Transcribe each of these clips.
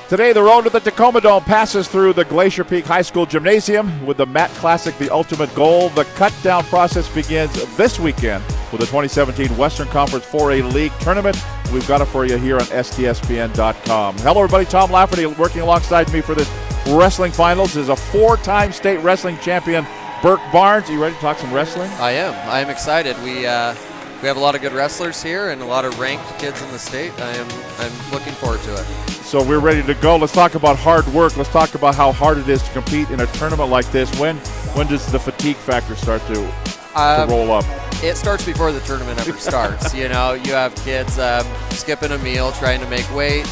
Today, the road to the Tacoma Dome passes through the Glacier Peak High School Gymnasium with the Mat Classic, the ultimate goal. The cut-down process begins this weekend with the 2017 Western Conference 4A League Tournament. We've got it for you here on STSPN.com. Hello, everybody. Tom Lafferty working alongside me for this wrestling finals is a four-time state wrestling champion, Burke Barnes. Are you ready to talk some wrestling? I am. I am excited. We have a lot of good wrestlers here and a lot of ranked kids in the state. I'm looking forward to it. So we're ready to go. Let's talk about hard work. Let's talk about how hard it is to compete in a tournament like this. When does the fatigue factor start to roll up? It starts before the tournament ever starts. You know, you have kids skipping a meal, trying to make weight,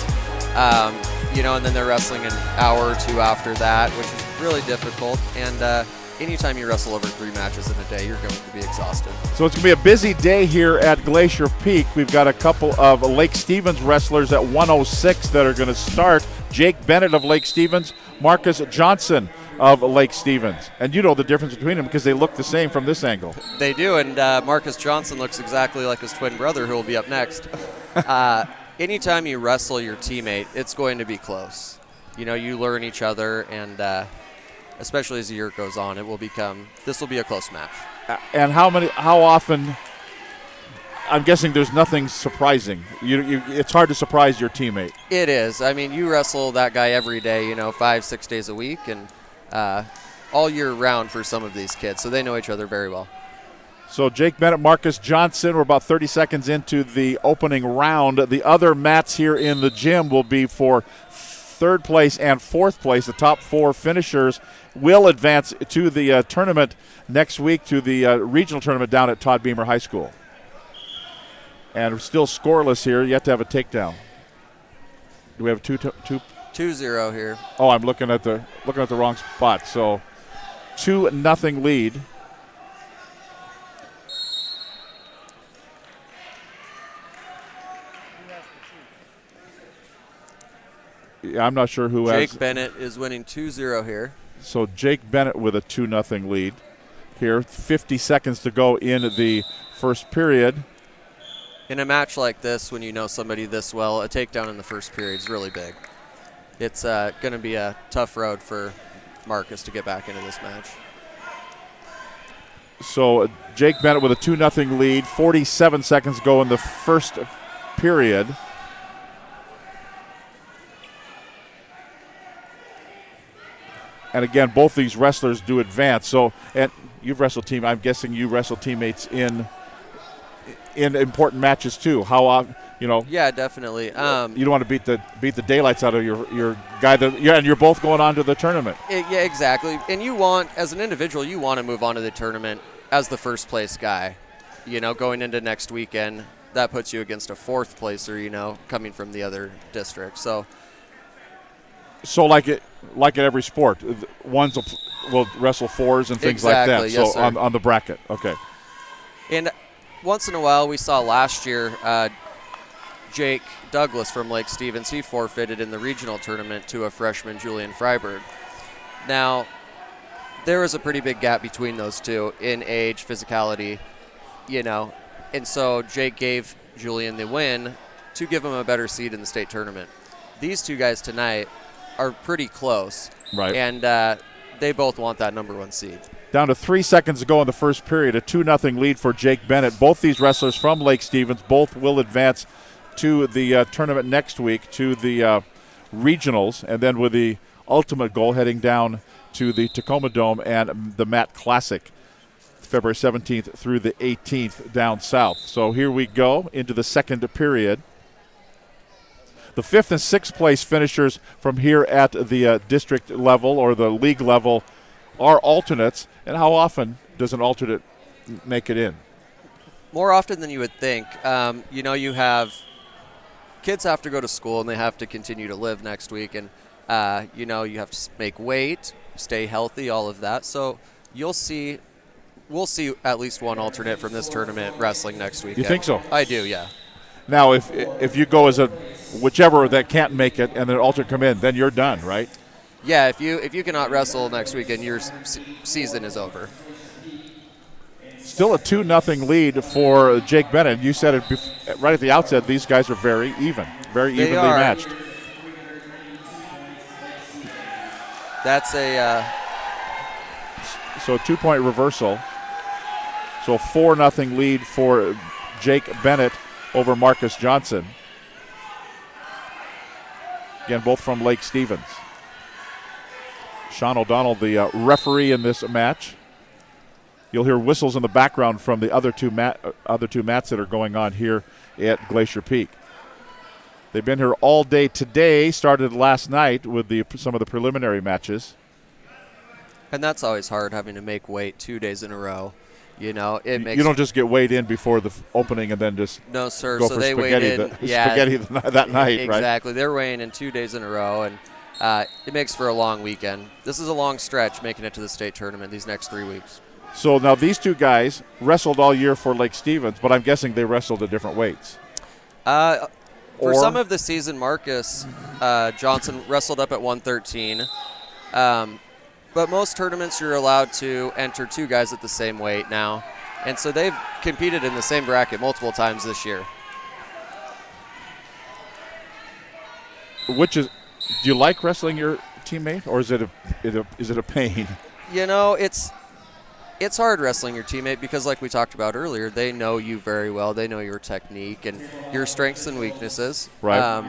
and then they're wrestling an hour or two after that, which is really difficult. And anytime you wrestle over 3 matches in a day, you're going to be exhausted. So it's going to be a busy day here at Glacier Peak. We've got a couple of Lake Stevens wrestlers at 106 that are going to start. Jake Bennett of Lake Stevens, Marcus Johnson of Lake Stevens. And you know the difference between them because they look the same from this angle. They do, and Marcus Johnson looks exactly like his twin brother who will be up next. Anytime you wrestle your teammate, it's going to be close. You know, you learn each other, and especially as the year goes on, this will be a close match. And how often, I'm guessing there's nothing surprising. It's hard to surprise your teammate. It is. I mean, you wrestle that guy every day, 5-6 days a week, and all year round for some of these kids, so they know each other very well. So Jake Bennett, Marcus Johnson, we're about 30 seconds into the opening round. The other mats here in the gym will be for third place and fourth place. The top 4 finishers will advance to the tournament next week, to the regional tournament down at Todd Beamer High School. And we're still scoreless here. You have to have a takedown. Do we have 2-0 here? Oh, I'm looking at the wrong spot. So 2-0 lead. I'm not sure who has. Jake Bennett is winning 2-0 here. So Jake Bennett with a 2-0 lead here. 50 seconds to go in the first period. In a match like this, when you know somebody this well, a takedown in the first period is really big. It's going to be a tough road for Marcus to get back into this match. So Jake Bennett with a 2-0 lead. 47 seconds to go in the first period. And again, both these wrestlers do advance. So, and you've wrestled I'm guessing you wrestle teammates in important matches too. How Yeah, definitely. You don't want to beat the daylights out of your guy. And you're both going on to the tournament. Yeah, exactly. And you want, as an individual, you want to move on to the tournament as the first place guy. Going into next weekend, that puts you against a fourth placer. Coming from the other district. So like at every sport, ones will wrestle 4s and things like that. Yes, so on the bracket, okay. And once in a while, we saw last year Jake Douglas from Lake Stevens. He forfeited in the regional tournament to a freshman, Julian Freiberg. Now, there is a pretty big gap between those two in age, physicality, and so Jake gave Julian the win to give him a better seed in the state tournament. These two guys tonight are pretty close, right? And they both want that number 1 seed. Down to 3 seconds to go in the first period, a 2-0 lead for Jake Bennett. Both these wrestlers from Lake Stevens, both will advance to the tournament next week, to the regionals, and then with the ultimate goal heading down to the Tacoma Dome and the Mat Classic, February 17th through the 18th down south. So here we go into the second period. The 5th and 6th place finishers from here at the district level or the league level are alternates. And how often does an alternate make it in? More often than you would think. You have kids have to go to school and they have to continue to live next week. And, you have to make weight, stay healthy, all of that. So we'll see at least one alternate from this tournament wrestling next week. You think so? I do, yeah. Now, if you go as whichever that can't make it and then alternate come in, then you're done, right? Yeah, if you cannot wrestle next weekend, your season is over. Still a 2-0 lead for Jake Bennett. You said it right at the outset, these guys are very evenly matched. That's a So a 2-point reversal. So a 4-0 lead for Jake Bennett over Marcus Johnson. Again, both from Lake Stevens. Sean O'Donnell, the referee in this match. You'll hear whistles in the background from the other two mats that are going on here at Glacier Peak. They've been here all day today, started last night with some of the preliminary matches. and that's always hard, having to make weight 2 days in a row. You know, it makes You don't just get weighed in before the opening and then just no, sir. go So for they weighed spaghetti, in, yeah, spaghetti that night, right? exactly. They're weighing in 2 days in a row, and it makes for a long weekend. This is a long stretch making it to the state tournament these next 3 weeks. So now these two guys wrestled all year for Lake Stevens, but I'm guessing they wrestled at different weights. For some of the season, Marcus Johnson wrestled up at 113. But most tournaments you're allowed to enter 2 guys at the same weight now. And so they've competed in the same bracket multiple times this year. Do you like wrestling your teammate, or is it a pain? You know, it's hard wrestling your teammate because, like we talked about earlier, they know you very well. They know your technique and your strengths and weaknesses. Right.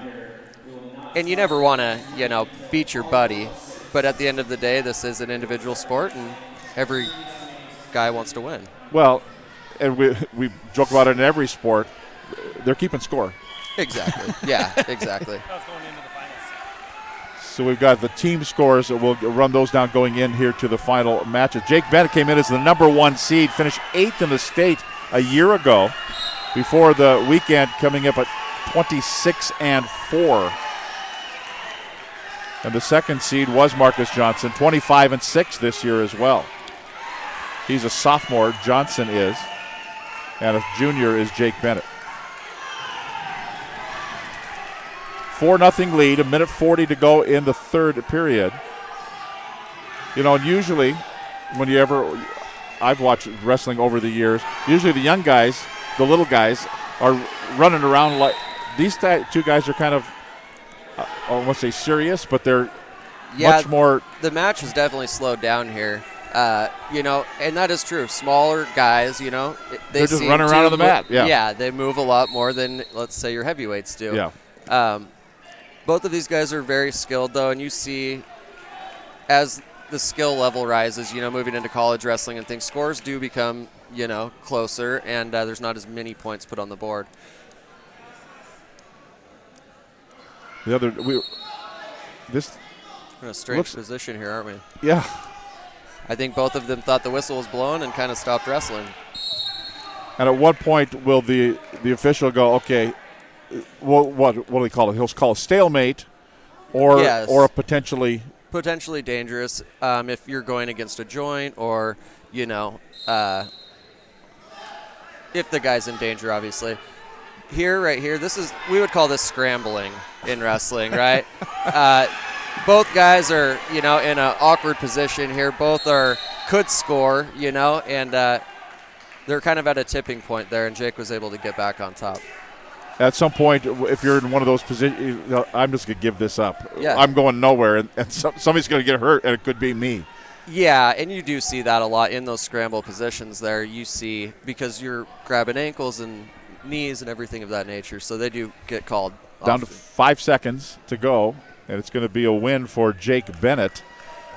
And you never want to, beat your buddy. But at the end of the day, this is an individual sport, and every guy wants to win. Well, and we joke about it in every sport. They're keeping score. Exactly. Yeah, exactly. So we've got the team scores. We'll run those down going in here to the final matches. Jake Bennett came in as the number 1 seed, finished 8th in the state a year ago, before the weekend coming up at 26-4. And the second seed was Marcus Johnson, 25-6 this year as well. He's a sophomore, Johnson is, and a junior is Jake Bennett. 4-0 lead, 1:40 to go in the third period. You know, and usually I've watched wrestling over the years, usually the young guys, the little guys, are running around like these two guys are kind of, I won't say serious, but they're much more. The match has definitely slowed down here. And that is true. Smaller guys, they're just running around on the mat. Yeah, they move a lot more than, let's say, your heavyweights do. Yeah. Both of these guys are very skilled, though, and you see as the skill level rises, moving into college wrestling and things, scores do become, closer, and there's not as many points put on the board. We're in a strange position here, aren't we? Yeah. I think both of them thought the whistle was blown and kind of stopped wrestling. And at what point will the official go, okay, what do we call it? He'll call a stalemate or a potentially dangerous if you're going against a joint, or if the guy's in danger, obviously. Right here, we would call this scrambling in wrestling, right? Both guys are in an awkward position here. Both could score, and they're kind of at a tipping point there, and Jake was able to get back on top. At some point, if you're in one of those positions, I'm just going to give this up. Yeah. I'm going nowhere, and somebody's going to get hurt, and it could be me. Yeah, and you do see that a lot in those scramble positions there. You see, because you're grabbing ankles and knees and everything of that nature, so they do get called. Down to 5 seconds to go, and it's going to be a win for Jake Bennett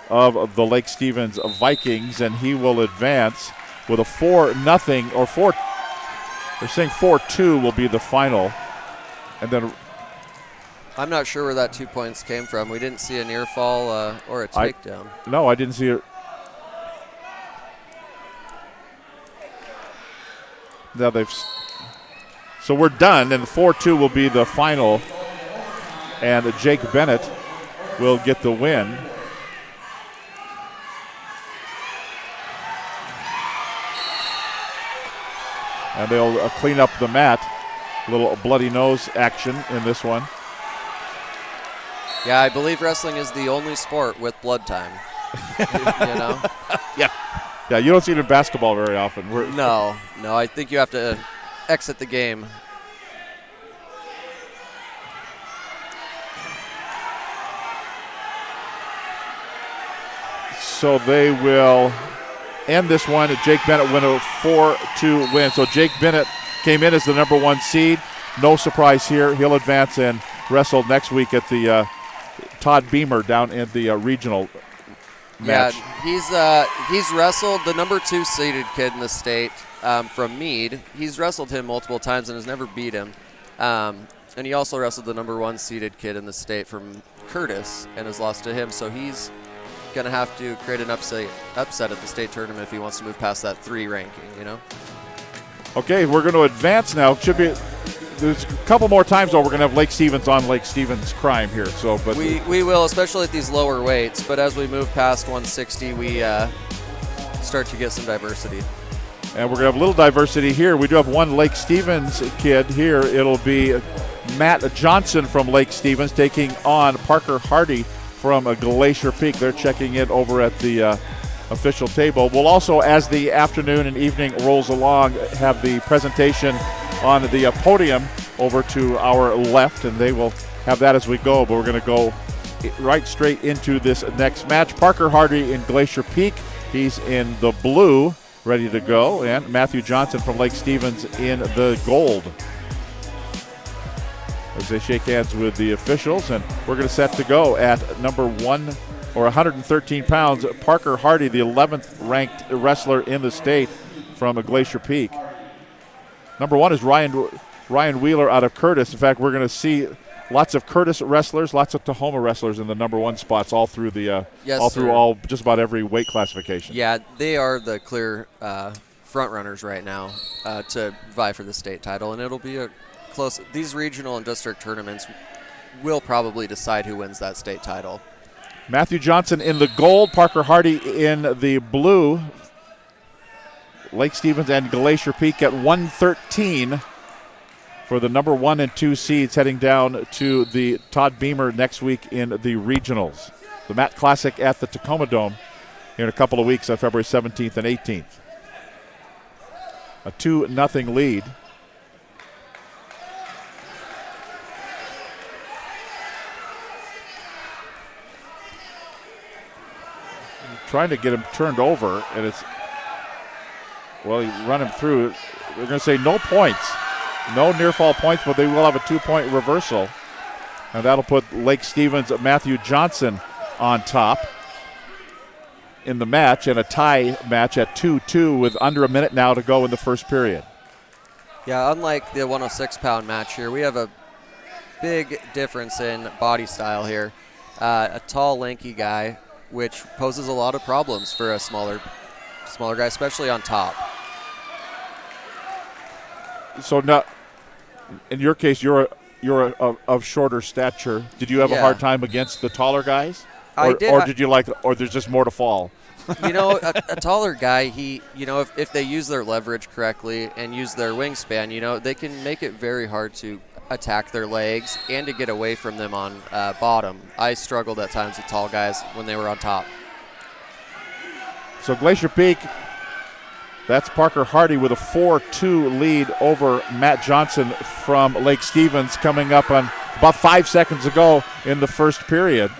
of the Lake Stevens Vikings, and he will advance with a 4-0 or 4. They're saying 4-2 will be the final. And then I'm not sure where that 2 points came from. We didn't see a near fall or a takedown. No, I didn't see it. Now so we're done, and 4-2 will be the final. And Jake Bennett will get the win. And they'll clean up the mat. A little bloody nose action in this one. Yeah, I believe wrestling is the only sport with blood time. Yeah. Yeah, you don't see it in basketball very often. No, I think you have to exit the game. so they will end this one. Jake Bennett win a 4-2 win. So Jake Bennett came in as the number 1 seed. No surprise here. He'll advance and wrestle next week at the Todd Beamer down in the regional match. Yeah, he's wrestled the number 2 seeded kid in the state from Meade. He's wrestled him multiple times and has never beat him. And he also wrestled the number 1 seeded kid in the state from Curtis and has lost to him. So he's going to have to create an upset at the state tournament if he wants to move past that 3 ranking, you know? Okay, we're going to advance now. There's a couple more times, though, we're going to have Lake Stevens on Lake Stevens Crime here. So, but we will, especially at these lower weights. But as we move past 160, we start to get some diversity. And we're going to have a little diversity here. We do have one Lake Stevens kid here. It'll be Matt Johnson from Lake Stevens taking on Parker Hardy from Glacier Peak. They're checking in over at the official table. We'll also, as the afternoon and evening rolls along, have the presentation on the podium over to our left, and they will have that as we go. But we're going to go right straight into this next match. Parker Hardy in Glacier Peak. He's in the blue, ready to go, and Matthew Johnson from Lake Stevens in the gold. As they shake hands with the officials, and we're going to set to go at number 1 or 113 pounds. Parker Hardy, the 11th ranked wrestler in the state from Glacier Peak. Number 1 is Ryan Wheeler out of Curtis. In fact, we're going to see lots of Curtis wrestlers, lots of Tahoma wrestlers in the number 1 spots all through the just about every weight classification. Yeah, they are the clear front runners right now to vie for the state title, and it'll be a close. These regional and district tournaments will probably decide who wins that state title. Matthew Johnson in the gold, Parker Hardy in the blue. Lake Stevens and Glacier Peak at 113 for the number 1 and 2 seeds heading down to the Todd Beamer next week in the regionals. The Matt Classic at the Tacoma Dome in a couple of weeks on February 17th and 18th. A 2-0 lead. Trying to get him turned over, and it's, well, you run him through. They're going to say no points. No near fall points, but they will have a 2-point reversal. And that'll put Lake Stevens' Matthew Johnson on top in the match, and a tie match at 2-2 with under a minute now to go in the first period. Yeah, unlike the 106-pound match here, we have a big difference in body style here. A tall, lanky guy, which poses a lot of problems for a smaller guy, especially on top. So now, in your case, you're of shorter stature. Did you have a hard time against the taller guys? I did. Or did you or there's just more to fall? You know, a taller guy, if they use their leverage correctly and use their wingspan, they can make it very hard to attack their legs and to get away from them on bottom. I struggled at times with tall guys when they were on top. So Glacier Peak, that's Parker Hardy with a 4-2 lead over Matt Johnson from Lake Stevens, coming up on about 5 seconds ago in the first period.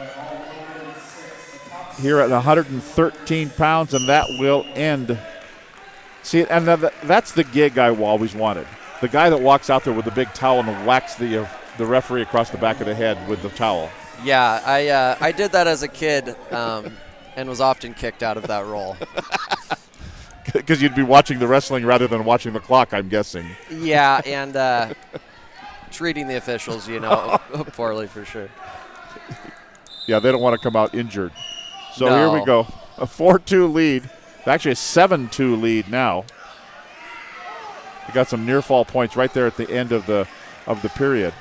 Here at 113 pounds, and that will end. See, and that's the gig I always wanted. The guy that walks out there with the big towel and whacks the referee across the back of the head with the towel. Yeah, I did that as a kid and was often kicked out of that role. Because you'd be watching the wrestling rather than watching the clock, I'm guessing. Yeah, and treating the officials, poorly for sure. Yeah, they don't want to come out injured. So No. Here we go. A 4-2 lead. Actually a 7-2 lead now. We got some near fall points right there at the end of the period.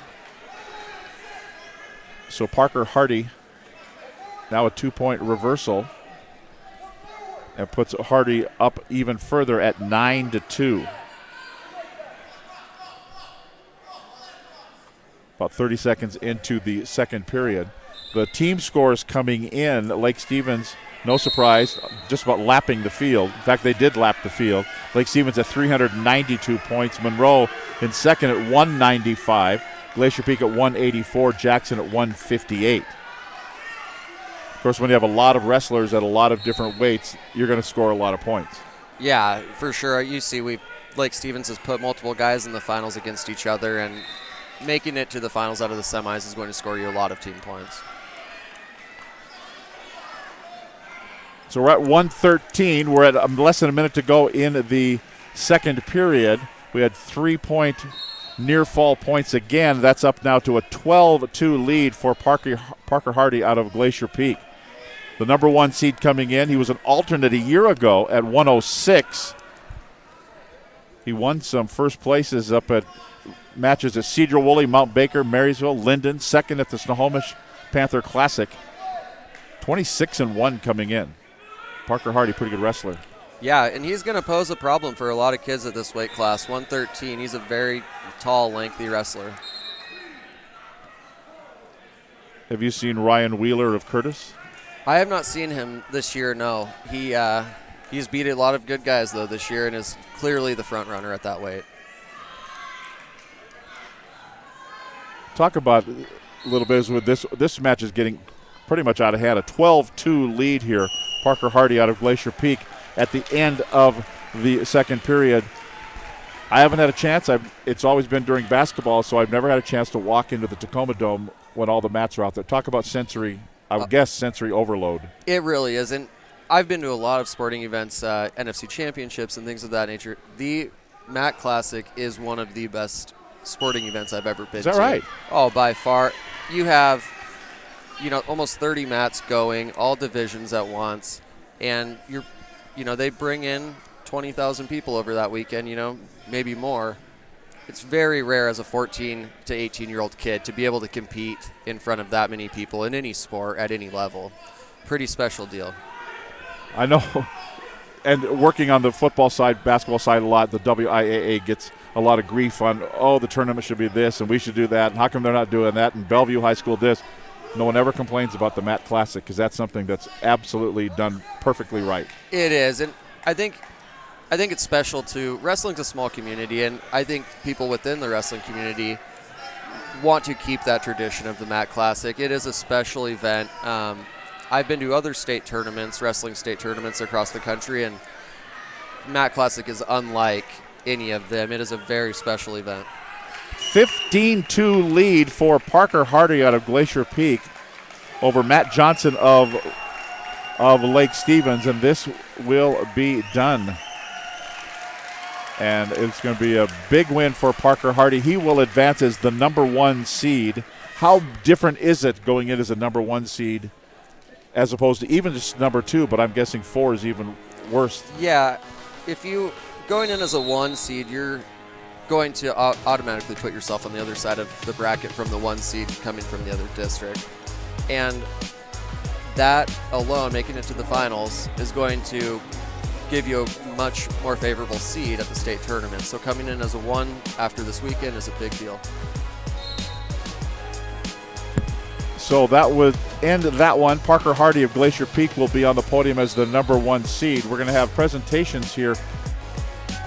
So Parker Hardy now a 2-point reversal and puts Hardy up even further at 9-2. About 30 seconds into the second period. The team scores coming in. Lake Stevens, no surprise, just about lapping the field. In fact, they did lap the field. Lake Stevens at 392 points. Monroe in second at 195. Glacier Peak at 184. Jackson at 158. Of course, when you have a lot of wrestlers at a lot of different weights, you're going to score a lot of points. Yeah, for sure. You see, Lake Stevens has put multiple guys in the finals against each other, and making it to the finals out of the semis is going to score you a lot of team points. So we're at 113. We're at less than a minute to go in the second period. We had 3-point near fall points again. That's up now to a 12-2 lead for Parker Hardy out of Glacier Peak. The number 1 seed coming in. He was an alternate a year ago at 106. He won some first places up at matches at Cedar Woolley, Mount Baker, Marysville, Linden, second at the Snohomish Panther Classic. 26-1 coming in. Parker Hardy, pretty good wrestler. Yeah, and he's going to pose a problem for a lot of kids at this weight class. 113, he's a very tall, lengthy wrestler. Have you seen Ryan Wheeler of Curtis? I have not seen him this year, no. He's beat a lot of good guys, though, this year and is clearly the front runner at that weight. Talk about a little bit with this match is getting pretty much out of hand. A 12-2 lead here. Parker Hardy out of Glacier Peak at the end of the second period. I haven't had a chance. It's always been during basketball, so I've never had a chance to walk into the Tacoma Dome when all the mats are out there. Talk about sensory, I would guess, sensory overload. It really is. And I've been to a lot of sporting events, NFC championships and things of that nature. The Mat Classic is one of the best sporting events I've ever been to. Is that right? Oh, by far. You have, almost 30 mats going, all divisions at once. And they bring in 20,000 people over that weekend, maybe more. It's very rare as a 14 to 18-year-old kid to be able to compete in front of that many people in any sport at any level. Pretty special deal. I know. And working on the football side, basketball side a lot, the WIAA gets a lot of grief on, the tournament should be this and we should do that, and how come they're not doing that, and Bellevue High School this. No one ever complains about the Mat Classic because that's something that's absolutely done perfectly right. It is, and I think it's special too. Wrestling's a small community, and I think people within the wrestling community want to keep that tradition of the Mat Classic. It is a special event. I've been to other state tournaments, wrestling state tournaments across the country, and Mat Classic is unlike any of them. It is a very special event. 15-2 lead for Parker Hardy out of Glacier Peak over Matt Johnson of Lake Stevens, and this will be done. And it's going to be a big win for Parker Hardy. He will advance as the number 1 seed. How different is it going in as a number 1 seed as opposed to even just number 2, but I'm guessing 4 is even worse? Yeah, if you going in as a 1 seed, you're going to automatically put yourself on the other side of the bracket from the 1 seed coming from the other district. And that alone, making it to the finals, is going to give you a much more favorable seed at the state tournament. So coming in as a 1 after this weekend is a big deal. So that would end that one. Parker Hardy of Glacier Peak will be on the podium as the number 1 seed. We're going to have presentations here.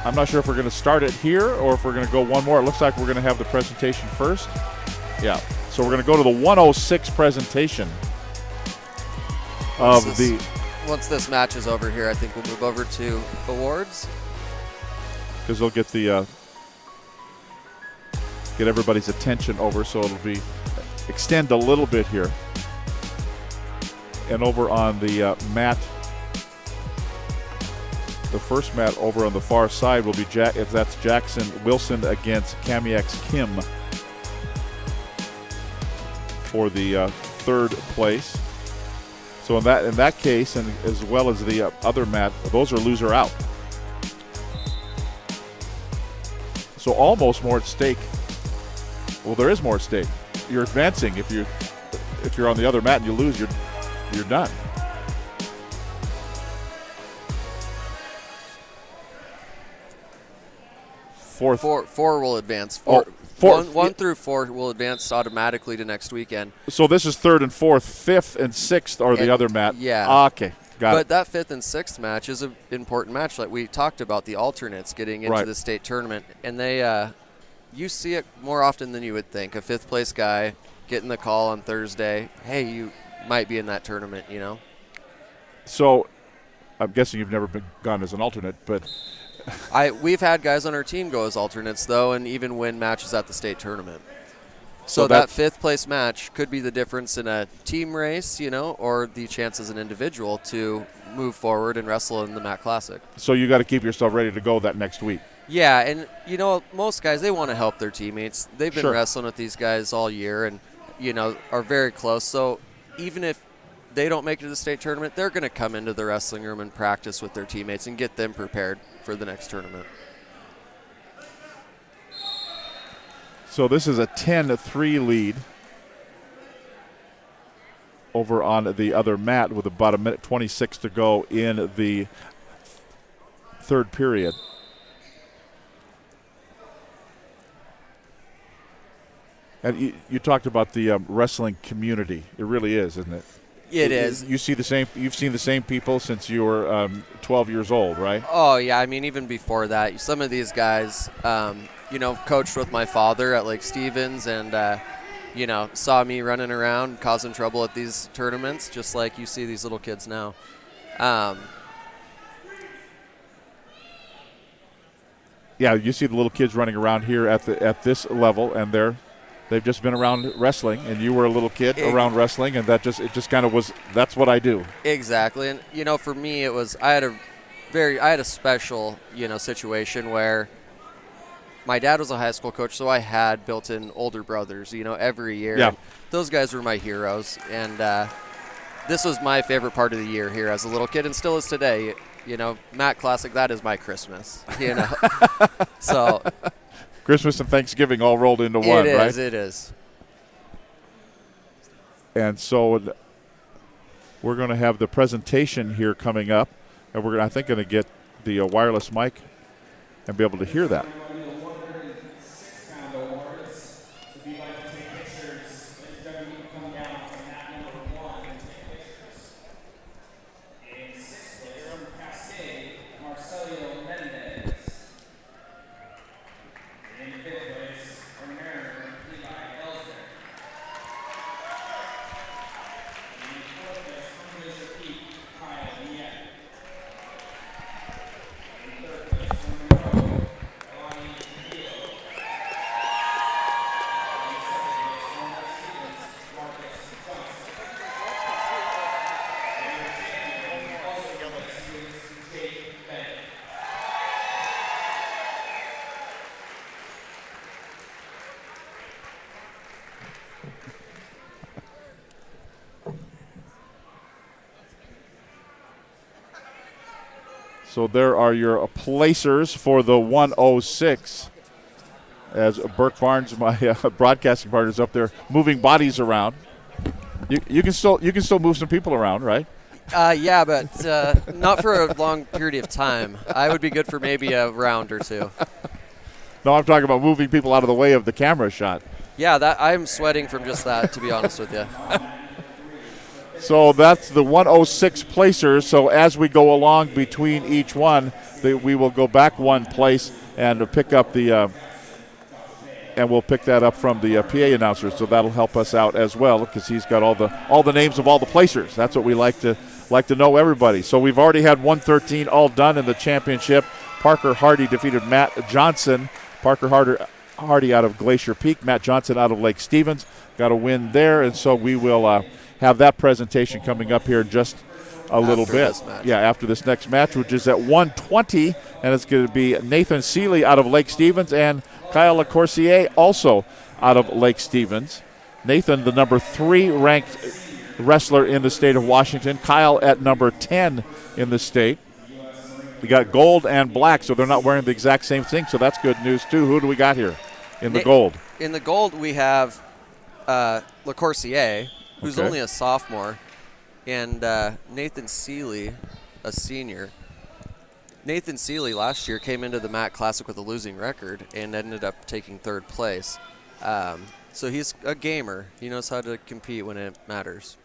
I'm not sure if we're going to start it here or if we're going to go one more. It looks like we're going to have the presentation first. Yeah. So we're going to go to the 106 presentation of Once this match is over here, I think we'll move over to awards. Because they'll get get everybody's attention over, so it'll be extend a little bit here. And over on the mat, the first mat over on the far side will be that's Jackson Wilson against Kamiak's Kim for the third place. So in that case, and as well as the other mat, those are loser out. So almost more at stake. Well, there is more at stake. You're advancing if you're on the other mat and you lose, you're done. Four will advance. One through 4 will advance automatically to next weekend. So this is 3rd and 4th. 5th and 6th are the other mat. Yeah. Okay, got it. But that 5th and 6th match is an important match. Like we talked about, the alternates getting into the state tournament, and they you see it more often than you would think. A 5th place guy getting the call on Thursday. Hey, you might be in that tournament, you know. So I'm guessing you've never gone as an alternate, but We've had guys on our team go as alternates, though, and even win matches at the state tournament. So So that fifth place match could be the difference in a team race, you know, or the chance as an individual to move forward and wrestle in the MAC Classic. so you got to keep yourself ready to go that next week. Yeah, and, you know, most guys, they want to help their teammates. They've been Sure. wrestling with these guys all year and, you know, are very close. So even if they don't make it to the state tournament, they're going to come into the wrestling room and practice with their teammates and get them prepared for the next tournament. So this is a 10-3 lead over on the other mat with about 1:26 to go in the third period. And you talked about the wrestling community. It really is, isn't it? It is. You see the same. You've seen the same people since you were 12 years old, right? Oh, yeah. I mean, even before that, some of these guys, you know, coached with my father at Lake Stevens and, you know, saw me running around causing trouble at these tournaments, just like you see these little kids now. Yeah, you see the little kids running around here at this level, and they've just been around wrestling, and you were a little kid around wrestling, and it just kind of was. That's what I do. Exactly, and you know, for me, it was I had a special, you know, situation where my dad was a high school coach, so I had built-in older brothers, you know, every year. Yeah. And those guys were my heroes, and this was my favorite part of the year here as a little kid, and still is today. You know, MAC Classic, that is my Christmas. You know, so. Christmas and Thanksgiving all rolled into one, right? It is. And so we're going to have the presentation here coming up, and we're, I think, going to get the wireless mic and be able to hear that. So there are your placers for the 106. As Burke Barnes, my broadcasting partner, is up there moving bodies around. You can still move some people around, right? Yeah, but not for a long period of time. I would be good for maybe a round or two. No, I'm talking about moving people out of the way of the camera shot. Yeah, I'm sweating from just that, to be honest with you. So that's the 106 placers. So as we go along between each one, we will go back one place and pick up the and we'll pick that up from the PA announcer. So that'll help us out as well because he's got all the names of all the placers. That's what we like to know everybody. So we've already had 113 all done in the championship. Parker Hardy defeated Matt Johnson. Parker Hardy out of Glacier Peak. Matt Johnson out of Lake Stevens. Got a win there, and so we will have that presentation coming up here in just a little bit. Yeah, after this next match, which is at 1:20, and it's going to be Nathan Seeley out of Lake Stevens and Kyle LaCourcier also out of Lake Stevens. Nathan, the number 3 ranked wrestler in the state of Washington. Kyle at number 10 in the state. We got gold and black, so they're not wearing the exact same thing, so that's good news too. Who do we got here in the gold? In the gold, we have LaCourcier, who's only a sophomore, and Nathan Seeley, a senior. Nathan Seeley last year came into the MAC Classic with a losing record and ended up taking 3rd place. So he's a gamer. He knows how to compete when it matters.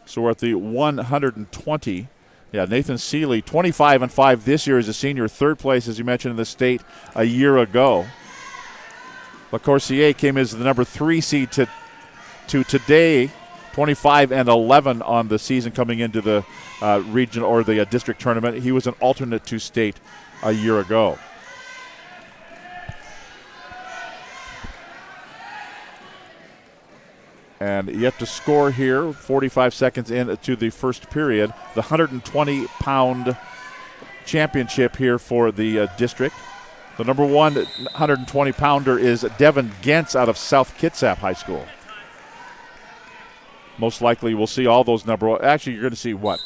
So we're at the 120. Yeah, Nathan Seeley, 25-5 this year as a senior, 3rd place, as you mentioned, in the state a year ago. LaCourcier came as the number 3 seed to today 25-11 on the season coming into the region or the district tournament. He was an alternate to state a year ago. And yet to score here, 45 seconds into the first period, the 120-pound championship here for the district. The number one 120-pounder is Devin Gentz out of South Kitsap High School. Most likely we'll see all those actually you're going to see what?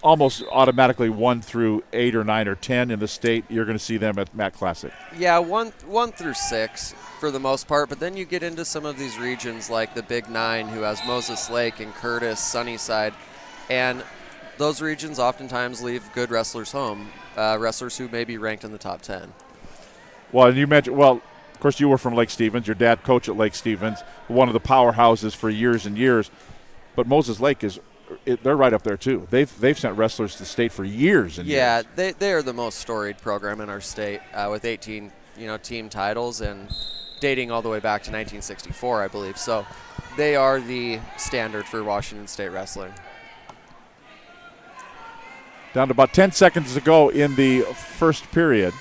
Almost automatically 1 through 8 or 9 or 10 in the state. You're going to see them at Matt Classic. Yeah, 1 through 6 for the most part, but then you get into some of these regions like the Big 9 who has Moses Lake and Curtis, Sunnyside, and those regions oftentimes leave good wrestlers home, wrestlers who may be ranked in the top 10. Well, and you mentioned, of course you were from Lake Stevens. Your dad coached at Lake Stevens, one of the powerhouses for years and years, but Moses Lake they're right up there too. They've sent wrestlers to state for years and years. Yeah, they are the most storied program in our state with 18 team titles and dating all the way back to 1964, I believe. So they are the standard for Washington State wrestling. Down to about 10 seconds to go in the first period.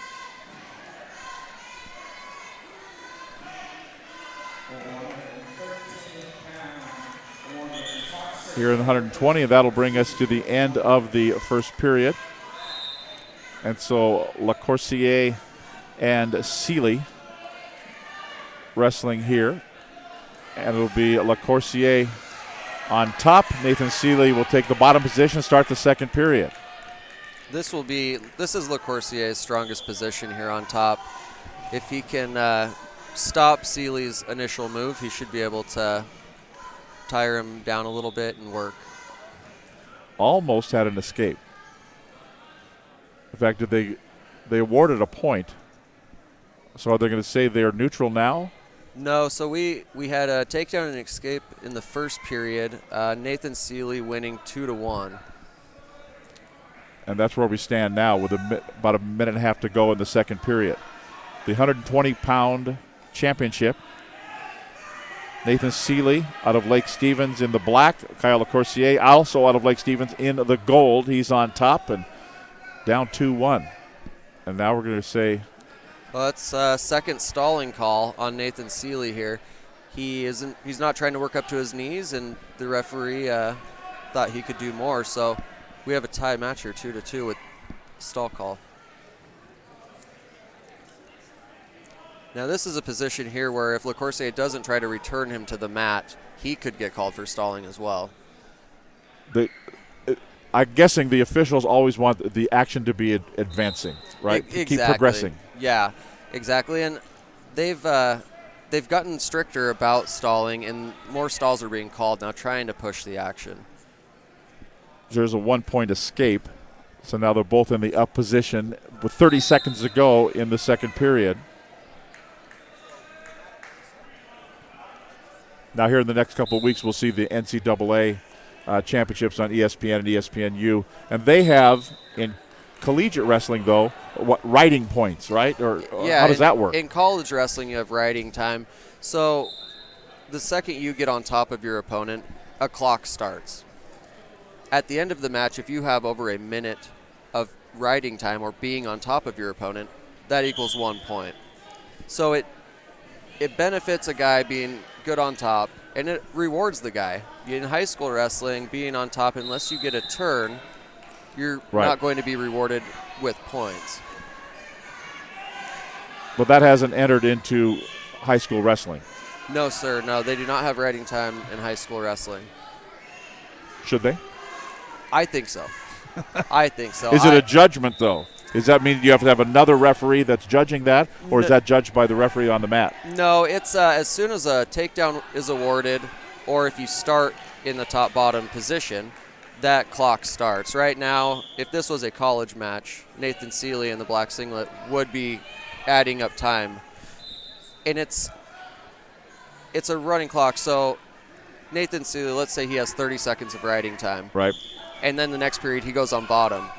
Here in the 120, and that'll bring us to the end of the first period. And so LaCourcier and Seeley wrestling here. And it'll be LaCourcier on top. Nathan Seeley will take the bottom position, start the second period. This is LaCourcier's strongest position here on top. If he can stop Seeley's initial move, he should be able to tire him down a little bit and work. Almost had an escape. In fact, they awarded a point. So are they going to say they're neutral now? No, so we had a takedown and escape in the first period. Nathan Seeley winning 2-1. And that's where we stand now with about a minute and a half to go in the second period. The 120-pound championship. Nathan Seeley out of Lake Stevens in the black. Kyle LaCourcier also out of Lake Stevens in the gold. He's on top and down 2-1. And now we're going to say... Well, it's a second stalling call on Nathan Seeley here. He's not trying to work up to his knees, and the referee thought he could do more. So we have a tie match here, 2-2 with stall call. Now this is a position here where if LaCourcier doesn't try to return him to the mat, he could get called for stalling as well. I'm guessing the officials always want the action to be advancing, right? Exactly. Keep progressing. Yeah, exactly. And they've gotten stricter about stalling, and more stalls are being called now, trying to push the action. There's a 1-point escape, so now they're both in the up position with 30 seconds to go in the second period. Now here in the next couple of weeks, we'll see the NCAA championships on ESPN and ESPNU. And they have, in collegiate wrestling, though, riding points, right? Or how does that work? In college wrestling, you have riding time. So the second you get on top of your opponent, a clock starts. At the end of the match, if you have over a minute of riding time or being on top of your opponent, that equals 1 point. So it benefits a guy being good on top, and it rewards the guy. In high school wrestling, being on top, unless you get a turn, you're not going to be rewarded with points. But that hasn't entered into high school wrestling. No, sir. No, they do not have riding time in high school wrestling. Should they? I think so. I think so. Is it a judgment, though? Does that mean you have to have another referee that's judging that, or is that judged by the referee on the mat? No, it's as soon as a takedown is awarded, or if you start in the top-bottom position, that clock starts. Right now, if this was a college match, Nathan Seeley in the black singlet would be adding up time. And it's a running clock, so Nathan Seeley, let's say he has 30 seconds of riding time. Right. And then the next period he goes on bottom.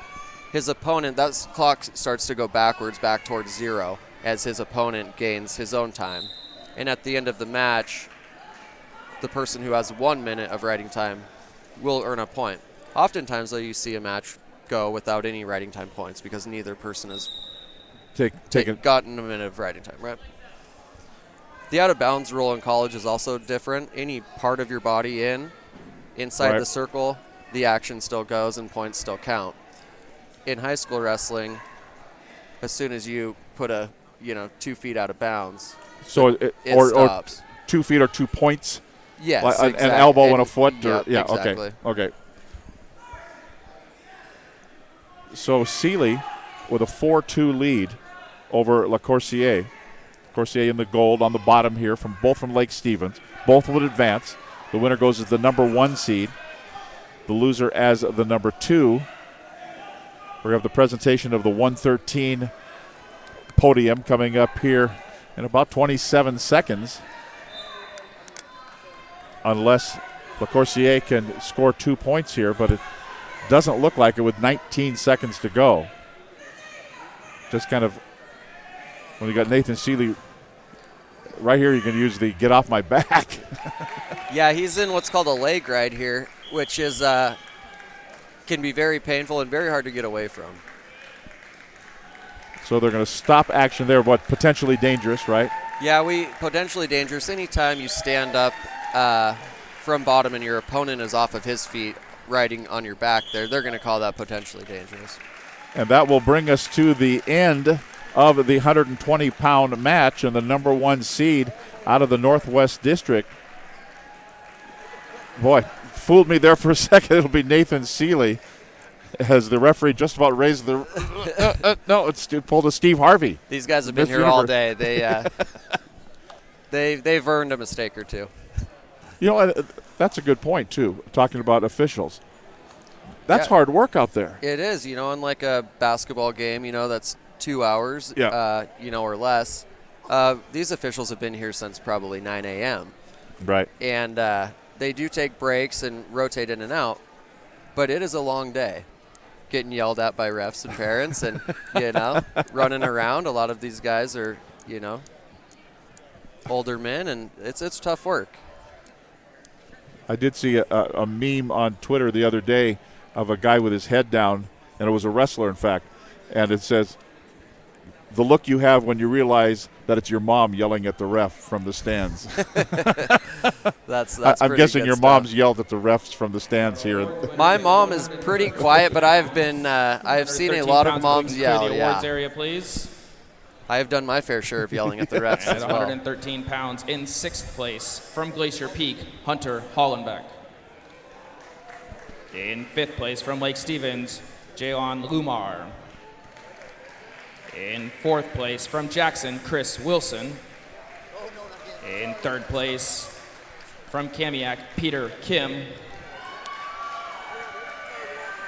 His opponent, that clock starts to go backwards, back towards 0, as his opponent gains his own time. And at the end of the match, the person who has 1 minute of riding time will earn a point. Oftentimes, though, you see a match go without any riding time points because neither person has gotten a minute of riding time, right? The out-of-bounds rule in college is also different. Any part of your body inside the circle, the action still goes and points still count. In high school wrestling, as soon as you put 2 feet out of bounds, so it or stops. 2 feet or 2 points. Yes, like exactly. An elbow and a foot. Exactly. Okay. So Seeley with a 4-2 lead over Le Coursier. Coursier in the gold on the bottom here both from Lake Stevens. Both would advance. The winner goes as the number 1 seed. The loser as the number 2. We have the presentation of the 113 podium coming up here in about 27 seconds. Unless Le Coursier can score 2 points here, but it doesn't look like it with 19 seconds to go. Just kind of, when you got Nathan Seeley right here, you can use the get off my back. Yeah, he's in what's called a leg ride here, which is can be very painful and very hard to get away from. So they're going to stop action there, but potentially dangerous, right? Yeah, potentially dangerous. Anytime you stand up from bottom and your opponent is off of his feet riding on your back there, they're going to call that potentially dangerous. And that will bring us to the end of the 120-pound match, and the number 1 seed out of the Northwest District. Boy, fooled me there for a second. It'll be Nathan Seeley as the referee just about raised the no, it's pulled a Steve Harvey. These guys have been here all day. They've earned a mistake or two. You know, that's a good point, too, talking about officials. That's hard work out there. It is, unlike a basketball game, that's 2 hours, or less. These officials have been here since probably 9 a.m. Right. And they do take breaks and rotate in and out, but it is a long day. Getting yelled at by refs and parents and, running around. A lot of these guys are, older men, and it's tough work. I did see a meme on Twitter the other day of a guy with his head down, and it was a wrestler, in fact, and it says, the look you have when you realize that it's your mom yelling at the ref from the stands. That's I'm guessing your mom's yelled at the refs from the stands here. My mom is pretty quiet, but I've seen a lot of moms yell. The awards area, please. I have done my fair share of yelling at the refs as well. 113 pounds in 6th place from Glacier Peak, Hunter Hollenbeck. In 5th place from Lake Stevens, Jayon Lumar. In 4th place from Jackson, Chris Wilson. In 3rd place from Kamiak, Peter Kim.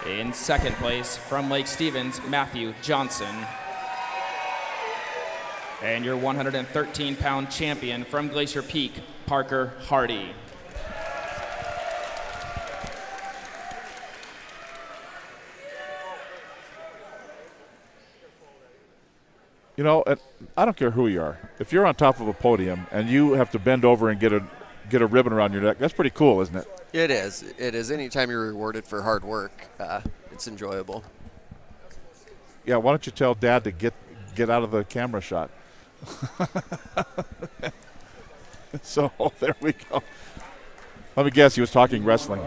In 2nd place from Lake Stevens, Matthew Johnson. And your 113-pound champion from Glacier Peak, Parker Hardy. I don't care who you are. If you're on top of a podium and you have to bend over and get a ribbon around your neck, that's pretty cool, isn't it? It is. It is. Anytime you're rewarded for hard work, it's enjoyable. Yeah, why don't you tell Dad to get out of the camera shot? So there we go. Let me guess, he was talking wrestling.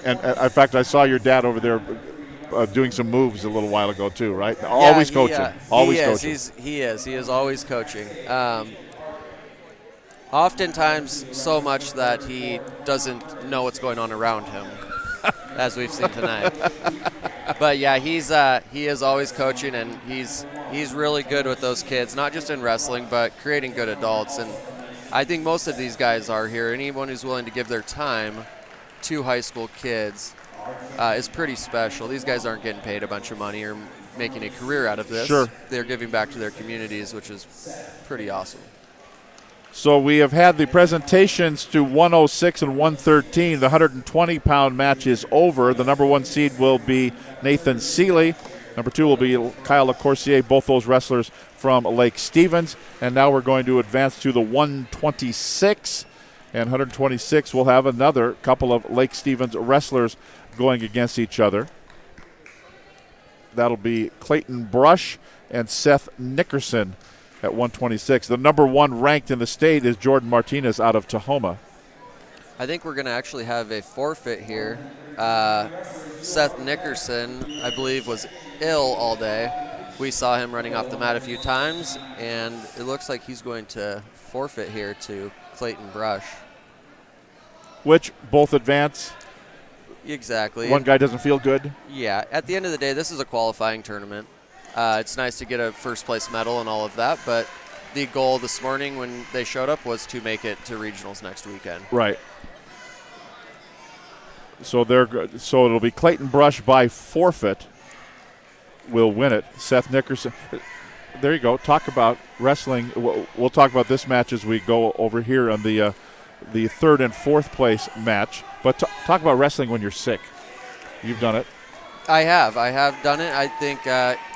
And in fact, I saw your dad over there doing some moves a little while ago too, right? Always coaching. Always coaching. He is always coaching. Oftentimes so much that he doesn't know what's going on around him, as we've seen tonight. But yeah, he is always coaching, and he's really good with those kids, not just in wrestling, but creating good adults. And I think most of these guys are here. Anyone who's willing to give their time to high school kids is pretty special. These guys aren't getting paid a bunch of money or making a career out of this. Sure. They're giving back to their communities, which is pretty awesome. So we have had the presentations to 106 and 113. The 120-pound match is over. The number 1 seed will be Nathan Seeley. Number 2 will be Kyle LeCoursier, both those wrestlers from Lake Stevens. And now we're going to advance to the 126. And 126 will have another couple of Lake Stevens wrestlers going against each other. That'll be Clayton Brush and Seth Nickerson at 126. The number 1 ranked in the state is Jordan Martinez out of Tahoma. I think we're going to actually have a forfeit here. Seth Nickerson, I believe, was ill all day. We saw him running off the mat a few times, and it looks like he's going to forfeit here to Clayton Brush. Which both advance. Exactly. One guy doesn't feel good. Yeah. At the end of the day, this is a qualifying tournament. It's nice to get a first-place medal and all of that, but the goal this morning when they showed up was to make it to regionals next weekend. Right. So it'll be Clayton Brush by forfeit will win it. Seth Nickerson. There you go. Talk about wrestling. We'll talk about this match as we go over here on the 3rd and 4th place match. But talk about wrestling when you're sick. You've done it. I have done it. I think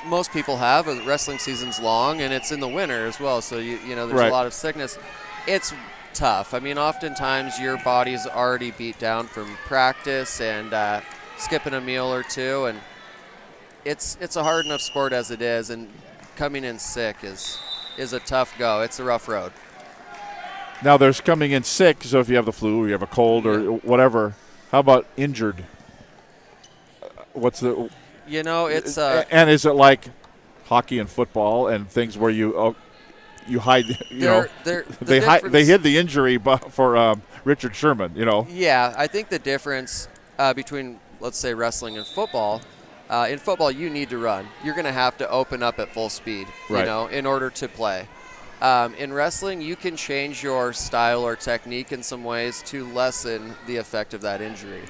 most people have. Wrestling season's long, and it's in the winter as well. So you know there's right. a lot of sickness. It's tough. I mean, oftentimes your body's already beat down from practice and skipping a meal or two, and it's a hard enough sport as it is. And coming in sick is a tough go. It's a rough road. Now there's coming in sick. So if you have the flu or you have a cold or whatever, how about injured? What's the? You know, it's and is it like hockey and football and things where you hide? They hid the injury for Richard Sherman. You know. Yeah, I think the difference between, let's say, wrestling and football. In football, you need to run. You're going to have to open up at full speed, right. In order to play. In wrestling, you can change your style or technique in some ways to lessen the effect of that injury.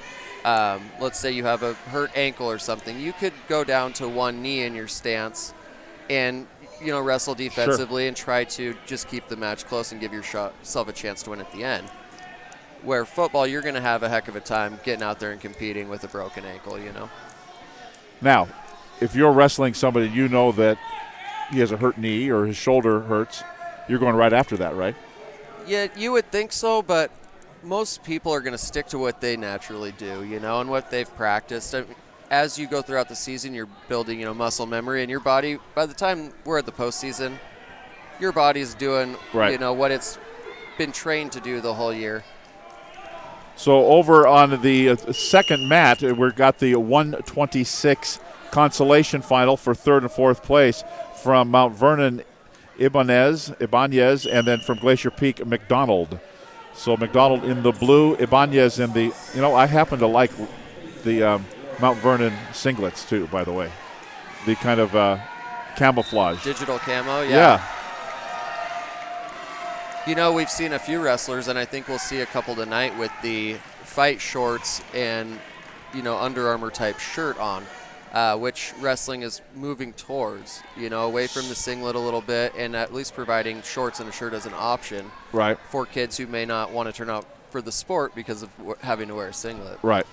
Let's say you have a hurt ankle or something. You could go down to one knee in your stance and, wrestle defensively and try to just keep the match close and give yourself a chance to win at the end. Where football, you're going to have a heck of a time getting out there and competing with a broken ankle, Now, if you're wrestling somebody you know that he has a hurt knee or his shoulder hurts, you're going right after that, right? Yeah, you would think so, but most people are going to stick to what they naturally do, and what they've practiced. I mean, as you go throughout the season, you're building, muscle memory, and your body, by the time we're at the postseason, your body's doing, right. What it's been trained to do the whole year. So over on the second mat, we've got the 126 consolation final for 3rd and 4th place from Mount Vernon, Ibanez, and then from Glacier Peak, McDonald. So McDonald in the blue, Ibanez in the, I happen to like the Mount Vernon singlets too, by the way. The kind of camouflage. Digital camo, yeah. We've seen a few wrestlers, and I think we'll see a couple tonight with the fight shorts and, Under Armour type shirt on, which wrestling is moving towards, away from the singlet a little bit and at least providing shorts and a shirt as an option right. for kids who may not want to turn out for the sport because of having to wear a singlet. Right.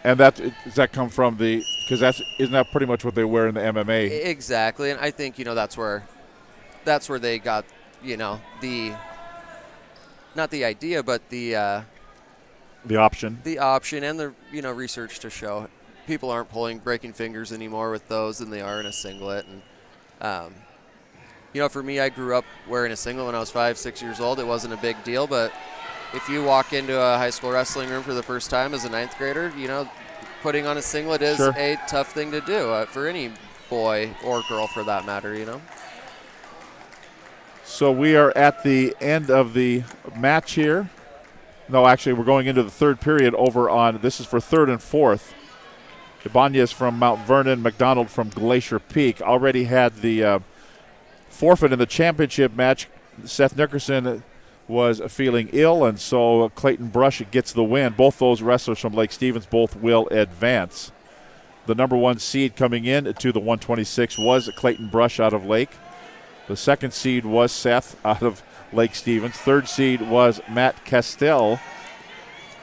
And does that come from because isn't that pretty much what they wear in the MMA? Exactly, and I think, that's where they got, not the idea, but the option. The option and the, research to show people aren't breaking fingers anymore with those than they are in a singlet. And, for me, I grew up wearing a singlet when I was 5-6 years old. It wasn't a big deal, but if you walk into a high school wrestling room for the first time as a 9th grader, putting on a singlet is a tough thing to do for any boy or girl for that matter, So we are at the end of the match here. No, actually, we're going into the 3rd period over on, this is for 3rd and 4th. Ibanez from Mount Vernon, McDonald from Glacier Peak. Already had the forfeit in the championship match. Seth Nickerson was feeling ill, and so Clayton Brush gets the win. Both those wrestlers from Lake Stevens both will advance. The number 1 seed coming in to the 126 was Clayton Brush out of Lake. The 2nd seed was Seth out of Lake Stevens. 3rd seed was Matt Castell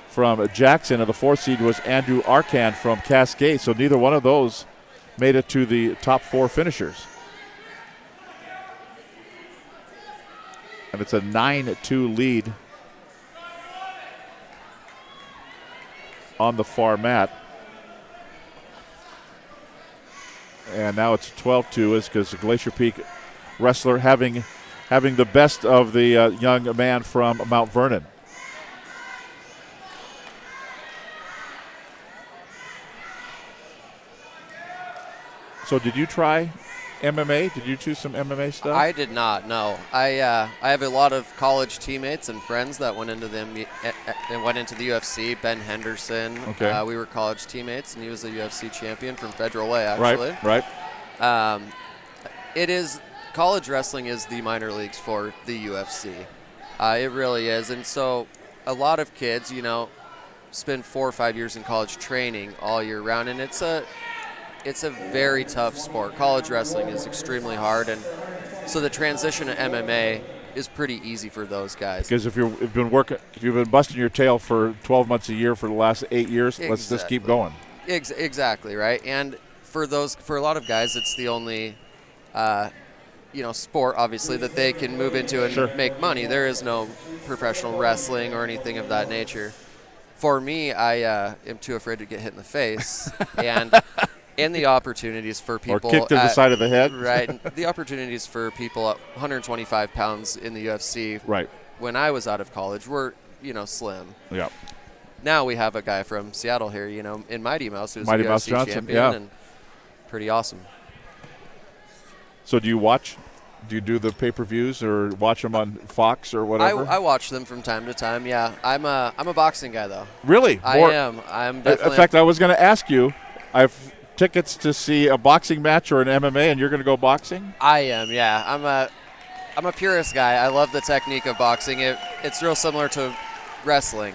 from Jackson, and the 4th seed was Andrew Arcan from Cascade. So neither one of those made it to the top 4 finishers. And it's a 9-2 lead on the far mat. And now it's 12-2 is because the Glacier Peak wrestler having the best of the young man from Mount Vernon. So did you try MMA? Did you choose some MMA stuff? I did not, no. I have a lot of college teammates and friends that went into the UFC. Ben Henderson. Okay. We were college teammates, and he was a UFC champion from Federal Way, actually. Right. It is college wrestling is the minor leagues for the UFC. It really is, and so a lot of kids, spend 4 or 5 years in college training all year round, and it's a very tough sport. College wrestling is extremely hard, and so the transition to MMA is pretty easy for those guys. Because if you've been busting your tail for 12 months a year for the last 8 years, let's just keep going. Exactly, right. And for a lot of guys, it's the only sport, obviously, that they can move into and make money. There is no professional wrestling or anything of that nature. For me, I am too afraid to get hit in the face, and the opportunities for people. Or kicked to the side of the head. Right. The opportunities for people at 125 pounds in the UFC right. when I was out of college were, slim. Yeah. Now we have a guy from Seattle here, in Mighty Mouse, who's Mighty a Mouse UFC Johnson, champion, and pretty awesome. So do you watch? Do you do the pay-per-views or watch them on Fox or whatever? I watch them from time to time, yeah. I'm a boxing guy, though. Really? I am. I'm definitely. In fact, I was going to ask you, I've tickets to see a boxing match or an MMA, and you're going to go boxing? I am, yeah. I'm a purist guy. I love the technique of boxing. It's real similar to wrestling.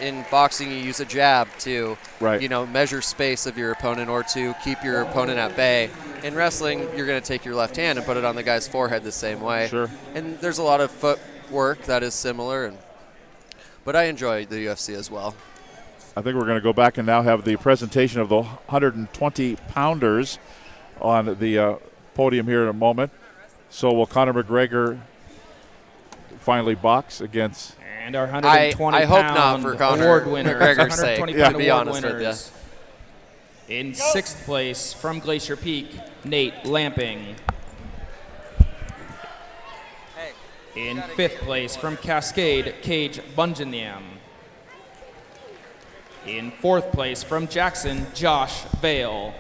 In boxing, you use a jab to, measure space of your opponent or to keep your opponent at bay. In wrestling, you're going to take your left hand and put it on the guy's forehead the same way. Sure. And there's a lot of footwork that is similar, but I enjoy the UFC as well. I think we're going to go back and now have the presentation of the 120-pounders on the podium here in a moment. So will Conor McGregor finally box against? And our 120-pound I hope not for Conor award winner. McGregor's sake, to be honest with you. In 6th place from Glacier Peak, Nate Lamping. In 5th place from Cascade, Cage Bunjaniam. In 4th place from Jackson, Josh Vale.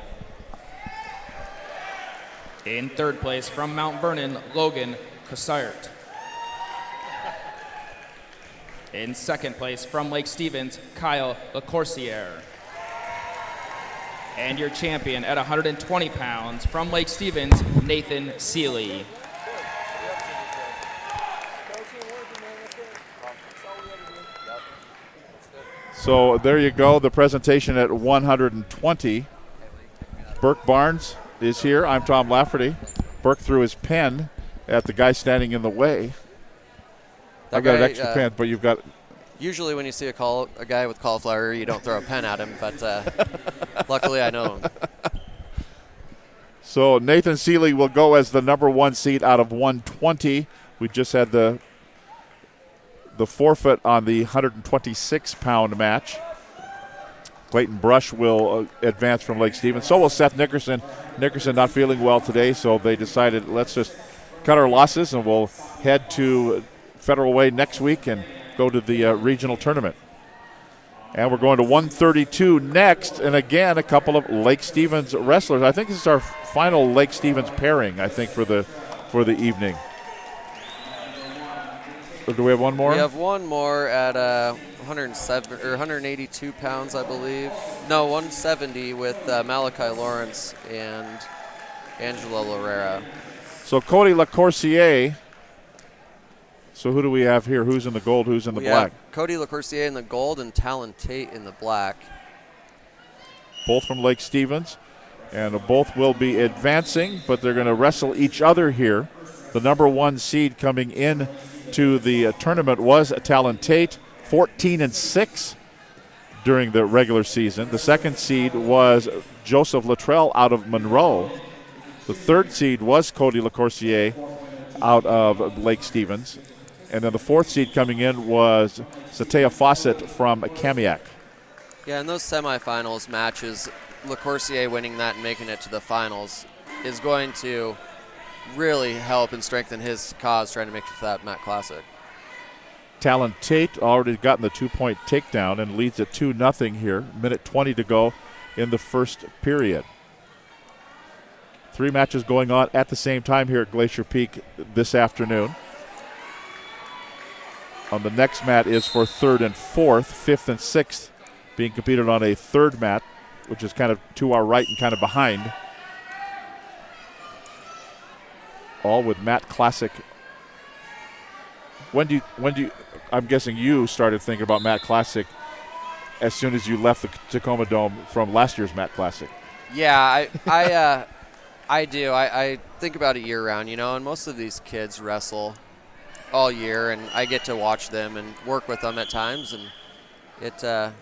In 3rd place from Mount Vernon, Logan Cassart. In 2nd place from Lake Stevens, Kyle LaCourciere. And your champion at 120 pounds from Lake Stevens, Nathan Seeley. So there you go, the presentation at 120. Burke Barnes is here. I'm Tom Lafferty. Burke threw his pen at the guy standing in the way. I've got an extra pen, but you've got... Usually when you see a guy with cauliflower, you don't throw a pen at him, but luckily I know him. So Nathan Seeley will go as the number 1 seed out of 120. We just had the forfeit on the 126-pound match. Clayton Brush will advance from Lake Stevens. So will Seth Nickerson. Nickerson not feeling well today, so they decided let's just cut our losses and we'll head to Federal Way next week and go to the regional tournament. And we're going to 132 next, and again, a couple of Lake Stevens wrestlers. I think this is our final Lake Stevens pairing, I think, for the evening. Or do we have one more? We have one more at 107 or 182 pounds, I believe. No, 170 with Malachi Lawrence and Angela Lorera. So Cody LaCourciere. So who do we have here? Who's in the gold? Who's in the black? Cody LaCourciere in the gold and Talon Tate in the black. Both from Lake Stevens. And both will be advancing, but they're going to wrestle each other here. The number 1 seed coming in to the tournament was Talon Tate, 14-6 during the regular season. The 2nd seed was Joseph Luttrell out of Monroe. The 3rd seed was Cody LaCourciere out of Lake Stevens. And then the 4th seed coming in was Satea Fawcett from Kamiak. Yeah, in those semifinals matches, LeCourcier winning that and making it to the finals is going to really help and strengthen his cause trying to make it to that Matt Classic. Talon Tate already gotten the 2-point takedown and leads at 2-0 here. Minute 20 to go in the first period. 3 matches going on at the same time here at Glacier Peak this afternoon. On the next mat is for 3rd and 4th, 5th and 6th being competed on a 3rd mat, which is kind of to our right and kind of behind. All with Matt Classic. When do you I'm guessing you started thinking about Matt Classic as soon as you left the Tacoma Dome from last year's Matt Classic. Yeah, I do. I think about it year-round, and most of these kids wrestle all year, and I get to watch them and work with them at times, and it,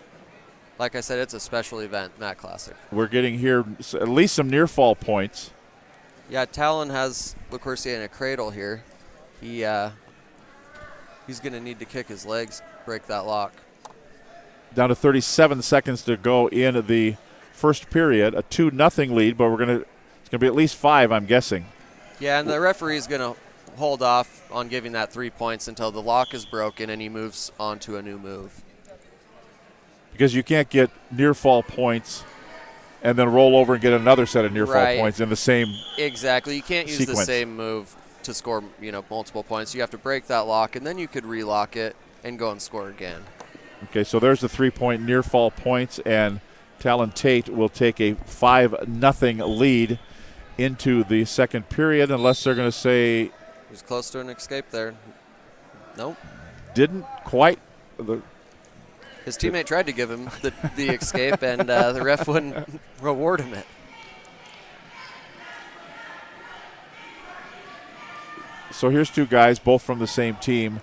like I said, it's a special event, Matt Classic. We're getting here at least some near-fall points. Yeah, Talon has LeCourcier in a cradle here. He's going to need to kick his legs, break that lock. Down to 37 seconds to go in the first period. A 2-0 lead, but it's going to be at least 5, I'm guessing. Yeah, and the referee's going to hold off on giving that 3 points until the lock is broken and he moves on to a new move. Because you can't get near-fall points and then roll over and get another set of near-fall points in the same Exactly. You can't use sequence. the same move to score, multiple points. You have to break that lock, and then you could relock it and go and score again. Okay, so there's the 3-point near-fall points, and Talon Tate will take a 5-0 lead into the second period, unless they're going to say... He was close to an escape there. Nope. Didn't quite... His teammate tried to give him the escape, and the ref wouldn't reward him it. So here's 2 guys, both from the same team.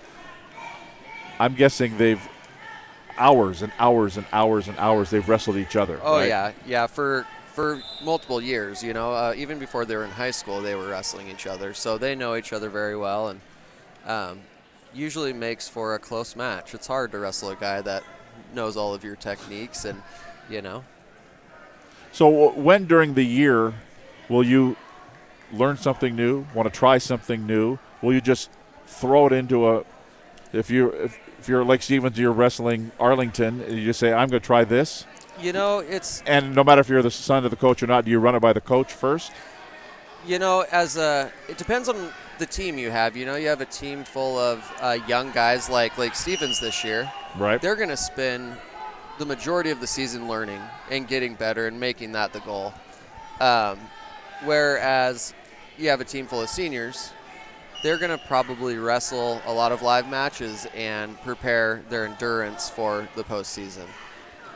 I'm guessing they've hours and hours and hours and hours they've wrestled each other. Oh, right? yeah, for multiple years, even before they were in high school, they were wrestling each other. So they know each other very well, and usually makes for a close match. It's hard to wrestle a guy that knows all of your techniques, and So when during the year will you learn something new, want to try something new? Will you just throw it into if you're Lake Stevens, you're wrestling Arlington, and you just say, I'm going to try this? It's... And no matter if you're the son of the coach or not, do you run it by the coach first? It depends on the team you have. You have a team full of young guys like Lake Stevens this year. Right. They're going to spend the majority of the season learning and getting better and making that the goal. Whereas you have a team full of seniors, they're going to probably wrestle a lot of live matches and prepare their endurance for the postseason.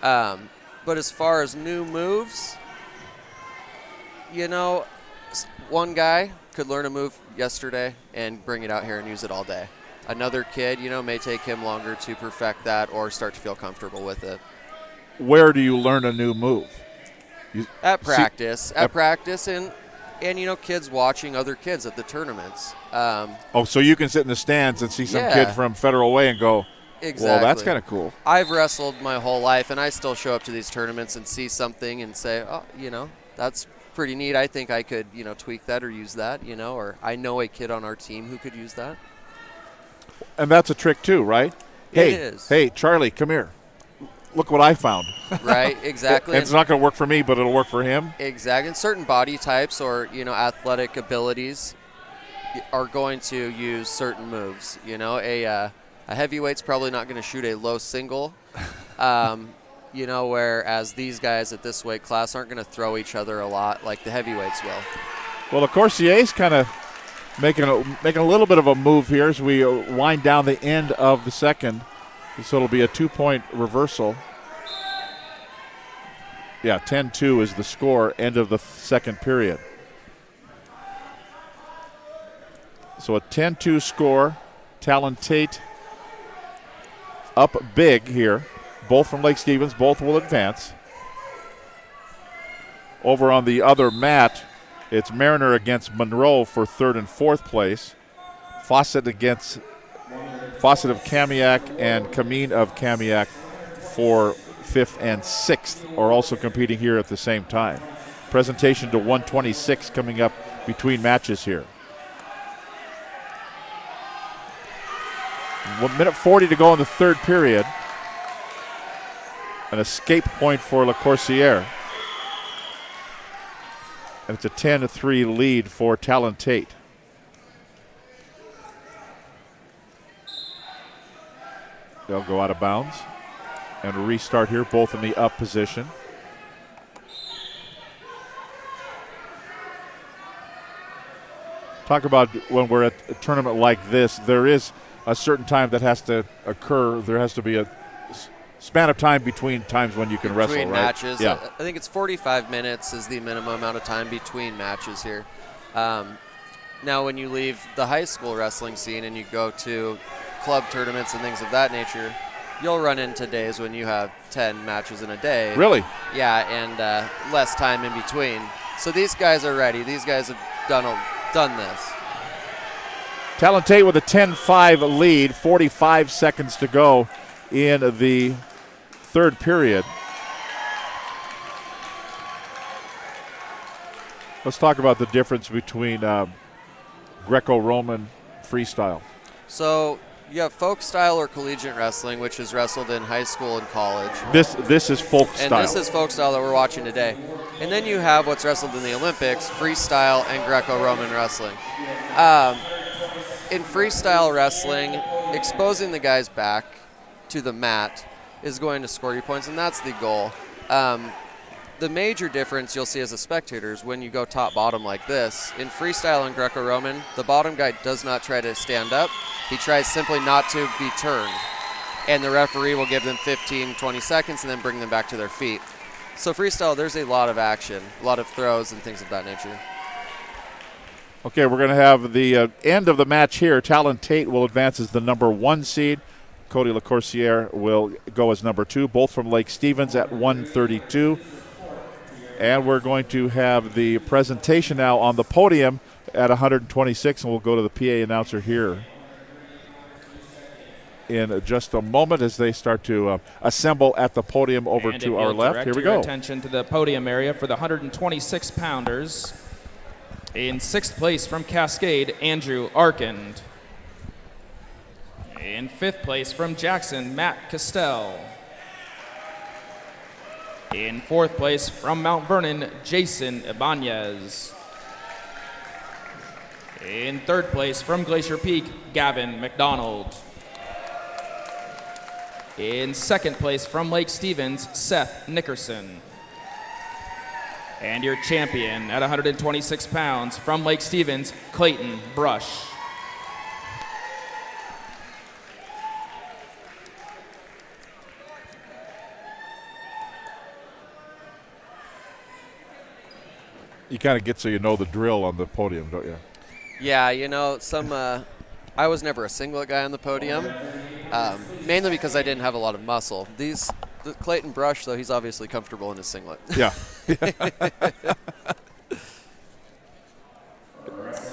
But as far as new moves, one guy could learn a move yesterday and bring it out here and use it all day. Another kid, may take him longer to perfect that or start to feel comfortable with it. Where do you learn a new move? At practice. At practice and kids watching other kids at the tournaments. So you can sit in the stands and see some kid from Federal Way and go, exactly. Well, that's kind of cool. I've wrestled my whole life, and I still show up to these tournaments and see something and say, oh, that's pretty neat. I think I could, tweak that or use that, or I know a kid on our team who could use that. And that's a trick too, right? It is. Hey, Charlie, come here. Look what I found. Right, exactly. It's not going to work for me, but it'll work for him. Exactly. And certain body types or, athletic abilities are going to use certain moves. A heavyweight's probably not going to shoot a low single, whereas these guys at this weight class aren't going to throw each other a lot like the heavyweights will. Well, LeCourcier's kind of making a little bit of a move here as we wind down the end of the second. So it'll be a 2-point reversal. Yeah, 10-2 is the score, end of the second period. So a 10-2 score. Talon Tate up big here. Both from Lake Stevens, both will advance. Over on the other mat, it's Mariner against Monroe for 3rd and 4th place. Fawcett of Kamiak and Kameen of Kamiak for 5th, and 6th are also competing here at the same time. Presentation to 126 coming up between matches here. 1 minute 40 to go in the third period. An escape point for Le Corsaire. And it's a 10-3 lead for Talon Tate. They'll go out of bounds and restart here, both in the up position. Talk about when we're at a tournament like this, there is a certain time that has to occur. There has to be a span of time between times when you can wrestle, right? Between matches. Yeah. I think it's 45 minutes is the minimum amount of time between matches here. Now, when you leave the high school wrestling scene and you go to club tournaments and things of that nature, you'll run into days when you have 10 matches in a day. Really? Yeah, and less time in between. So these guys are ready. These guys have done this. Talon Tate with a 10-5 lead, 45 seconds to go in the third period. Let's talk about the difference between Greco-Roman freestyle. So you have folk style or collegiate wrestling, which is wrestled in high school and college. This is folk style. And this is folk style that we're watching today. And then you have what's wrestled in the Olympics, freestyle and Greco-Roman wrestling. In freestyle wrestling, exposing the guy's back to the mat is going to score you points, and that's the goal. The major difference you'll see as a spectator is when you go top-bottom like this. In freestyle and Greco-Roman, the bottom guy does not try to stand up. He tries simply not to be turned, and the referee will give them 15, 20 seconds and then bring them back to their feet. So freestyle, there's a lot of action, a lot of throws and things of that nature. Okay, we're going to have the end of the match here. Talon Tate will advance as the number 1 seed. Cody Le Corsaire will go as number 2, both from Lake Stevens at 132. And we're going to have the presentation now on the podium at 126, and we'll go to the PA announcer here in just a moment as they start to assemble at the podium over to our left. Here we go. Attention to the podium area for the 126-pounders. In 6th place from Cascade, Andrew Arkand. In 5th place from Jackson, Matt Castell. In 4th place from Mount Vernon, Jason Ibanez. In 3rd place from Glacier Peak, Gavin McDonald. In 2nd place from Lake Stevens, Seth Nickerson. And your champion at 126 pounds from Lake Stevens, Clayton Brush. You kind of get so you know the drill on the podium, don't you? Yeah, you know, I was never a singlet guy on the podium, mainly because I didn't have a lot of muscle. The Clayton Brush, though, he's obviously comfortable in his singlet. Yeah.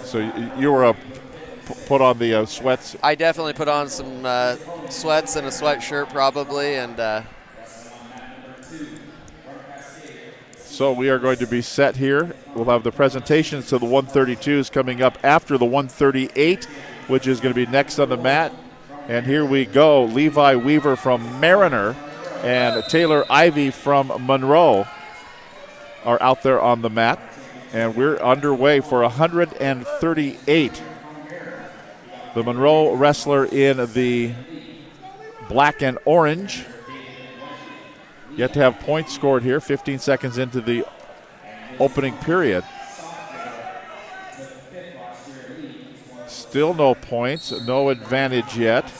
So you were put on the sweats? I definitely put on some sweats and a sweatshirt probably, and so we are going to be set here. We'll have the presentations to the 132s coming up after the 138, which is going to be next on the mat. And here we go. Levi Weaver from Mariner and Taylor Ivey from Monroe are out there on the mat. And we're underway for 138. The Monroe wrestler in the black and orange. Yet to have points scored here, 15 seconds into the opening period. Still no points, no advantage yet.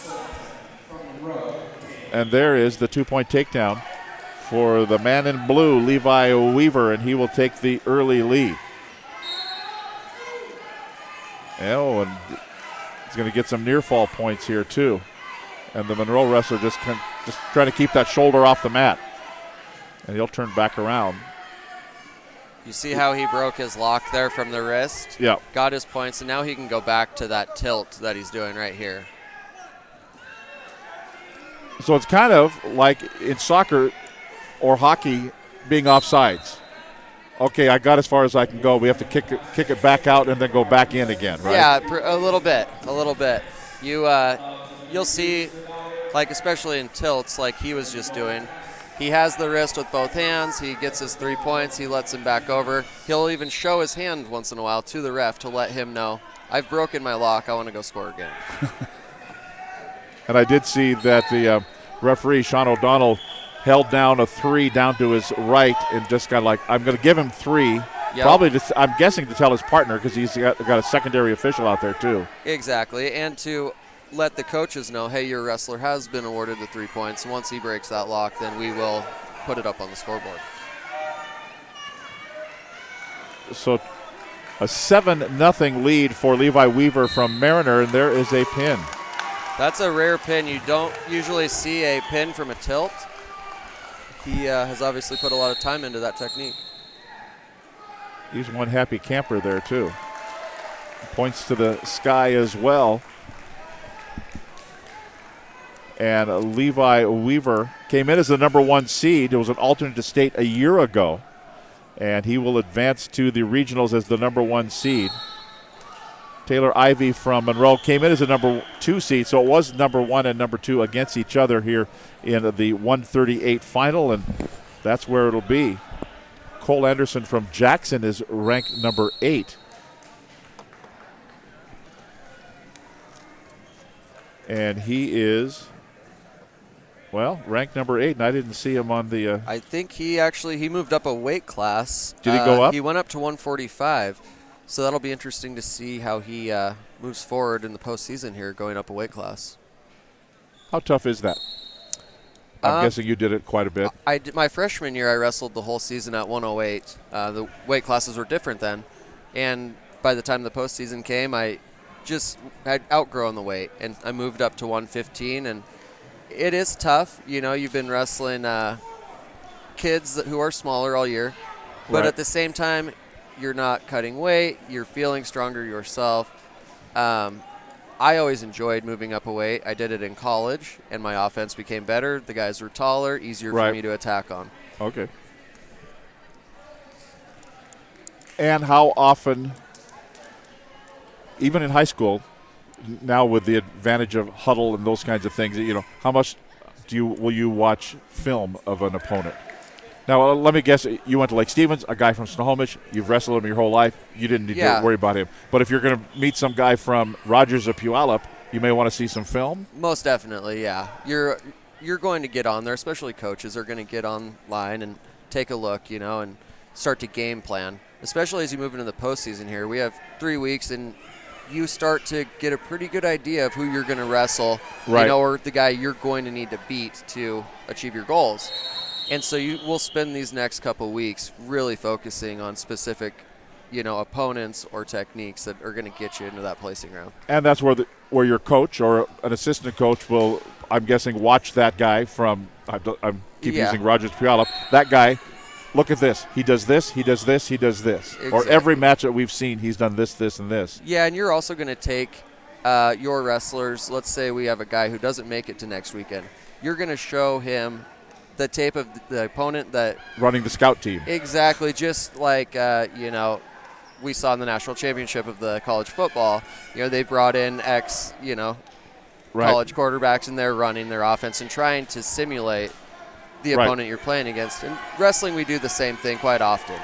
And there is the 2-point takedown for the man in blue, Levi Weaver, and he will take the early lead. Oh, and he's going to get some near fall points here too. And the Monroe wrestler just trying to keep that shoulder off the mat. And he'll turn back around. you see how he broke his lock there from the wrist? Yeah. Got his points, and now he can go back to that tilt that he's doing right here. So it's kind of like in soccer, or hockey being offsides. Okay, I got as far as I can go. We have to kick it back out and then go back in again, right? Yeah, a little bit. You'll see, like especially in tilts, like he was just doing. He has the wrist with both hands. He gets his 3 points. He lets him back over. He'll even show his hand once in a while to the ref to let him know, I've broken my lock. I want to go score again. And I did see that the referee, Sean O'Donnell, held down a 3 down to his right and just got like, I'm going to give him 3. Yep. Probably, I'm guessing to tell his partner because he's got a secondary official out there too. Exactly, and to let the coaches know, hey, your wrestler has been awarded the 3 points. And once he breaks that lock, then we will put it up on the scoreboard. So a 7-0 lead for Levi Weaver from Mariner, and there is a pin. That's a rare pin. You don't usually see a pin from a tilt. He has obviously put a lot of time into that technique. He's one happy camper there, too. Points to the sky as well. And Levi Weaver came in as the number 1 seed. It was an alternate to state a year ago. And he will advance to the regionals as the number 1 seed. Taylor Ivey from Monroe came in as a number 2 seed, so it was number 1 and number 2 against each other here in the 138 final, and that's where it'll be. Cole Anderson from Jackson is ranked number 8. And he is, well, ranked number 8, and I didn't see him on the... I think he moved up a weight class. Did he go up? He went up to 145. So that'll be interesting to see how he moves forward in the postseason here, going up a weight class. How tough is that? I'm guessing you did it quite a bit. My freshman year, I wrestled the whole season at 108. The weight classes were different then. And by the time the postseason came, I had outgrown the weight. And I moved up to 115. And it is tough. You know, you've been wrestling kids who are smaller all year. But Right. at the same time, you're not cutting weight. You're feeling stronger yourself. I always enjoyed moving up a weight. I did it in college, and my offense became better. The guys were taller, easier for me to attack on. Okay. And how often, even in high school, now with the advantage of huddle and those kinds of things, you know, how much will you watch film of an opponent? Now, let me guess, you went to Lake Stevens, a guy from Snohomish. You've wrestled him your whole life. You didn't need to worry about him. But if you're going to meet some guy from Rogers or Puyallup, you may want to see some film? Most definitely, yeah. You're going to get on there, especially coaches are going to get online and take a look, you know, and start to game plan. Especially as you move into the postseason here. We have 3 weeks, and you start to get a pretty good idea of who you're going to wrestle, right, you know, or the guy you're going to need to beat to achieve your goals. And so we'll spend these next couple weeks really focusing on specific, you know, opponents or techniques that are going to get you into that placing round. And that's where your coach or an assistant coach will, I'm guessing, watch that guy from, using Rogers Puyallup. That guy, look at this. He does this, he does this, he does this. Exactly. Or every match that we've seen, he's done this, this, and this. Yeah, and you're also going to take your wrestlers. Let's say we have a guy who doesn't make it to next weekend. You're going to show him the tape of the opponent that running the scout team. Exactly, just like you know, we saw in the national championship of the college football. You know, they brought in college quarterbacks, and they're running their offense and trying to simulate the opponent you're playing against. In wrestling, we do the same thing quite often.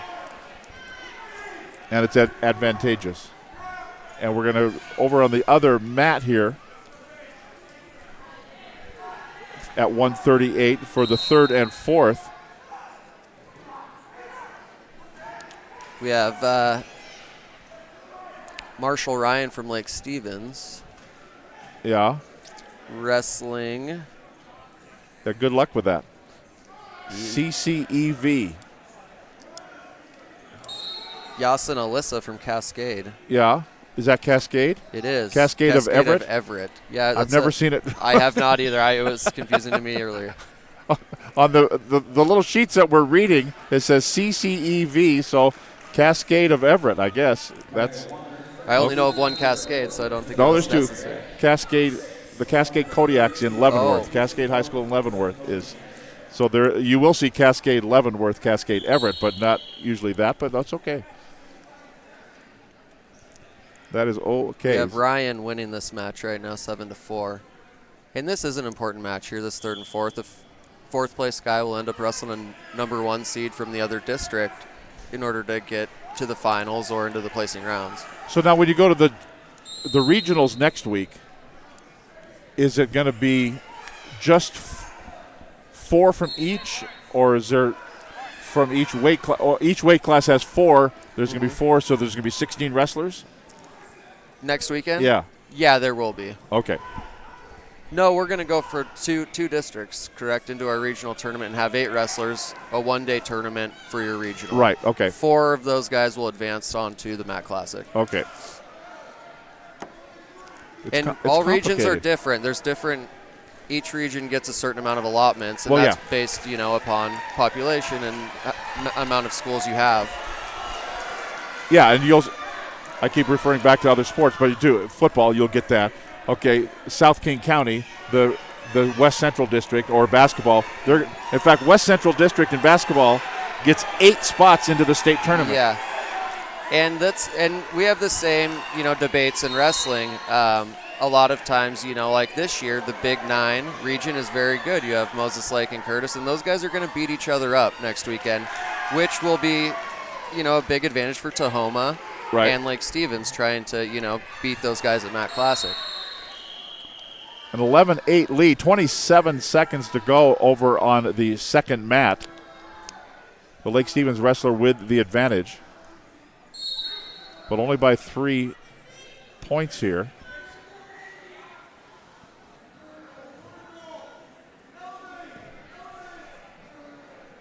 And it's advantageous. And we're going to over on the other mat here. At 138 for the third and fourth. We have Marshall Ryan from Lake Stevens. Yeah. Wrestling. Yeah, good luck with that. CCEV. Yasin Alyssa from Cascade. Yeah. Is that Cascade? It is. Cascade of Everett? Of Everett. Yeah, I've never seen it. I have not either. It was confusing to me earlier. On the little sheets that we're reading, it says CCEV, so Cascade of Everett, I guess. I only know of one Cascade, so I don't think there's necessary. Two. Cascade, the Cascade Kodiaks in Leavenworth. Cascade High School in Leavenworth is So there, you will see Cascade Leavenworth, Cascade Everett, but not usually that, but that's okay. That is okay. We have Ryan winning this match right now, 7-4. And this is an important match here, this third and fourth. The fourth place guy will end up wrestling a number 1 seed from the other district in order to get to the finals or into the placing rounds. So now when you go to the regionals next week, is it going to be just 4 from each, or is there from each weight class? Each weight class has 4. There's going to be 4, so there's going to be 16 wrestlers? Next weekend? Yeah. Yeah, there will be. Okay. No, we're going to go for two districts, correct, into our regional tournament and have 8 wrestlers, a 1-day tournament for your regional. Right, okay. 4 of those guys will advance on to the MAC Classic. Okay. And all regions are different. There's different, each region gets a certain amount of allotments, and that's based, upon population and amount of schools you have. Yeah, and I keep referring back to other sports, but you do football, you'll get that. Okay, South King County, the West Central District, or basketball. In fact, West Central District in basketball gets 8 spots into the state tournament. Yeah, and we have the same debates in wrestling. A lot of times, like this year, the Big 9 region is very good. You have Moses Lake and Curtis, and those guys are going to beat each other up next weekend, which will be, a big advantage for Tahoma and Lake Stevens trying to, beat those guys at MAC Classic. An 11-8 lead, 27 seconds to go over on the second mat. The Lake Stevens wrestler with the advantage, but only by 3 points here.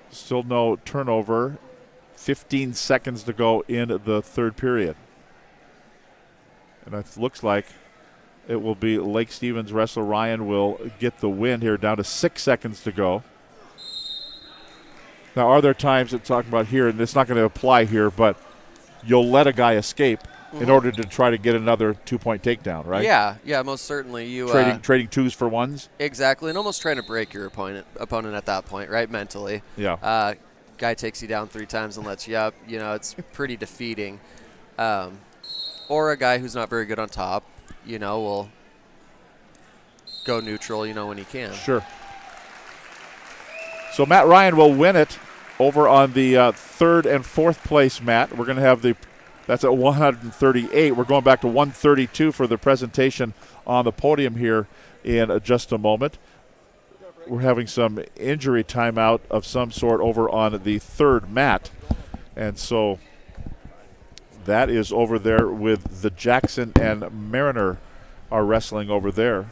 Still no turnover. 15 seconds to go in the third period. And it looks like it will be Lake Stevens wrestler Ryan will get the win here, down to 6 seconds to go. Now, are there times that talking about here, and it's not going to apply here, but you'll let a guy escape in order to try to get another 2-point takedown, right? Yeah, most certainly. You trading 2s for 1s? Exactly, and almost trying to break your opponent at that point, right, mentally. Yeah. Guy takes you down 3 times and lets you up. It's pretty defeating. Or a guy who's not very good on top, will go neutral, when he can. Sure. So Matt Ryan will win it over on the third and fourth place mat. We're going to have that's at 138. We're going back to 132 for the presentation on the podium here in just a moment. We're having some injury timeout of some sort over on the third mat. And so that is over there with the Jackson and Mariner are wrestling over there.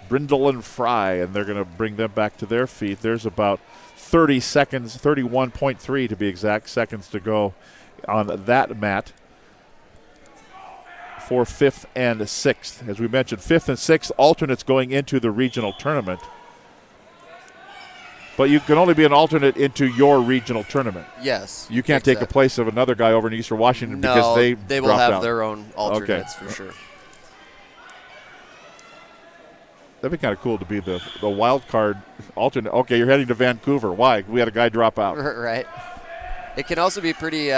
Brindle and Fry, and they're going to bring them back to their feet. There's about 30 seconds, 31.3 to be exact, seconds to go on that mat for 5th and 6th. As we mentioned, 5th and 6th alternates going into the regional tournament. But you can only be an alternate into your regional tournament. Yes. You can't take a place of another guy over in Eastern Washington because they will have out. Their own alternates for sure. That'd be kind of cool to be the wild card alternate. Okay, you're heading to Vancouver. Why? We had a guy drop out. Right. It can also be pretty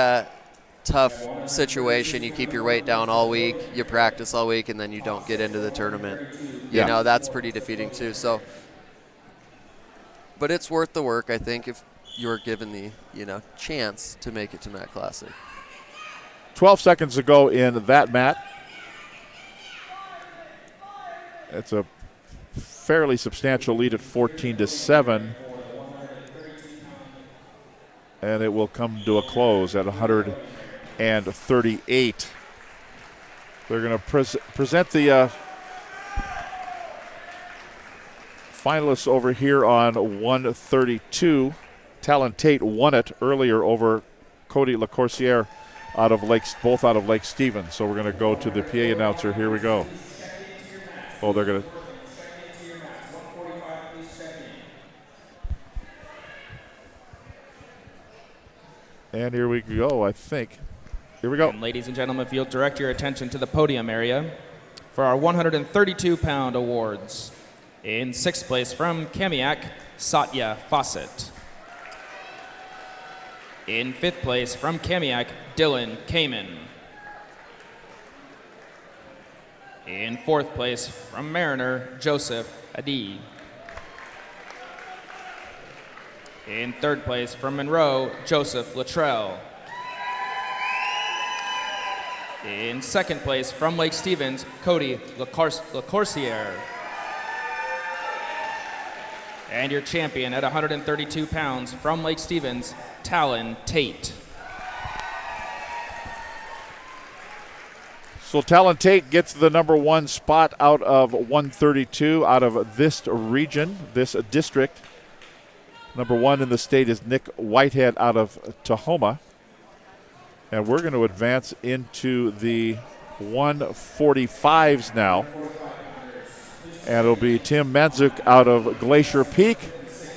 tough situation. You keep your weight down all week, you practice all week, and then you don't get into the tournament. You know, that's pretty defeating too. So, but it's worth the work, I think, if you're given the chance to make it to MAC Classic. 12 seconds to go in that mat. It's a fairly substantial lead at 14-7. And it will come to a close at 138. They're going to present the finalists over here on 132. Talon Tate won it earlier over Cody LaCourciere both out of Lake Stevens. So we're going to go to the PA announcer. Here we go. Oh, they're going to. And here we go, I think. Here we go. And ladies and gentlemen, if you'll direct your attention to the podium area for our 132-pound awards. In 6th place from Kamiak, Satya Fawcett. In 5th place from Kamiak, Dylan Kamen. In 4th place from Mariner, Joseph Adi. In 3rd place from Monroe, Joseph Luttrell. In 2nd place from Lake Stevens, Cody LaCourciere. And your champion at 132 pounds from Lake Stevens, Talon Tate. So Talon Tate gets the number 1 spot out of 132 out of this region, this district. Number 1 in the state is Nick Whitehead out of Tahoma. And we're going to advance into the 145s now. And it'll be Tim Manzuk out of Glacier Peak,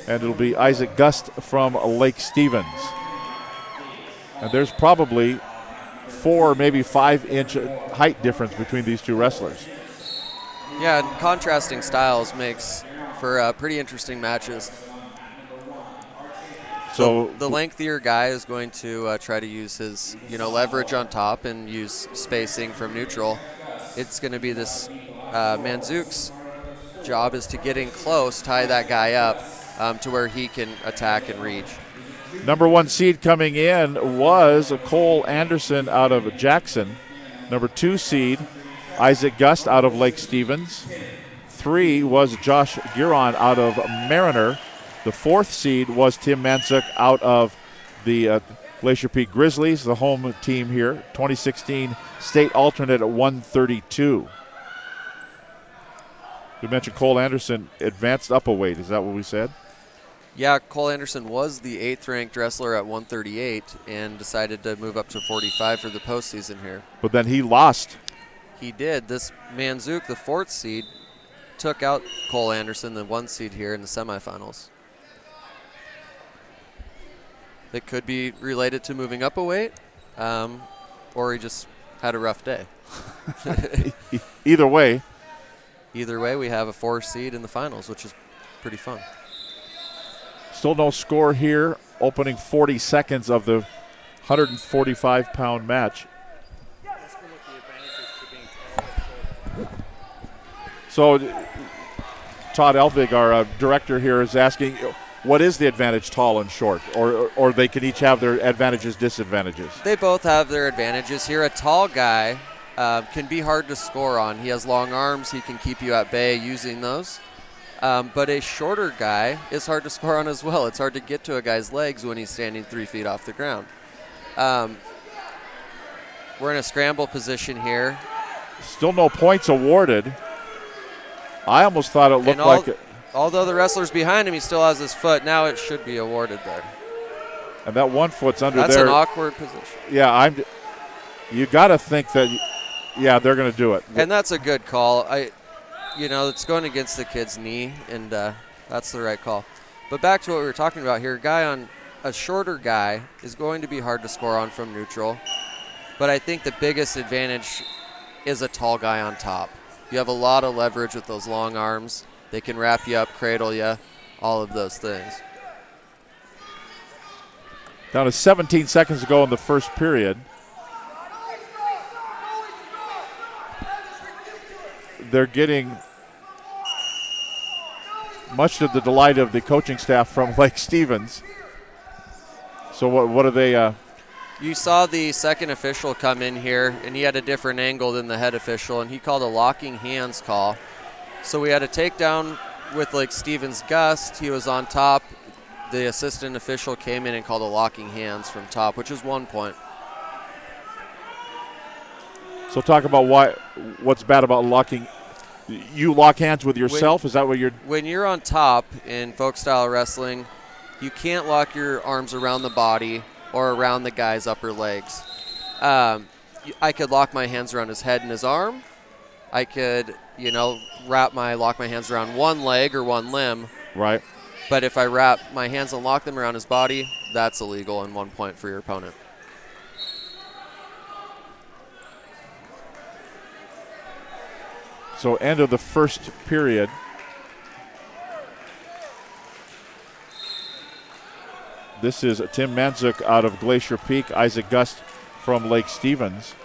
and it'll be Isaac Gust from Lake Stevens. And there's probably 4, maybe 5-inch height difference between these two wrestlers. Yeah, and contrasting styles makes for pretty interesting matches. So the lengthier guy is going to try to use his, leverage on top and use spacing from neutral. It's going to be this Manzuk's job is to get in close, tie that guy up to where he can attack and reach. Number 1 seed coming in was Cole Anderson out of Jackson. Number 2 seed, Isaac Gust out of Lake Stevens. 3 was Josh Giron out of Mariner. The 4th seed was Tim Manzuk out of the Glacier Peak Grizzlies, the home team here. 2016 state alternate at 132. We mentioned Cole Anderson advanced up a weight. Is that what we said? Yeah, Cole Anderson was the 8th-ranked wrestler at 138 and decided to move up to 45 for the postseason here. But then he lost. He did. This Manzuk, the 4th seed, took out Cole Anderson, the 1 seed here in the semifinals. It could be related to moving up a weight, or he just had a rough day. Either way. Either way, we have a 4 seed in the finals, which is pretty fun. Still no score here. Opening 40 seconds of the 145-pound match. So Todd Elvig, our director here, is asking, what is the advantage, tall and short? Or they can each have their advantages, disadvantages? They both have their advantages here. A tall guy can be hard to score on. He has long arms. He can keep you at bay using those. But a shorter guy is hard to score on as well. It's hard to get to a guy's legs when he's standing 3 feet off the ground. We're in a scramble position here. Still no points awarded. I almost thought it looked like it. Although the wrestler's behind him, he still has his foot. Now it should be awarded there. And that 1 foot's under That's there. That's an awkward position. Yeah, you got to think that, yeah, they're going to do it. And that's a good call. It's going against the kid's knee, and that's the right call. But back to what we were talking about here, a shorter guy is going to be hard to score on from neutral. But I think the biggest advantage is a tall guy on top. You have a lot of leverage with those long arms. They can wrap you up, cradle you, all of those things. Down to 17 seconds to go in the first period. They're getting much to the delight of the coaching staff from Lake Stevens. So what are they? You saw the second official come in here, and he had a different angle than the head official, and he called a locking hands call. So we had a takedown with Lake Stevens Gust. He was on top. The assistant official came in and called a locking hands from top, which is 1 point. So talk about what's bad about locking. You lock hands with yourself? Is that what you're? When you're on top in folk style wrestling, you can't lock your arms around the body or around the guy's upper legs. I could lock my hands around his head and his arm. I could, lock my hands around one leg or one limb. Right. But if I wrap my hands and lock them around his body, that's illegal and 1 point for your opponent. So end of the first period. This is Tim Manzuk out of Glacier Peak, Isaac Gust from Lake Stevens.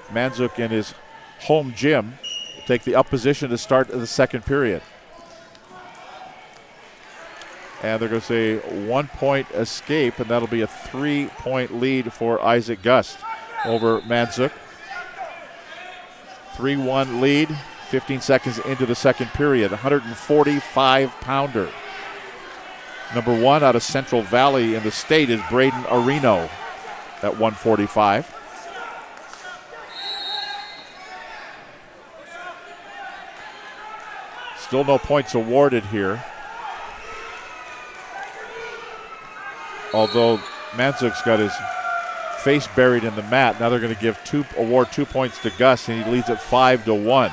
Manzuk in his home gym take the up position to start the second period. And they're going to say 1 point escape, and that'll be a 3-point lead for Isaac Gust over Manzuk. 3-1 lead, 15 seconds into the second period. 145-pounder. Number one out of Central Valley in the state is Braden Areno at 145. Still no points awarded here. Although Manzuk's got his face buried in the mat. Now they're going to award 2 points to Gus, and he leads at 5-1.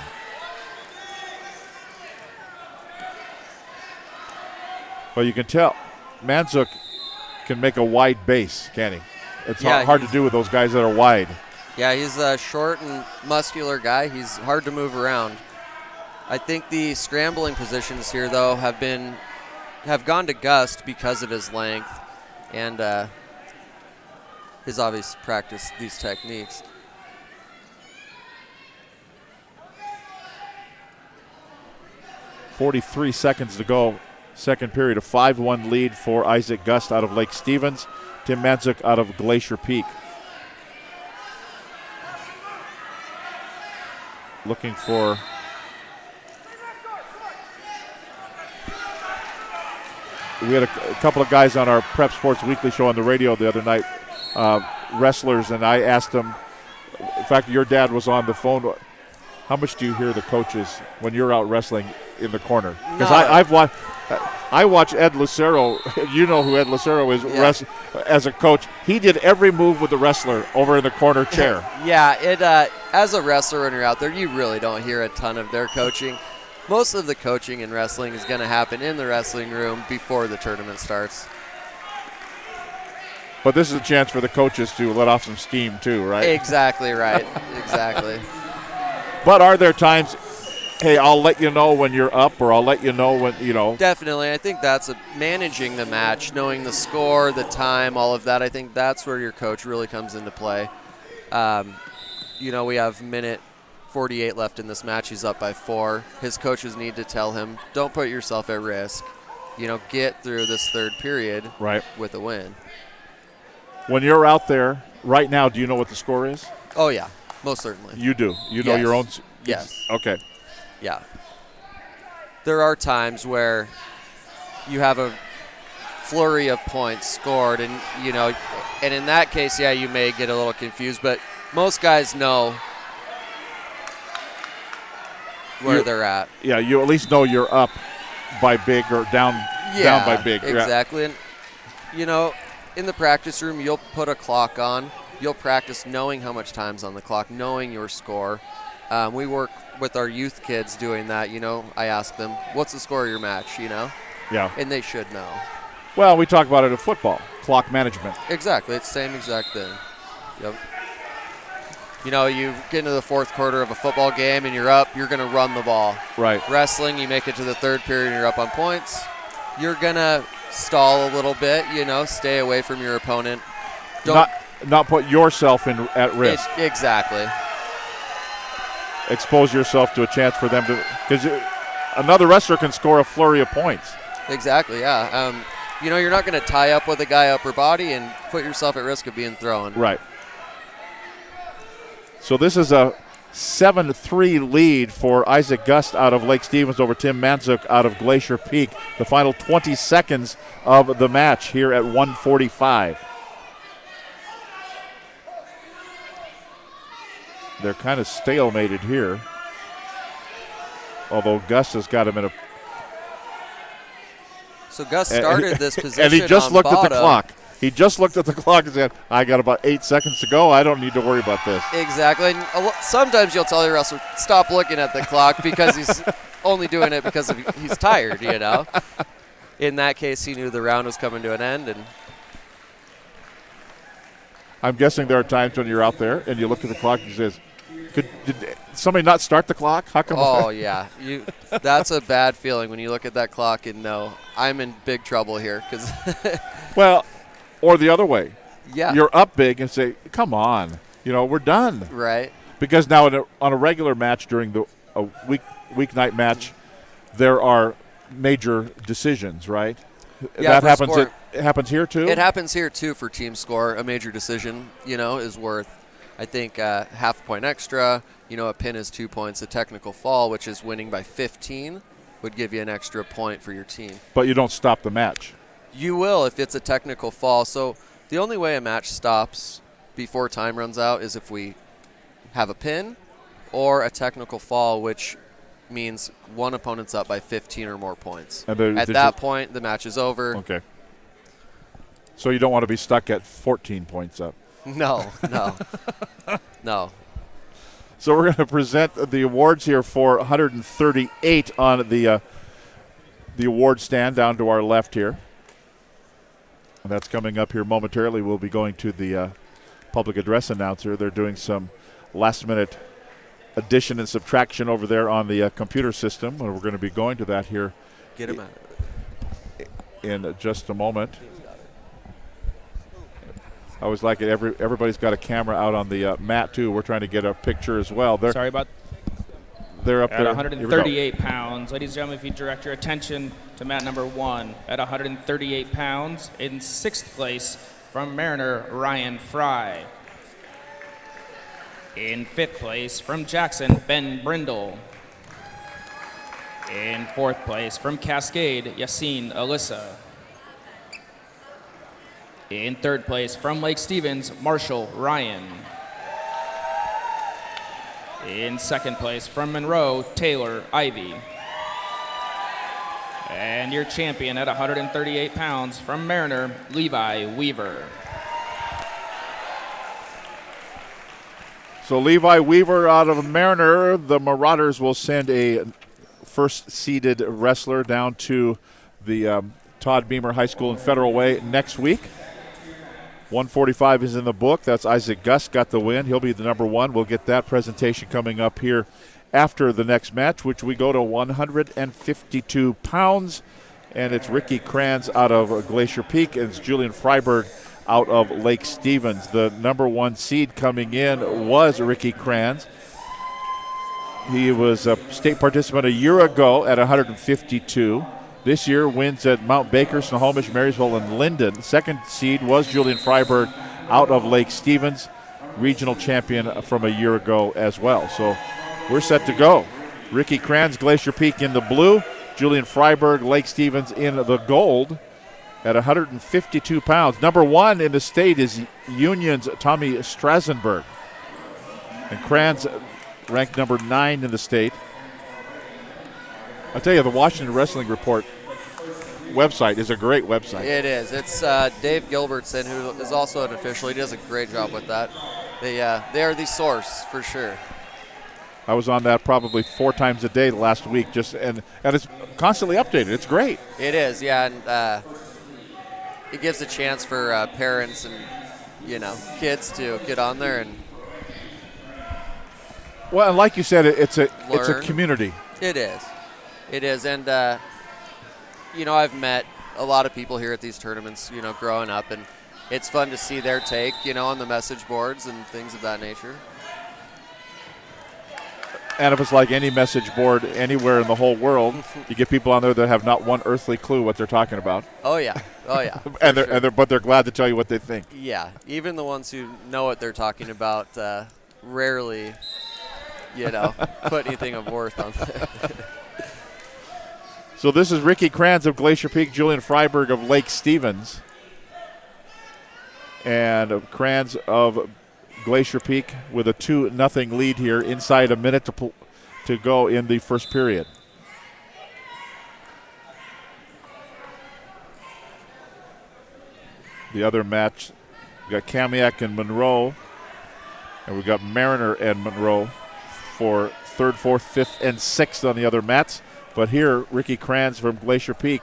Well, you can tell Manzuk can make a wide base, can't he? It's hard to do with those guys that are wide. Yeah, he's a short and muscular guy. He's hard to move around. I think the scrambling positions here, though, have gone to Gust because of his length and his obvious practice these techniques. .43 seconds to go. Second period, a 5-1 lead for Isaac Gust out of Lake Stevens. Tim Manzuk out of Glacier Peak. Looking for we had a couple of guys on our Prep Sports Weekly show on the radio the other night, wrestlers, and I asked them, in fact, your dad was on the phone, how much do you hear the coaches when you're out wrestling in the corner? Because I watch Ed Lucero. You know who Ed Lucero is, yeah. As a coach. He did every move with the wrestler over in the corner chair. Yeah, as a wrestler when you're out there, you really don't hear a ton of their coaching. Most of the coaching in wrestling is going to happen in the wrestling room before the tournament starts. But this is a chance for the coaches to let off some steam too, right? Exactly right. Exactly. But are there times, hey, I'll let you know when you're up, or I'll let you know when, Definitely. I think that's managing the match, knowing the score, the time, all of that. I think that's where your coach really comes into play. We have minute 48 left in this match. He's up by 4. His coaches need to tell him, don't put yourself at risk. Get through this third period with a win. When you're out there right now, do you know what the score is? Oh, yeah, most certainly. You do? You know your own? Yes. Okay. Yeah. There are times where you have a flurry of points scored, and in that case, you may get a little confused, but most guys know where they're at. Yeah, you at least know you're up by big or down by big. Exactly. And, in the practice room, you'll put a clock on. You'll practice knowing how much time's on the clock, knowing your score. We work with our youth kids doing that. I ask them, what's the score of your match, Yeah. And they should know. Well, we talk about it in football, clock management. Exactly. It's the same exact thing. Yep. You get into the fourth quarter of a football game and you're up, you're going to run the ball. Right. Wrestling, you make it to the third period and you're up on points. You're going to stall a little bit, stay away from your opponent. Not put yourself at risk. Exactly. Expose yourself to a chance for them to, because another wrestler can score a flurry of points. Exactly, yeah. You're not going to tie up with a guy upper body and put yourself at risk of being thrown. Right. So this is a 7-3 lead for Isaac Gust out of Lake Stevens over Tim Manzuk out of Glacier Peak. The final 20 seconds of the match here at 1:45. They're kind of stalemated here, although Gus has got him in a... So Gus started this position and he just looked bottom. At the clock. He just looked at the clock and said, I got about 8 seconds to go. I don't need to worry about this. Exactly. And sometimes you'll tell your wrestler, stop looking at the clock because he's only doing it because he's tired, In that case, he knew the round was coming to an end. And I'm guessing there are times when you're out there and you look at the clock and you say, did somebody not start the clock? How come? Oh, yeah. That's a bad feeling when you look at that clock and know I'm in big trouble here. Well, Or the other way. Yeah. You're up big and say, come on, we're done. Right. Because now on a regular match during the weeknight match, there are major decisions, right? Yeah, that happens. score. It happens here too. It happens here too for team score. A major decision, is worth, I think, half a point extra. A pin is 2 points. A technical fall, which is winning by 15, would give you an extra point for your team. But you don't stop the match. You will if it's a technical fall. So the only way a match stops before time runs out is if we have a pin or a technical fall, which means one opponent's up by 15 or more points. At that point, the match is over. Okay. So you don't want to be stuck at 14 points up. No. No. So we're going to present the awards here for 138 on the award stand down to our left here. And that's coming up here momentarily. We'll be going to the public address announcer. They're doing some last-minute addition and subtraction over there on the computer system, and we're going to be going to that here. Get him out. In just a moment. I always like it. Everybody's got a camera out on the mat too. We're trying to get a picture as well. Sorry about. They're up at there. 138 pounds. Ladies and gentlemen, if you direct your attention to mat number 1 at 138 pounds, in 6th place from Mariner, Ryan Fry. In 5th place from Jackson, Ben Brindle. In 4th place from Cascade, Yassine Alyssa. In 3rd place from Lake Stevens, Marshall Ryan. In 2nd place from Monroe, Taylor Ivy. And your champion at 138 pounds from Mariner, Levi Weaver. So Levi Weaver out of Mariner. The Marauders will send a first-seeded wrestler down to the Todd Beamer High School in Federal Way next week. 145 is in the book. That's Isaac Gus got the win. He'll be the number 1. We'll get that presentation coming up here after the next match, which we go to 152 pounds. And it's Ricky Kranz out of Glacier Peak, and it's Julian Freiberg out of Lake Stevens. The number 1 seed coming in was Ricky Kranz. He was a state participant a year ago at 152. This year wins at Mount Baker, Snohomish, Marysville, and Linden. 2nd seed was Julian Freiberg out of Lake Stevens, regional champion from a year ago as well. So we're set to go. Ricky Kranz, Glacier Peak in the blue. Julian Freiberg, Lake Stevens in the gold at 152 pounds. Number 1 in the state is Union's Tommy Strasenberg. And Kranz ranked number 9 in the state. I'll tell you, the Washington Wrestling Report website is a great website. It is. It's Dave Gilbertson, who is also an official. He does a great job with that. They are the source for sure. I was on that probably 4 times a day last week, and it's constantly updated. It's great. It is, yeah, and it gives a chance for parents and kids to get on there and. Well, and like you said, it's a community. It is. It is, and I've met a lot of people here at these tournaments, growing up, and it's fun to see their take, on the message boards and things of that nature. And if it's like any message board anywhere in the whole world, you get people on there that have not one earthly clue what they're talking about. Oh yeah. But they're glad to tell you what they think. Yeah, even the ones who know what they're talking about rarely, put anything of worth on it. So this is Ricky Kranz of Glacier Peak, Julian Freiberg of Lake Stevens. And Kranz of Glacier Peak with a 2-0 lead here inside a minute to go in the first period. The other match, we got Kamiak and Monroe, and we got Mariner and Monroe for 3rd, 4th, 5th, and 6th on the other mats. But here, Ricky Kranz from Glacier Peak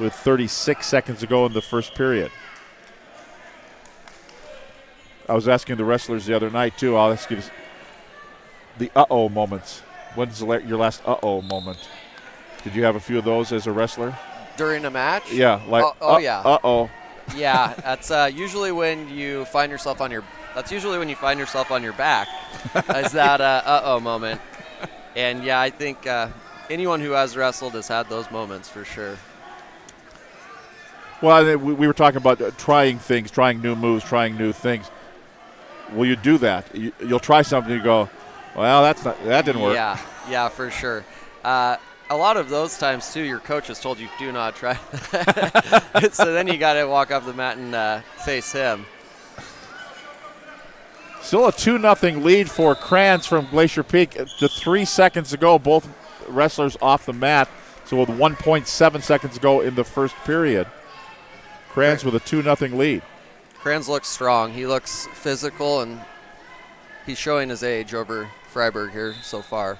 with 36 seconds to go in the first period. I was asking the wrestlers the other night, too. I'll ask you the uh-oh moments. When's your last uh-oh moment? Did you have a few of those as a wrestler? During a match? Yeah. Like, yeah. Uh-oh. Yeah, that's usually when you find yourself on your. That's usually when you find yourself on your back. Is that uh-oh moment? And yeah, I think anyone who has wrestled has had those moments for sure. Well, we were talking about trying things, trying new moves, trying new things. Will you do that? You'll try something, you go, well, that didn't work. Yeah, for sure. A lot of those times, too, your coach has told you, do not try. So then you got to walk off the mat and face him. Still a 2-0 lead for Kranz from Glacier Peak. To 3 seconds to go, both wrestlers off the mat. So with 1.7 seconds to go in the first period, Kranz with a 2-0 lead. Kranz looks strong. He looks physical, and he's showing his age over Freiberg here so far.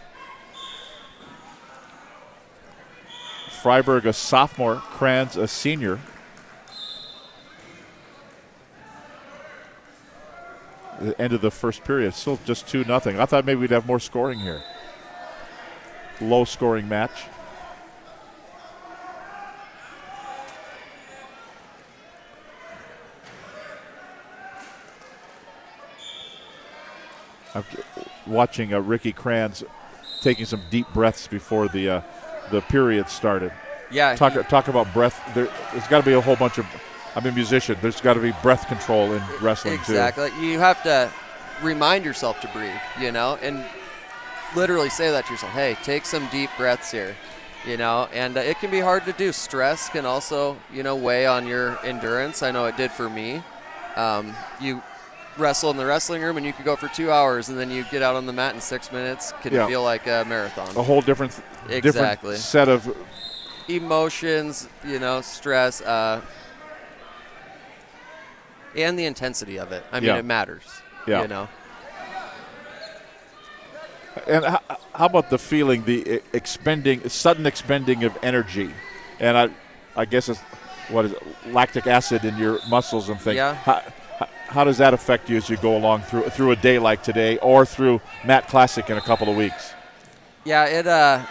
Freiberg a sophomore, Kranz a senior. The end of the first period, still just 2-0. I thought maybe we'd have more scoring here. Low scoring match. I'm watching Ricky Kranz taking some deep breaths before the period started. Yeah. Talk about breath. There's got to be a whole bunch of. I'm a musician. There's got to be breath control in wrestling too. Exactly. You have to remind yourself to breathe, and literally say that to yourself. Hey, take some deep breaths here, and it can be hard to do. Stress can also, weigh on your endurance. I know it did for me. You wrestle in the wrestling room and you could go for 2 hours, and then you get out on the mat in 6 minutes. Can feel like a marathon. A whole different set of emotions, stress, and the intensity of it. I mean, it matters. Yeah. And how about the feeling, the sudden expending of energy, and I guess it's lactic acid in your muscles and things. Yeah. How does that affect you as you go along through a day like today, or through Mat Classic in a couple of weeks? Yeah,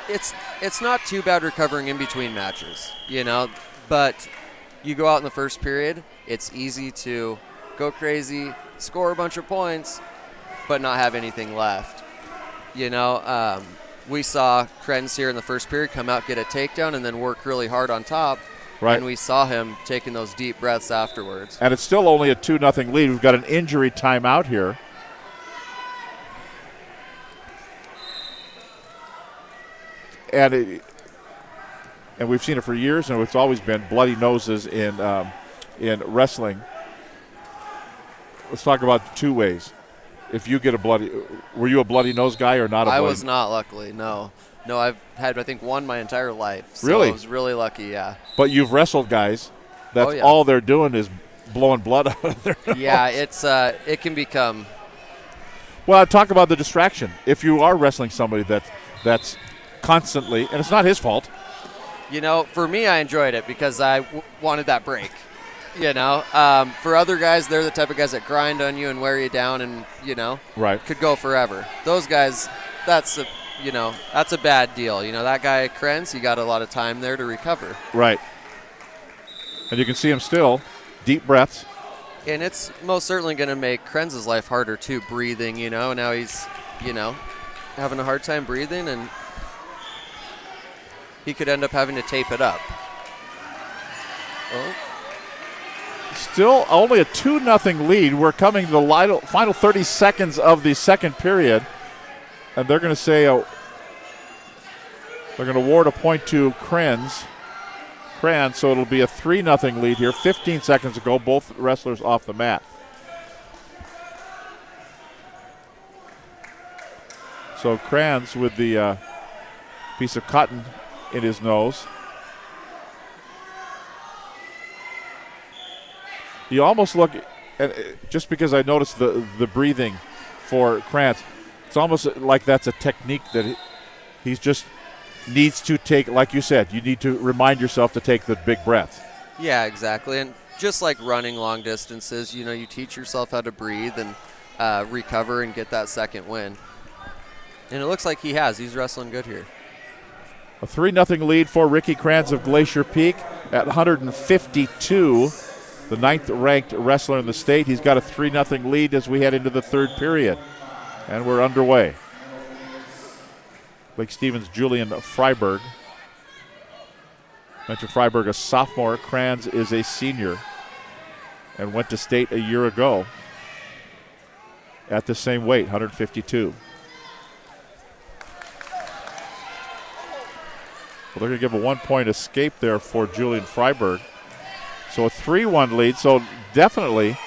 it's not too bad recovering in between matches, but you go out in the first period, it's easy to go crazy, score a bunch of points, but not have anything left. We saw Kranz here in the first period come out, get a takedown, and then work really hard on top. Right. And we saw him taking those deep breaths afterwards. And it's still only a 2-0 lead. We've got an injury timeout here. And we've seen it for years, and it's always been bloody noses in wrestling. Let's talk about two ways. If you get were you a bloody nose guy or not? I was not, luckily. No, I've had, I think, one my entire life. So really? I was really lucky, yeah. But you've wrestled guys. That's all they're doing is blowing blood out of their nose. Yeah, it can become. Well, talk about the distraction. If you are wrestling somebody that's constantly, and it's not his fault. For me, I enjoyed it because I wanted that break. For other guys, they're the type of guys that grind on you and wear you down, and right, could go forever. Those guys, that's a bad deal. That guy Kranz, he got a lot of time there to recover. Right. And you can see him still, deep breaths. And it's most certainly going to make Krenz's life harder too, breathing. Now he's having a hard time breathing, and he could end up having to tape it up. Oh. Still only a 2-0 lead. We're coming to the final 30 seconds of the second period. And they're going to say they're going to award a point to Kranz, so it'll be a 3-0 lead here. 15 seconds to go, both wrestlers off the mat. So Kranz with the piece of cotton in his nose. You almost look, just because I noticed the breathing for Kranz, it's almost like that's a technique that he's just needs to take. Like you said, you need to remind yourself to take the big breath. Yeah, exactly. And just like running long distances, you teach yourself how to breathe and recover and get that second win. And it looks like he has. He's wrestling good here. A 3-0 lead for Ricky Kranz of Glacier Peak. at 152, the 9th-ranked wrestler in the state. He's got a 3-0 lead as we head into the third period. And we're underway. Lake Stevens' Julian Freiberg. Mentioned Freiberg, a sophomore. Kranz is a senior and went to state a year ago at the same weight, 152. Well, they're going to give a 1-point escape there for Julian Freiberg. So a 3-1 lead, so definitely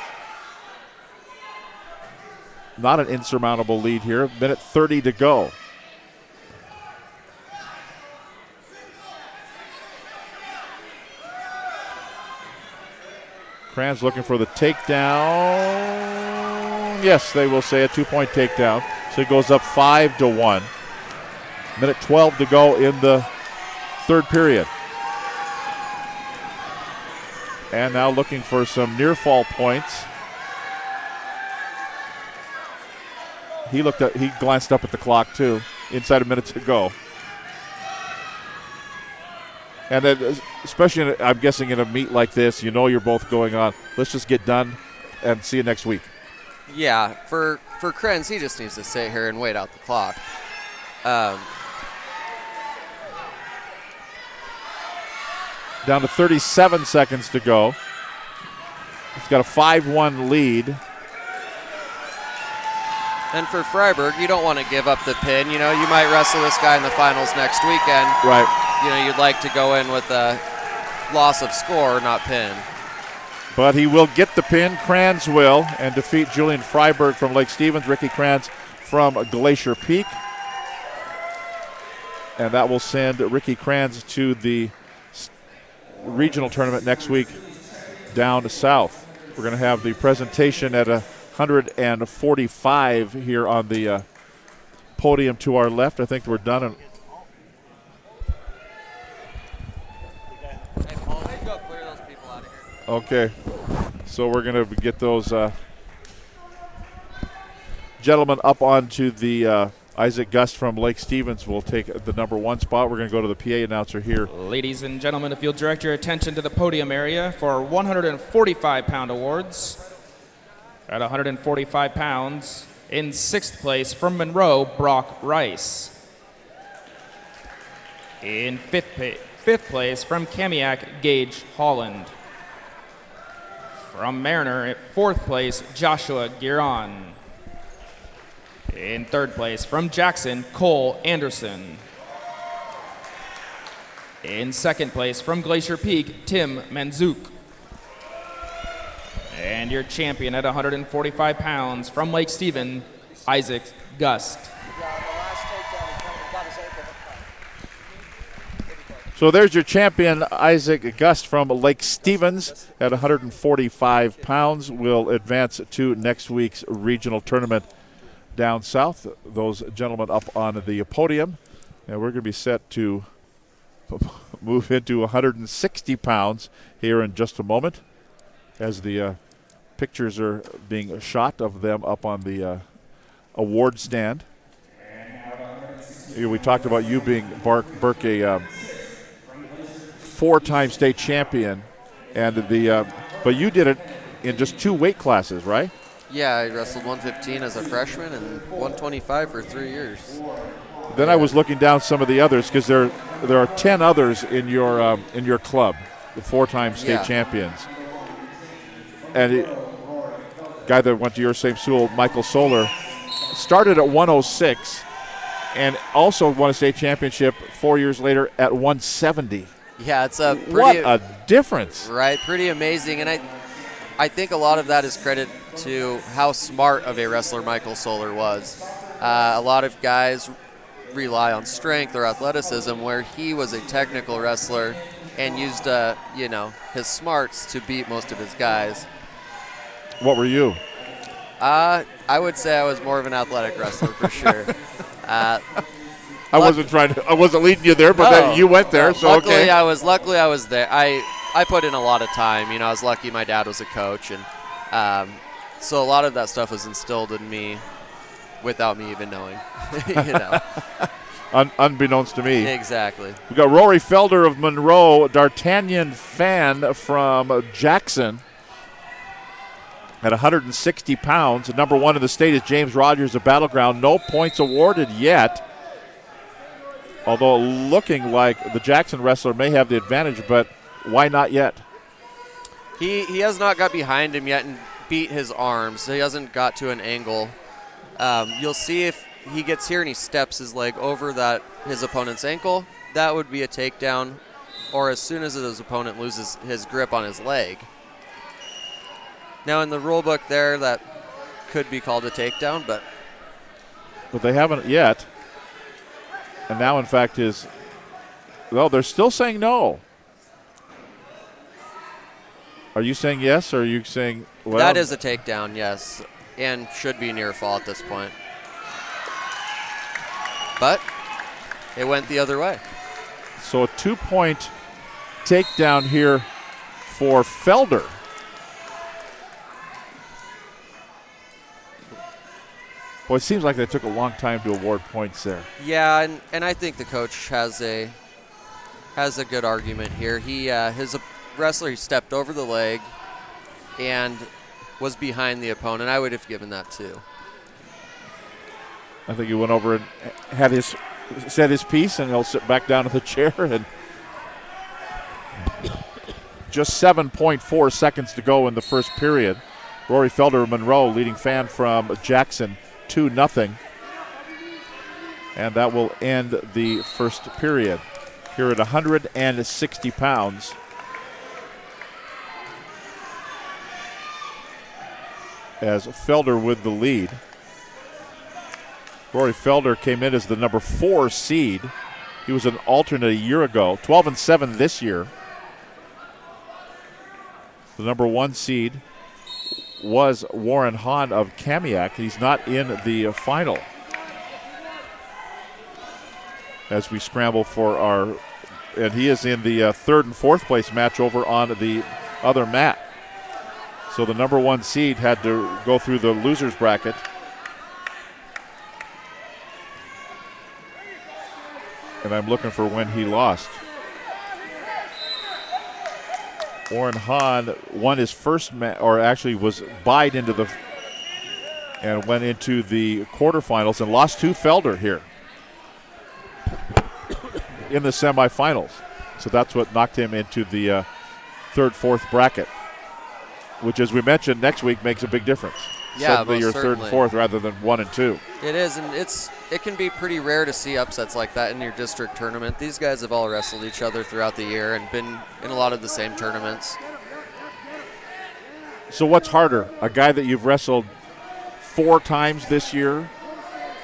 not an insurmountable lead here. Minute 30 to go. Kranz looking for the takedown. Yes, they will say a 2-point takedown. So it goes up 5-1. Minute 12 to go in the third period. And now looking for some near fall points. He glanced up at the clock too. Inside a minute to go. And then, especially, I'm guessing in a meet like this, you know you're both going on. Let's just get done and see you next week. Yeah, for Krenz, he just needs to sit here and wait out the clock. Down to 37 seconds to go. He's got a 5-1 lead. And for Freiberg, you don't want to give up the pin. You know, you might wrestle this guy in the finals next weekend. Right. You know, you'd like to go in with a loss of score, not pin. But he will get the pin. Kranz will, and defeat Julian Freiberg from Lake Stevens, Ricky Kranz from Glacier Peak. And that will send Ricky Kranz to the regional tournament next week down south. We're going to have the presentation at 145 here on the podium to our left. I think we're done. Okay, so we're going to get those gentlemen up onto the Isaac Gust from Lake Stevens will take the number 1 spot. We're going to go to the PA announcer here. Ladies and gentlemen, if you'll direct your attention to the podium area for 145-pound awards. At 145 pounds, in 6th place from Monroe, Brock Rice. In 5th place from Kamiak, Gage Holland. From Mariner, at 4th place, Joshua Giron. In 3rd place from Jackson, Cole Anderson. In 2nd place from Glacier Peak, Tim Manzuk. And your champion at 145 pounds from Lake Stevens, Isaac Gust. So there's your champion, Isaac Gust from Lake Stevens at 145 pounds. Will advance to next week's regional tournament down south. Those gentlemen up on the podium. And we're going to be set to move into 160 pounds here in just a moment as the pictures are being shot of them up on the award stand. We talked about you being, Burke, a 4-time state champion, and but you did it in just 2 weight classes, right? Yeah, I wrestled 115 as a freshman and 125 for 3 years. Then I was looking down some of the others because there are 10 others in your club, the 4-time state champions. And guy that went to your same school, Michael Soler, started at 106 and also won a state championship 4 years later at 170. Yeah, it's a pretty, what a difference. Right, pretty amazing. And I think a lot of that is credit to how smart of a wrestler Michael Soler was. A lot of guys rely on strength or athleticism, where he was a technical wrestler and used his smarts to beat most of his guys. What were you? I would say I was more of an athletic wrestler for sure. I wasn't leading you there, but then you went there, so luckily okay. I was there. I put in a lot of time. You know, I was lucky my dad was a coach, and so a lot of that stuff was instilled in me without me even knowing. unbeknownst to me. Exactly. We got Rory Felder of Monroe, D'Artagnan Fan from Jackson at 160 pounds. Number 1 in the state is James Rogers of Battleground. No points awarded yet, although looking like the Jackson wrestler may have the advantage, but why not yet? He has not got behind him yet and beat his arms. He hasn't got to an angle. You'll see if he gets here and he steps his leg over his opponent's ankle, that would be a takedown, or as soon as his opponent loses his grip on his leg. Now in the rule book there, that could be called a takedown, but they haven't yet. And now, in fact, they're still saying no. Are you saying yes, or are you saying, well? That is a takedown, yes, and should be near fall at this point. But it went the other way. So a 2-point takedown here for Felder. Boy, it seems like they took a long time to award points there. Yeah, and I think the coach has a good argument here. His wrestler, he stepped over the leg and was behind the opponent. I would have given that too. I think he went over and said his piece, and he'll sit back down in the chair. And just 7.4 seconds to go in the first period. Rory Felder of Monroe leading Fan from Jackson 2-0. And that will end the first period here at 160 pounds. As Felder with the lead. Rory Felder came in as the number 4 seed. He was an alternate a year ago, 12-7 this year. The number 1 seed was Warren Hahn of Kamiak. He's not in the final. As we scramble for and he is in the 3rd and 4th place match over on the other mat. So the number 1 seed had to go through the loser's bracket. And I'm looking for when he lost. Warren Hahn won his first match, or actually was buyed into and went into the quarterfinals and lost to Felder here in the semifinals. So that's what knocked him into the 3rd, 4th bracket, which, as we mentioned, next week makes a big difference. Yeah, suddenly you're certainly. 3rd and 4th rather than 1 and 2. It is, and it can be pretty rare to see upsets like that in your district tournament. These guys have all wrestled each other throughout the year and been in a lot of the same tournaments. So what's harder, a guy that you've wrestled 4 times this year,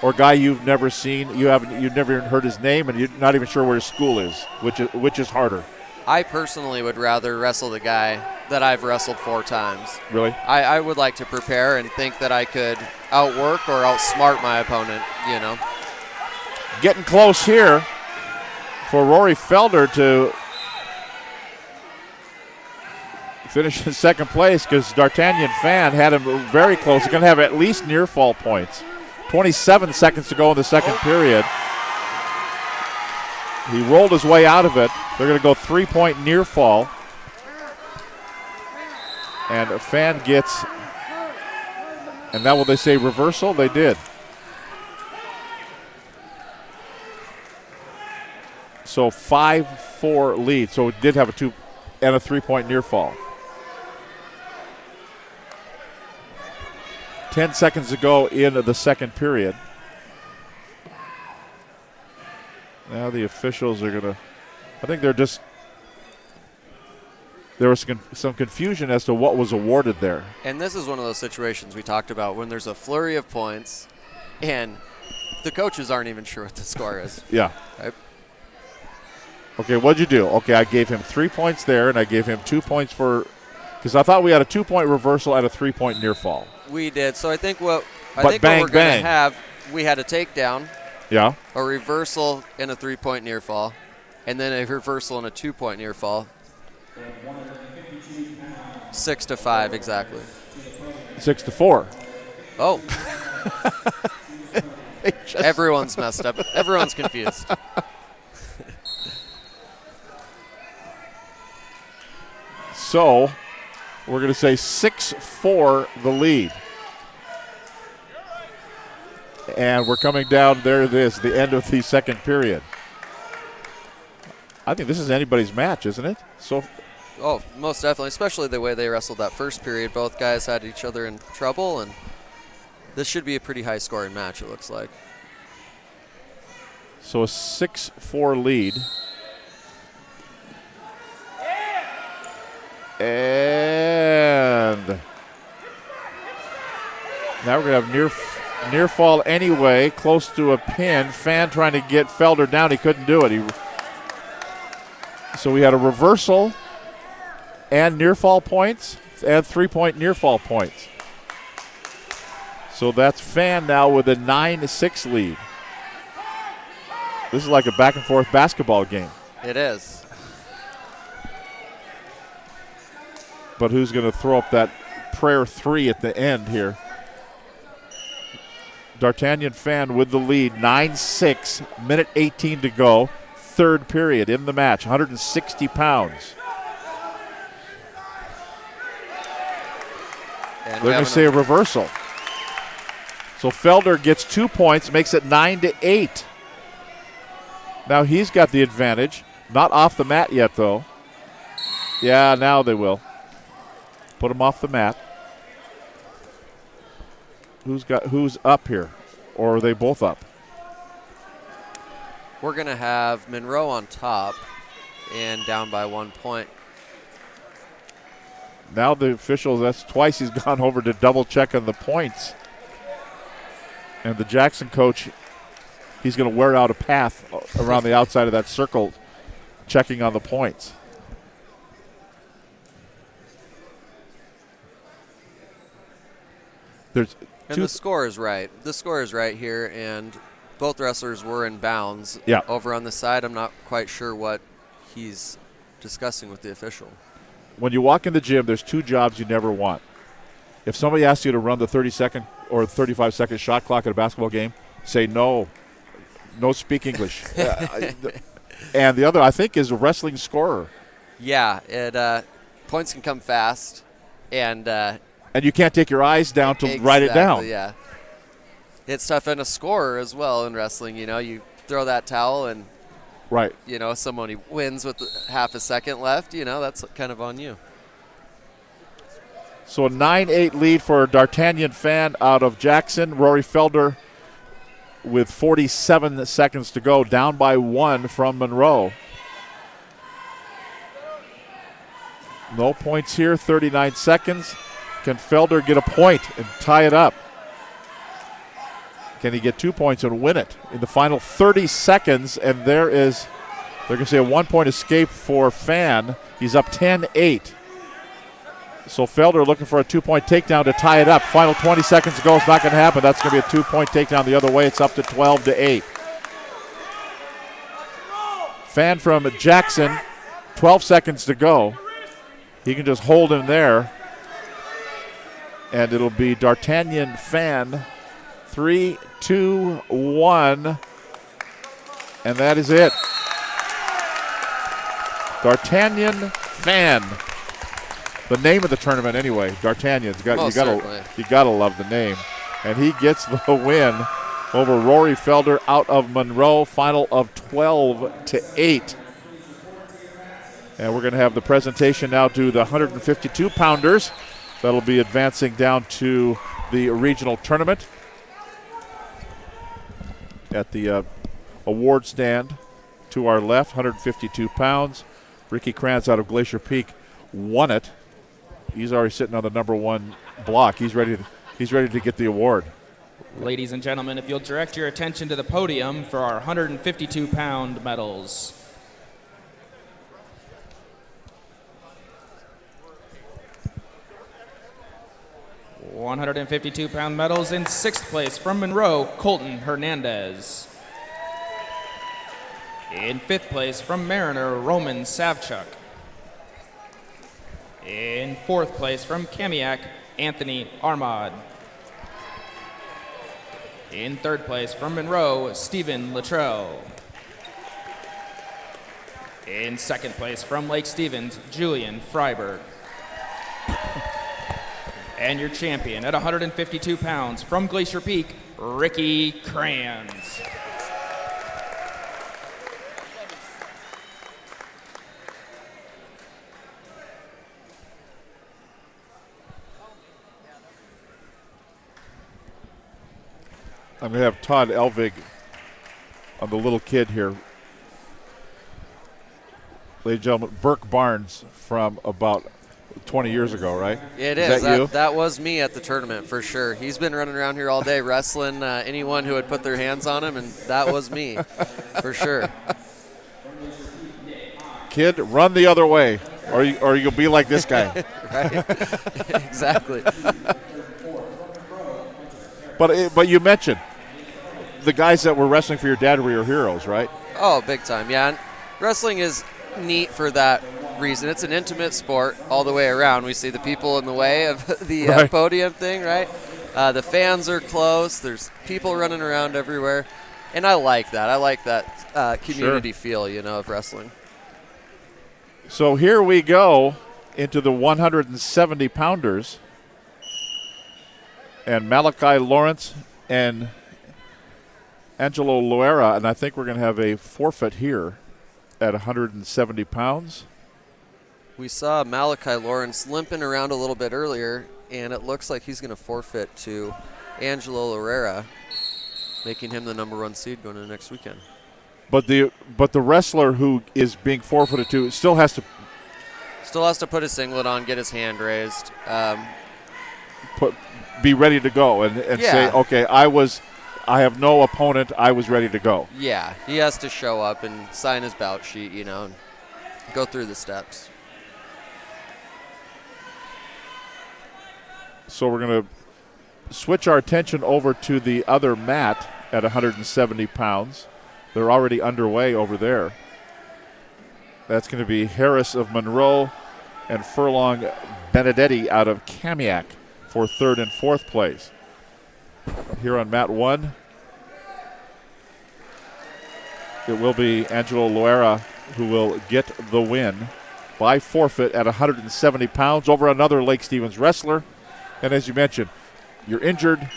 or a guy you've never seen, you've never even heard his name, and you're not even sure where his school is? Which is harder? I personally would rather wrestle the guy that I've wrestled 4 times. Really? I would like to prepare and think that I could outwork or outsmart my opponent, Getting close here for Rory Felder to finish in 2nd place, because D'Artagnan Fan had him very close. He's going to have at least near fall points. 27 seconds to go in the 2nd period. He rolled his way out of it. They're going to go 3-point near fall. And a Fan gets, and now will they say reversal? They did. So 5-4 lead. So it did have a 2 and a 3-point near fall. 10 seconds to go in the 2nd period. Now the officials are going to, I think there was some confusion as to what was awarded there. And this is one of those situations we talked about when there's a flurry of points and the coaches aren't even sure what the score is. Yeah. Right? Okay, what'd you do? Okay, I gave him 3 points there, and I gave him 2 points because I thought we had a 2-point reversal and a 3-point near fall. We did. So I think what we're bang, going to bang. have, we had a takedown, Yeah. a reversal, and a 3-point near fall, and then a reversal and a 2-point near fall. 6-5, exactly. 6-4. Oh. They matches. Everyone's messed up. Everyone's confused. So we're going to say 6-4 the lead. And we're coming down. There it is, the end of the second period. I think this is anybody's match, isn't it? So, Oh, most definitely, especially the way they wrestled that first period. Both guys had each other in trouble, and this should be a pretty high-scoring match, it looks like. so a 6-4 lead. And now we're going to have near fall anyway, close to a pin. Fan trying to get Felder down. He couldn't do it. So we had a reversal and near fall points and 3-point near fall points. So that's Fan now with a 9-6 lead. This is like a back and forth basketball game. It is. But who's going to throw up that prayer 3 at the end here? D'Artagnan Fan with the lead, 9-6, minute 18 to go. Third period in the match, 160 pounds. And They're going to say a reversal. So Felder gets 2 points, makes it 9-8. Now he's got the advantage. Not off the mat yet, though. Yeah, now they will. Put him off the mat. Who's up here? Or are they both up? We're going to have Monroe on top and down by 1 point. Now the officials, that's twice he's gone over to double check on the points. And the Jackson coach, he's going to wear out a path around the outside of that circle, checking on the points. There's And the score is right. The score is right here, and both wrestlers were in bounds. Yeah. Over on the side, I'm not quite sure what he's discussing with the official. When you walk in the gym, there's 2 jobs you never want. If somebody asks you to run the 30-second or 35-second shot clock at a basketball game, say no. No speak English. And the other, I think, is a wrestling scorer. Yeah, points can come fast, and you can't take your eyes down to write it down. Yeah, it's tough, and a scorer as well in wrestling. You know, you throw that towel, and right. You know, someone wins with half a second left. You know, that's kind of on you. So a 9-8 lead for D'Artagnan Fan out of Jackson. Rory Felder with 47 seconds to go, down by 1 from Monroe. No points here, 39 seconds. Can Felder get a point and tie it up? Can he get 2 points and win it in the final 30 seconds? And they're going to say a 1-point escape for Fan. He's up 10-8. So Felder looking for a 2-point takedown to tie it up. Final 20 seconds to go. It's not going to happen. That's going to be a 2-point takedown the other way. It's up to 12-8. Fan from Jackson, 12 seconds to go. He can just hold him there. And it'll be D'Artagnan Fan, 3, 2, 1. And that is it. D'Artagnan Fan. The name of the tournament, anyway. D'Artagnan's you gotta love the name, and he gets the win over Rory Felder out of Monroe. Final of 12-8, and we're going to have the presentation now to the 152-pounders. That'll be advancing down to the regional tournament at the award stand to our left. 152 pounds. Ricky Krantz out of Glacier Peak won it. He's already sitting on the number 1 block. He's ready to get the award. Ladies and gentlemen, if you'll direct your attention to the podium for our 152-pound medals. $152-pound medals in 6th place from Monroe, Colton Hernandez. In 5th place from Mariner, Roman Savchuk. In 4th place from Kamiak, Anthony Armad. In third place from Monroe, Stephen Luttrell. In second place from Lake Stevens, Julian Freiberg. And your champion at 152 pounds from Glacier Peak, Ricky Kranz. I'm going to have Todd Elvig on the little kid here. Ladies and gentlemen, Burke Barnes from about 20 years ago, right? It is. That you? That was me at the tournament for sure. He's been running around here all day wrestling anyone who would put their hands on him, and that was me for sure. Kid, run the other way, or you'll be like this guy. Right? Exactly. But you mentioned the guys that were wrestling for your dad were your heroes, right? Oh, big time, yeah. And wrestling is neat for that reason. It's an intimate sport all the way around. We see the people in the way of the right. podium thing, right? The fans are close. There's people running around everywhere. And I like that. I like that community feel, of wrestling. So here we go into the 170-pounders. And Malachi Lawrence and Angelo Loera, and I think we're going to have a forfeit here at 170 pounds. We saw Malachi Lawrence limping around a little bit earlier, and it looks like he's going to forfeit to Angelo Loera, making him the number 1 seed going into next weekend. But the wrestler who is being forfeited to still has to put his singlet on, get his hand raised. Be ready to go and say, okay, I have no opponent. I was ready to go. Yeah, he has to show up and sign his bout sheet, and go through the steps. So we're going to switch our attention over to the other mat at 170 pounds. They're already underway over there. That's going to be Harris of Monroe and Furlong Benedetti out of Kamiak for third and fourth place. Here on mat 1, it will be Angelo Loera who will get the win by forfeit at 170 pounds over another Lake Stevens wrestler. And as you mentioned, you're injured.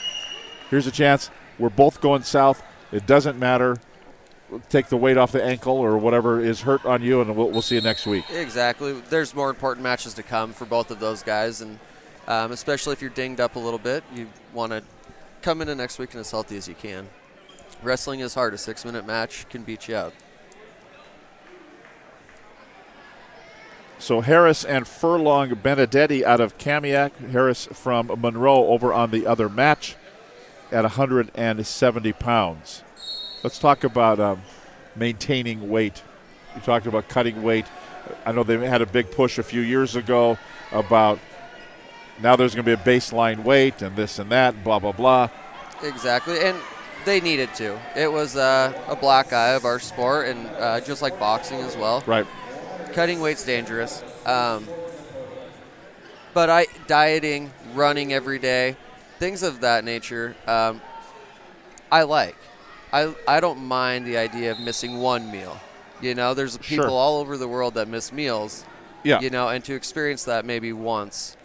Here's a chance. We're both going south. It doesn't matter. We'll take the weight off the ankle or whatever is hurt on you, and we'll see you next week. Exactly. There's more important matches to come for both of those guys, and especially if you're dinged up a little bit, you want to come into next week as healthy as you can. Wrestling is hard. A 6-minute match can beat you out. So Harris and Furlong Benedetti out of Kamiak. Harris from Monroe over on the other match at 170 pounds. Let's talk about maintaining weight. You talked about cutting weight. I know they had a big push a few years ago about now there's going to be a baseline weight and this and that, blah, blah, blah. Exactly, and they needed to. It was a black eye of our sport, and just like boxing as well. Right. Cutting weight's dangerous. But dieting, running every day, things of that nature, I like. I don't mind the idea of missing one meal. There's people all over the world that miss meals. Yeah. And to experience that maybe once,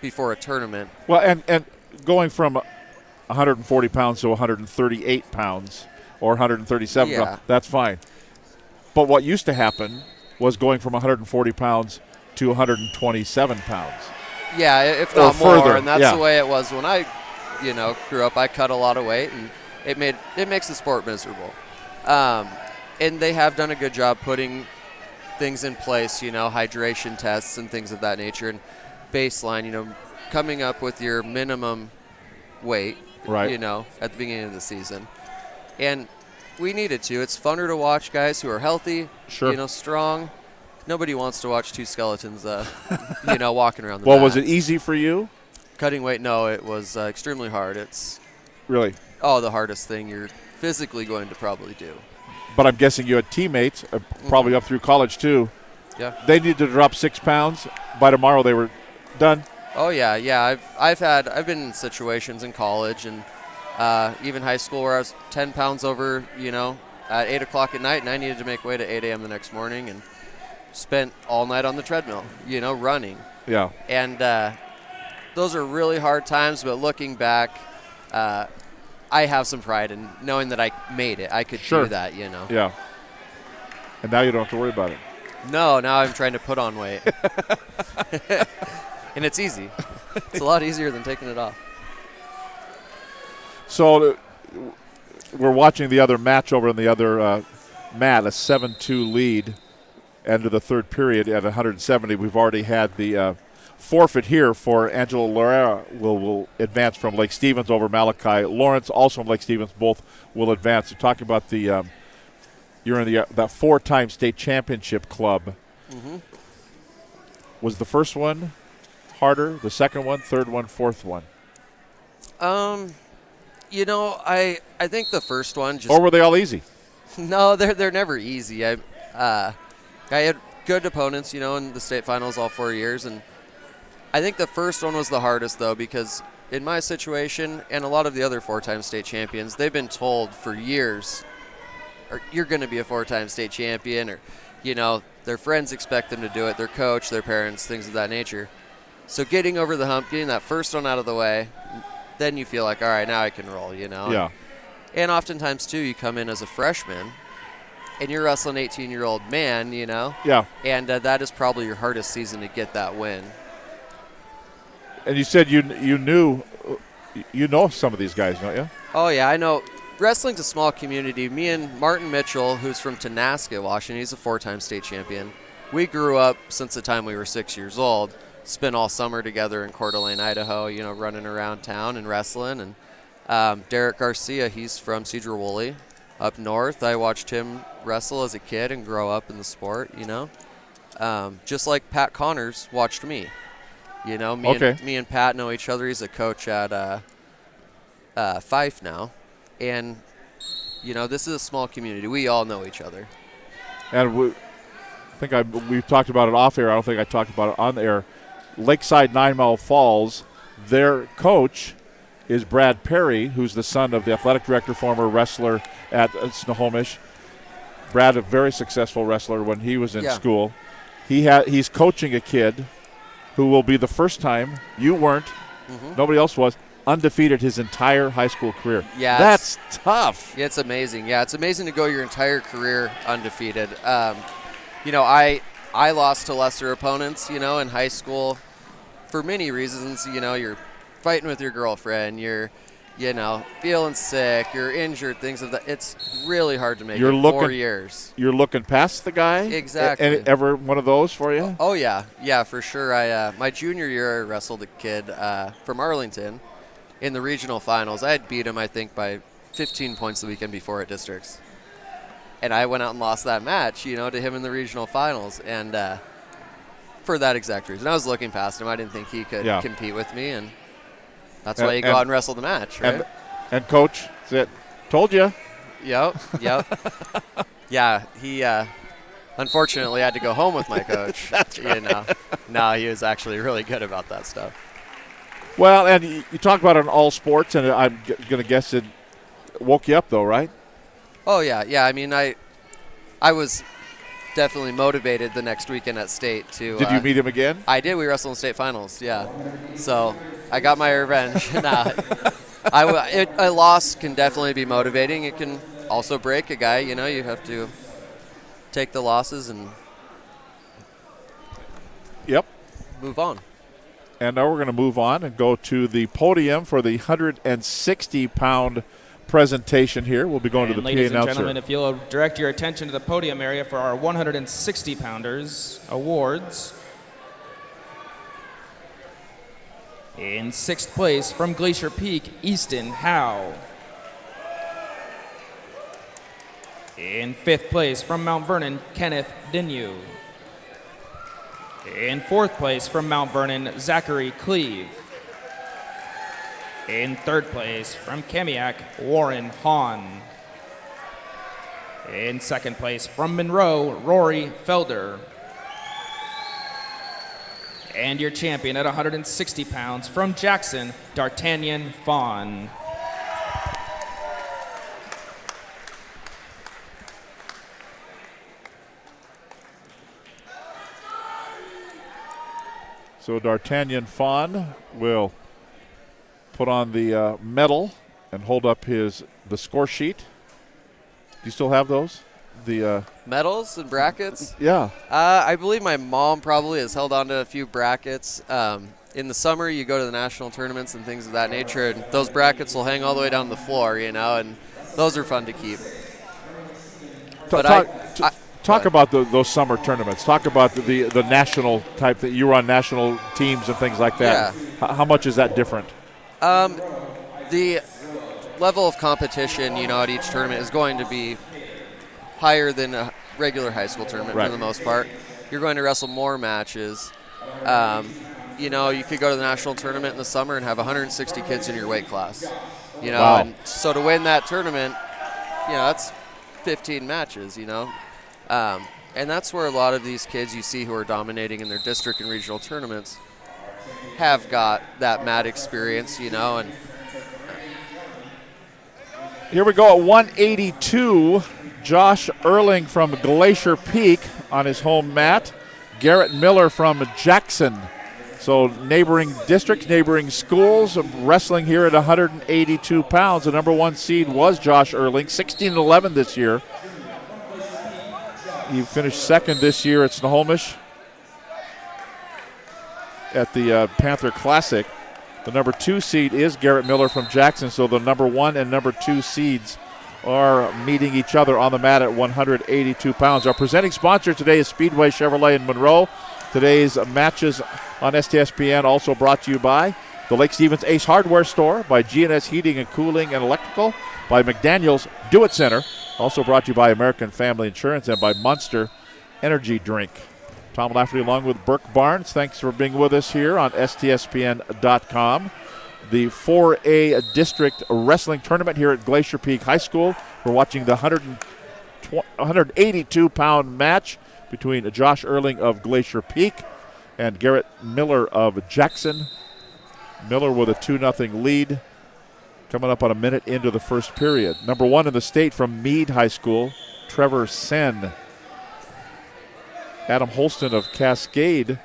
before a tournament. Well, and going from 140 pounds to 138 pounds or 137 pounds, that's fine. But what used to happen was going from 140 pounds to 127 pounds. Yeah, if not or more, further. And that's the way it was when I, grew up. I cut a lot of weight, and it makes the sport miserable. And they have done a good job putting things in place, hydration tests and things of that nature, and baseline, coming up with your minimum weight, right. At the beginning of the season. And we needed to. It's funner to watch guys who are healthy, strong. Nobody wants to watch two skeletons, walking around the mat. Was it easy for you? Cutting weight, no, it was extremely hard. It's really the hardest thing you're physically going to probably do. But I'm guessing you had teammates, probably up through college too. Yeah. They needed to drop 6 pounds. By tomorrow, they were done. Oh yeah. I've been in situations in college and even high school where I was 10 pounds over, at 8 o'clock at night, and I needed to make weight at 8 a.m. the next morning, and spent all night on the treadmill, running. Yeah. And those are really hard times, but looking back, I have some pride in knowing that I made it. I could do that, Yeah. And now you don't have to worry about it. No, now I'm trying to put on weight. And it's easy. It's a lot easier than taking it off. So we're watching the other match over in the other mat, a 7-2 lead, end of the third period at 170. We've already had the forfeit here for Angelo Lorera will advance from Lake Stevens over Malachi. Lawrence, also from Lake Stevens, both will advance. You're talking about the you're in that 4-time state championship club. Mm-hmm. Was the first one harder, the second one, third one, fourth one? I think the first one just. Or were they all easy? No, they're never easy. I had good opponents, in the state finals all 4 years, and I think the first one was the hardest though, because in my situation and a lot of the other 4-time state champions, they've been told for years, you're going to be a 4-time state champion, or their friends expect them to do it, their coach, their parents, things of that nature. So getting over the hump, getting that first one out of the way, then you feel like, all right, now I can roll, Yeah. And oftentimes, too, you come in as a freshman, and you're wrestling an 18-year-old man, Yeah. And that is probably your hardest season to get that win. And you said you know some of these guys, don't you? Oh, yeah, I know. Wrestling's a small community. Me and Martin Mitchell, who's from Tonasket, Washington, he's a 4-time state champion. We grew up since the time we were 6 years old. Spent all summer together in Coeur d'Alene, Idaho, running around town and wrestling. And Derek Garcia, he's from Cedar Woolley, up north. I watched him wrestle as a kid and grow up in the sport, just like Pat Connors watched me. Me and Pat know each other. He's a coach at Fife now. And, this is a small community. We all know each other. And we've talked about it off air. I don't think I talked about it on the air. Lakeside 9 Mile Falls, their coach is Brad Perry, who's the son of the athletic director, former wrestler at Snohomish. Brad, a very successful wrestler when he was in school. He's coaching a kid who will be the first time, you weren't, nobody else was, undefeated his entire high school career. Yeah, that's tough. Yeah, it's amazing. Yeah, it's amazing to go your entire career undefeated. I lost to lesser opponents, in high school for many reasons. You're fighting with your girlfriend, you're, feeling sick, you're injured, things of that. It's really hard to make it 4 years. You're looking past the guy? Exactly. And ever one of those for you? Oh, yeah. Yeah, for sure. My junior year, I wrestled a kid from Arlington in the regional finals. I had beat him, I think, by 15 points the weekend before at districts. And I went out and lost that match, to him in the regional finals. And for that exact reason. I was looking past him. I didn't think he could compete with me. And that's why you go out and wrestle the match, right? And coach said, told you. Yep. Yeah, he unfortunately had to go home with my coach. That's right. No, he was actually really good about that stuff. Well, and you talk about it in all sports, and I'm going to guess it woke you up, though, right? Oh, yeah. Yeah, I mean, I was definitely motivated the next weekend at state to. Did you meet him again? I did. We wrestled in state finals, yeah. So I got my revenge. A loss can definitely be motivating. It can also break a guy. You have to take the losses and move on. And now we're going to move on and go to the podium for the 160-pound presentation here. We'll be going to the PA announcer. Ladies and gentlemen, if you'll direct your attention to the podium area for our 160-pounders awards. In 6th place from Glacier Peak, Easton Howe. In 5th place from Mount Vernon, Kenneth Dinu. In 4th place from Mount Vernon, Zachary Cleve. In 3rd place from Kamiak, Warren Hahn. In 2nd place from Monroe, Rory Felder. And your champion at 160 pounds from Jackson, D'Artagnan Fawn. So D'Artagnan Fawn will put on the medal and hold up the score sheet. Do you still have those? The medals and brackets? Yeah. I believe my mom probably has held on to a few brackets. In the summer, you go to the national tournaments and things of that nature, and those brackets will hang all the way down the floor, and those are fun to keep. Talk about those summer tournaments. Talk about the national type that you were on national teams and things like that. Yeah. How much is that different? The level of competition, at each tournament is going to be higher than a regular high school tournament for the most part. You're going to wrestle more matches. You could go to the national tournament in the summer and have 160 kids in your weight class. Wow. And so to win that tournament, that's 15 matches, and that's where a lot of these kids you see who are dominating in their district and regional tournaments have got that mat experience, and here we go at 182. Josh Erling from Glacier Peak on his home mat. Garrett Miller from Jackson. So neighboring districts, neighboring schools, wrestling here at 182 pounds. The number 1 seed was Josh Erling, 16-11 this year. He finished second this year at Snohomish at the Panther Classic. The number 2 seed is Garrett Miller from Jackson, so the number 1 and number 2 seeds are meeting each other on the mat at 182 pounds. Our presenting sponsor today is Speedway Chevrolet in Monroe. Today's matches on STSPN also brought to you by the Lake Stevens Ace Hardware Store, by G&S Heating and Cooling and Electrical, by McDaniel's Do-It Center, also brought to you by American Family Insurance, and by Monster Energy Drink. Tom Lafferty along with Burke Barnes. Thanks for being with us here on STSPN.com. The 4A District Wrestling Tournament here at Glacier Peak High School. We're watching the 182-pound match between Josh Erling of Glacier Peak and Garrett Miller of Jackson. Miller with a 2-0 lead, coming up on a minute into the first period. Number 1 in the state from Meade High School, Trevor Sen. Adam Holston of Cascade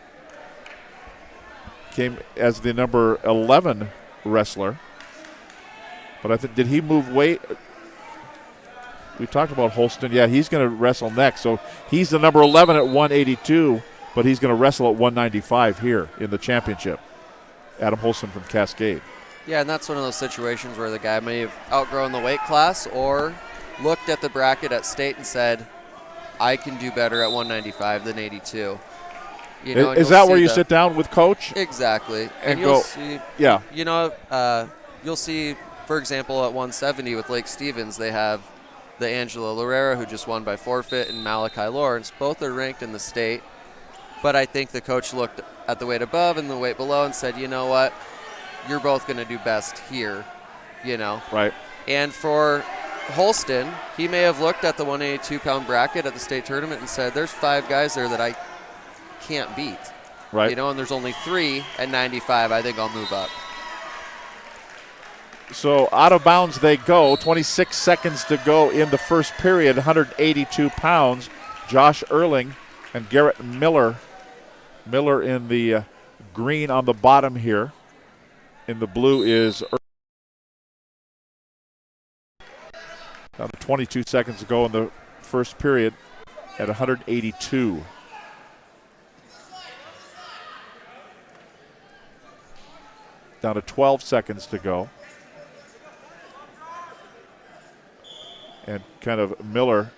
came as the number 11 wrestler. But I think, did he move weight? We talked about Holston. Yeah, he's going to wrestle next. So he's the number 11 at 182, but he's going to wrestle at 195 here in the championship. Adam Holston from Cascade. Yeah, and that's one of those situations where the guy may have outgrown the weight class or looked at the bracket at state and said, I can do better at 195 than 82. Is that where you sit down with coach? Exactly. And you'll go, see, yeah. You'll see, for example, at 170 with Lake Stevens, they have the Angela Lorera, who just won by forfeit, and Malachi Lawrence. Both are ranked in the state. But I think the coach looked at the weight above and the weight below and said, you know what, you're both going to do best here, Right. And for Holston, he may have looked at the 182-pound bracket at the state tournament and said, there's 5 guys there that I can't beat. Right. And there's only 3 at 95. I think I'll move up. So out of bounds they go. 26 seconds to go in the first period. 182 pounds. Josh Erling and Garrett Miller. Miller in the green on the bottom here. In the blue is down to 22 seconds to go in the first period at 182. Down to 12 seconds to go. And kind of Miller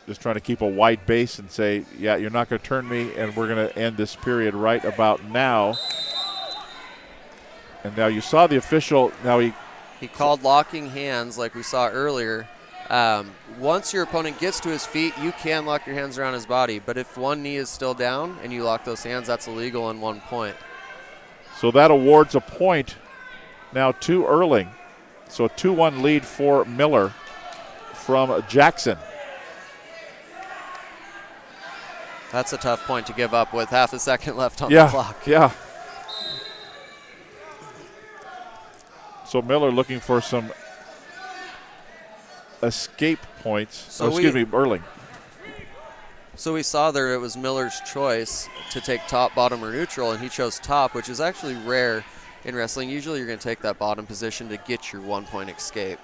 just trying to keep a wide base and say, yeah, you're not going to turn me, and we're going to end this period right about now. And now you saw the official. Now he called locking hands like we saw earlier. Once your opponent gets to his feet, you can lock your hands around his body. But if one knee is still down and you lock those hands, that's illegal on 1 point. So that awards a point now to Erling. So a 2-1 lead for Miller from Jackson. That's a tough point to give up with half a second left on the clock. Yeah. So Miller looking for some escape points. Erling. So we saw there it was Miller's choice to take top, bottom, or neutral, and he chose top, which is actually rare in wrestling. Usually you're going to take that bottom position to get your 1-point escape.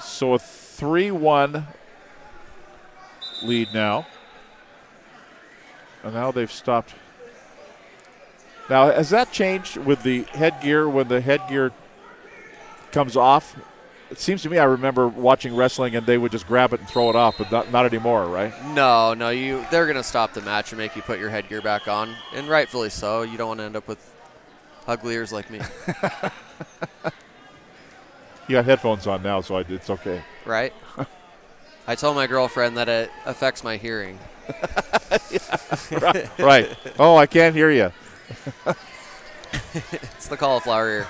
So a 3-1 lead now. And now they've stopped. Now, has that changed with the headgear when the headgear comes off? It seems to me I remember watching wrestling and they would just grab it and throw it off, but not anymore, right? No, they're going to stop the match and make you put your headgear back on, and rightfully so. You don't want to end up with ugly ears like me. You got headphones on now, so it's okay. Right? I told my girlfriend that it affects my hearing. Right. Oh, I can't hear you. It's the cauliflower ear.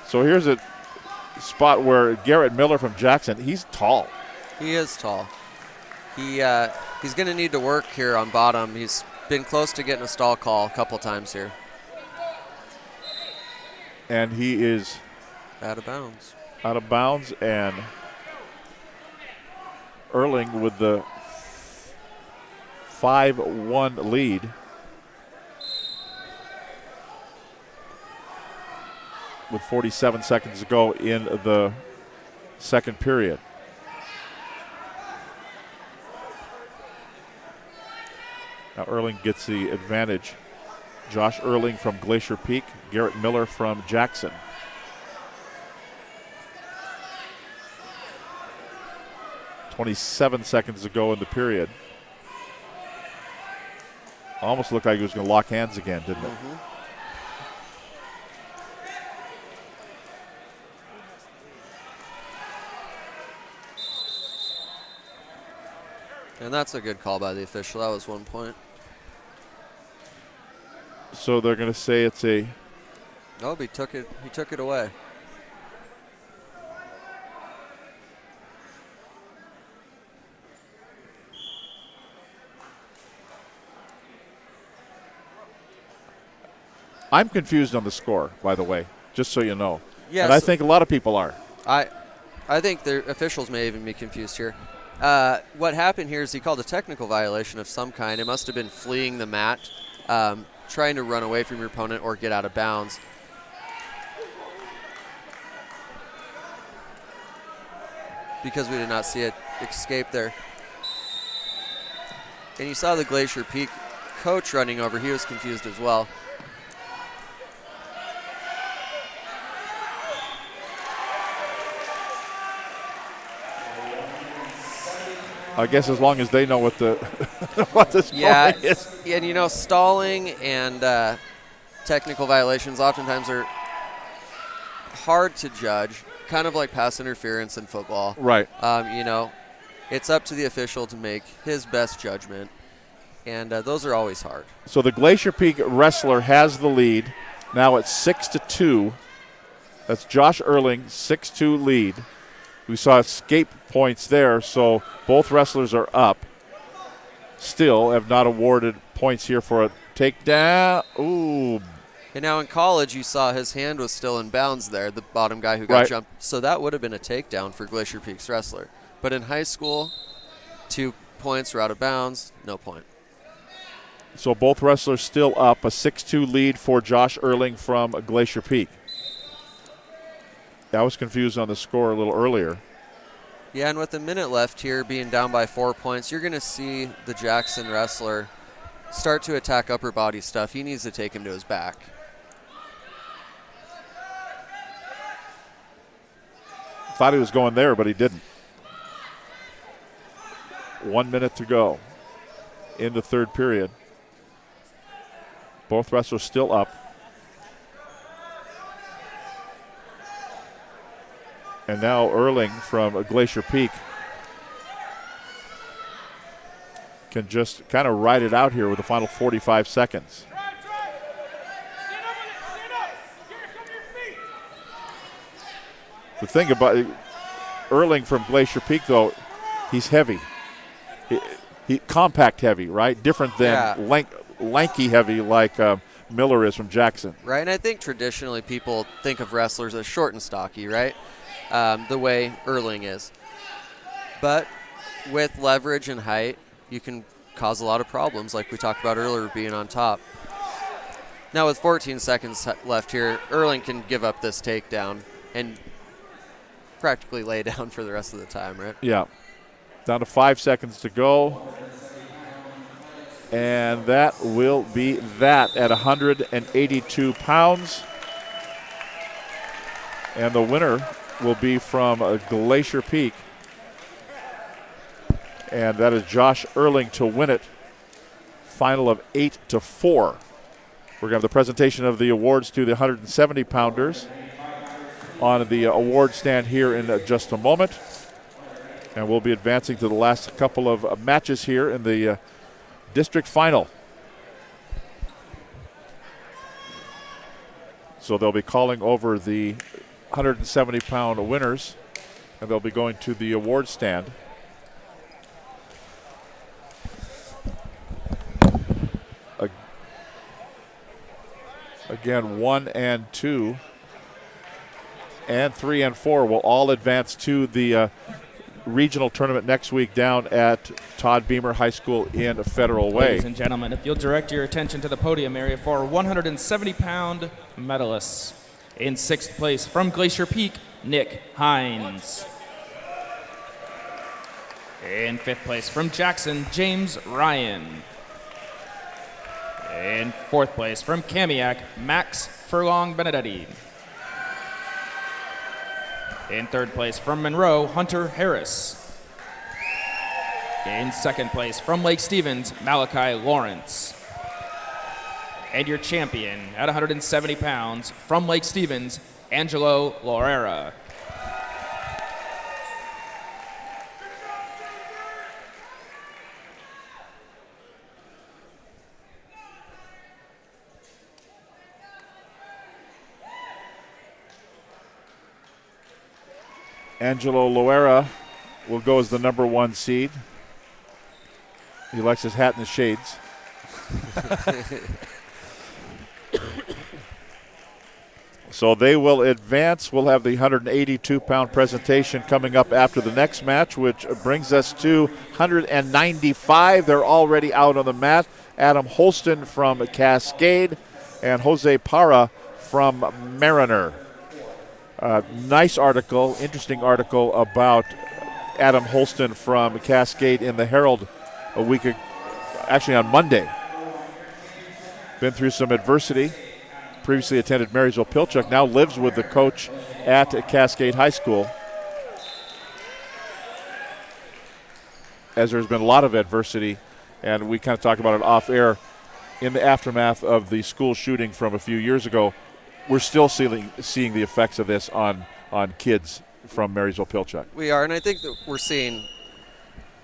So here's a spot where Garrett Miller from Jackson, he's tall. He is tall. He's going to need to work here on bottom. He's been close to getting a stall call a couple times here. And he is out of bounds. Out of bounds, and Erling with the 5-1 lead. With 47 seconds to go in the second period. Now Erling gets the advantage. Josh Erling from Glacier Peak, Garrett Miller from Jackson. .27 seconds to go in the period. Almost looked like he was going to lock hands again, didn't it? Mm-hmm. And that's a good call by the official. That was 1 point. So they're going to say it's a... Oh, he took it away. I'm confused on the score, by the way, just so you know. Yes. And I think a lot of people are. I think the officials may even be confused here. What happened here is he called a technical violation of some kind. It must have been fleeing the mat, trying to run away from your opponent or get out of bounds. Because we did not see it escape there. And you saw the Glacier Peak coach running over. He was confused as well. I guess as long as they know what the what the scoring is. Yeah, and you know, stalling and technical violations oftentimes are hard to judge, kind of like pass interference in football. Right. You know, it's up to the official to make his best judgment, and those are always hard. So the Glacier Peak wrestler has the lead. Now it's 6-2. That's Josh Erling, 6-2 lead. We saw escape points there, so both wrestlers are up. Still have not awarded points here for a takedown. Ooh. And now in college, you saw his hand was still in bounds there, the bottom guy who got jumped. So that would have been a takedown for Glacier Peak's wrestler. But in high school, 2 points were out of bounds, no point. So both wrestlers still up, a 6-2 lead for Josh Erling from Glacier Peak. I was confused on the score a little earlier. Yeah, and with a minute left here, being down by 4 points, you're going to see the Jackson wrestler start to attack upper body stuff. He needs to take him to his back. Thought he was going there, but he didn't. 1 minute to go in the third period. Both wrestlers still up. And now Erling from Glacier Peak can just kind of ride it out here with the final 45 seconds. The thing about Erling from Glacier Peak, though, he's heavy. He compact heavy, right? Different than lanky heavy like Miller is from Jackson. Right, and I think traditionally people think of wrestlers as short and stocky, right? the way Erling is. But with leverage and height, you can cause a lot of problems, like we talked about earlier, being on top. Now with 14 seconds left here, Erling can give up this takedown and practically lay down for the rest of the time, right? Yeah. Down to 5 seconds to go. And that will be that at 182 pounds. And the winner will be from Glacier Peak. And that is Josh Erling to win it. Final of 8-4. We're going to have the presentation of the awards to the 170-pounders on the award stand here in just a moment. And we'll be advancing to the last couple of matches here in the district final. So they'll be calling over the 170-pound winners, and they'll be going to the award stand. Again, 1 and 2 and 3 and 4 will all advance to the regional tournament next week down at Todd Beamer High School in Federal Way. Ladies and gentlemen, if you'll direct your attention to the podium area for 170-pound medalists. In 6th place from Glacier Peak, Nick Hines. In 5th place from Jackson, James Ryan. In 4th place from Kamiak, Max Furlong Benedetti. In 3rd place from Monroe, Hunter Harris. In 2nd place from Lake Stevens, Malachi Lawrence. And your champion at 170 pounds from Lake Stevens, Angelo Lorera. Angelo Loera will go as the number 1 seed. He likes his hat and his shades. So they will advance. We'll have the 182-pound presentation coming up after the next match, which brings us to 195. They're already out on the mat. Adam Holston from Cascade and Jose Parra from Mariner. Nice article, interesting article about Adam Holston from Cascade in the Herald actually on Monday. Been through some adversity. Previously attended Marysville-Pilchuck, now lives with the coach at Cascade High School. As there's been a lot of adversity, and we kind of talked about it off air, in the aftermath of the school shooting from a few years ago, we're still seeing the effects of this on kids from Marysville-Pilchuck. We are, and I think that we're seeing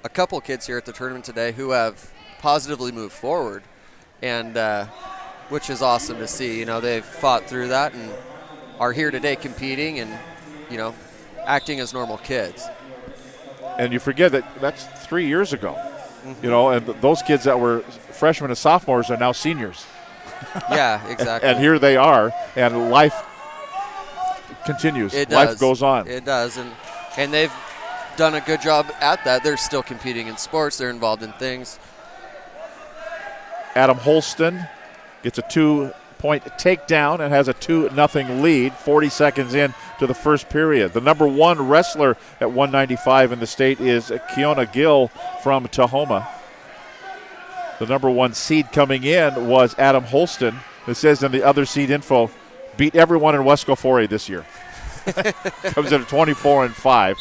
a couple kids here at the tournament today who have positively moved forward, and which is awesome to see. You know, they've fought through that and are here today competing and, you know, acting as normal kids. And you forget that that's 3 years ago. Mm-hmm. You know, and those kids that were freshmen and sophomores are now seniors. Yeah, exactly. And here they are, and life continues. It does. Life goes on. It does, and they've done a good job at that. They're still competing in sports. They're involved in things. Adam Holston gets a 2-point takedown and has a 2-0 lead 40 seconds in to the first period. The number 1 wrestler at 195 in the state is Kiona Gill from Tahoma. The number 1 seed coming in was Adam Holston. It says in the other seed info, beat everyone in Wesco 4A this year. Comes in at 24-5.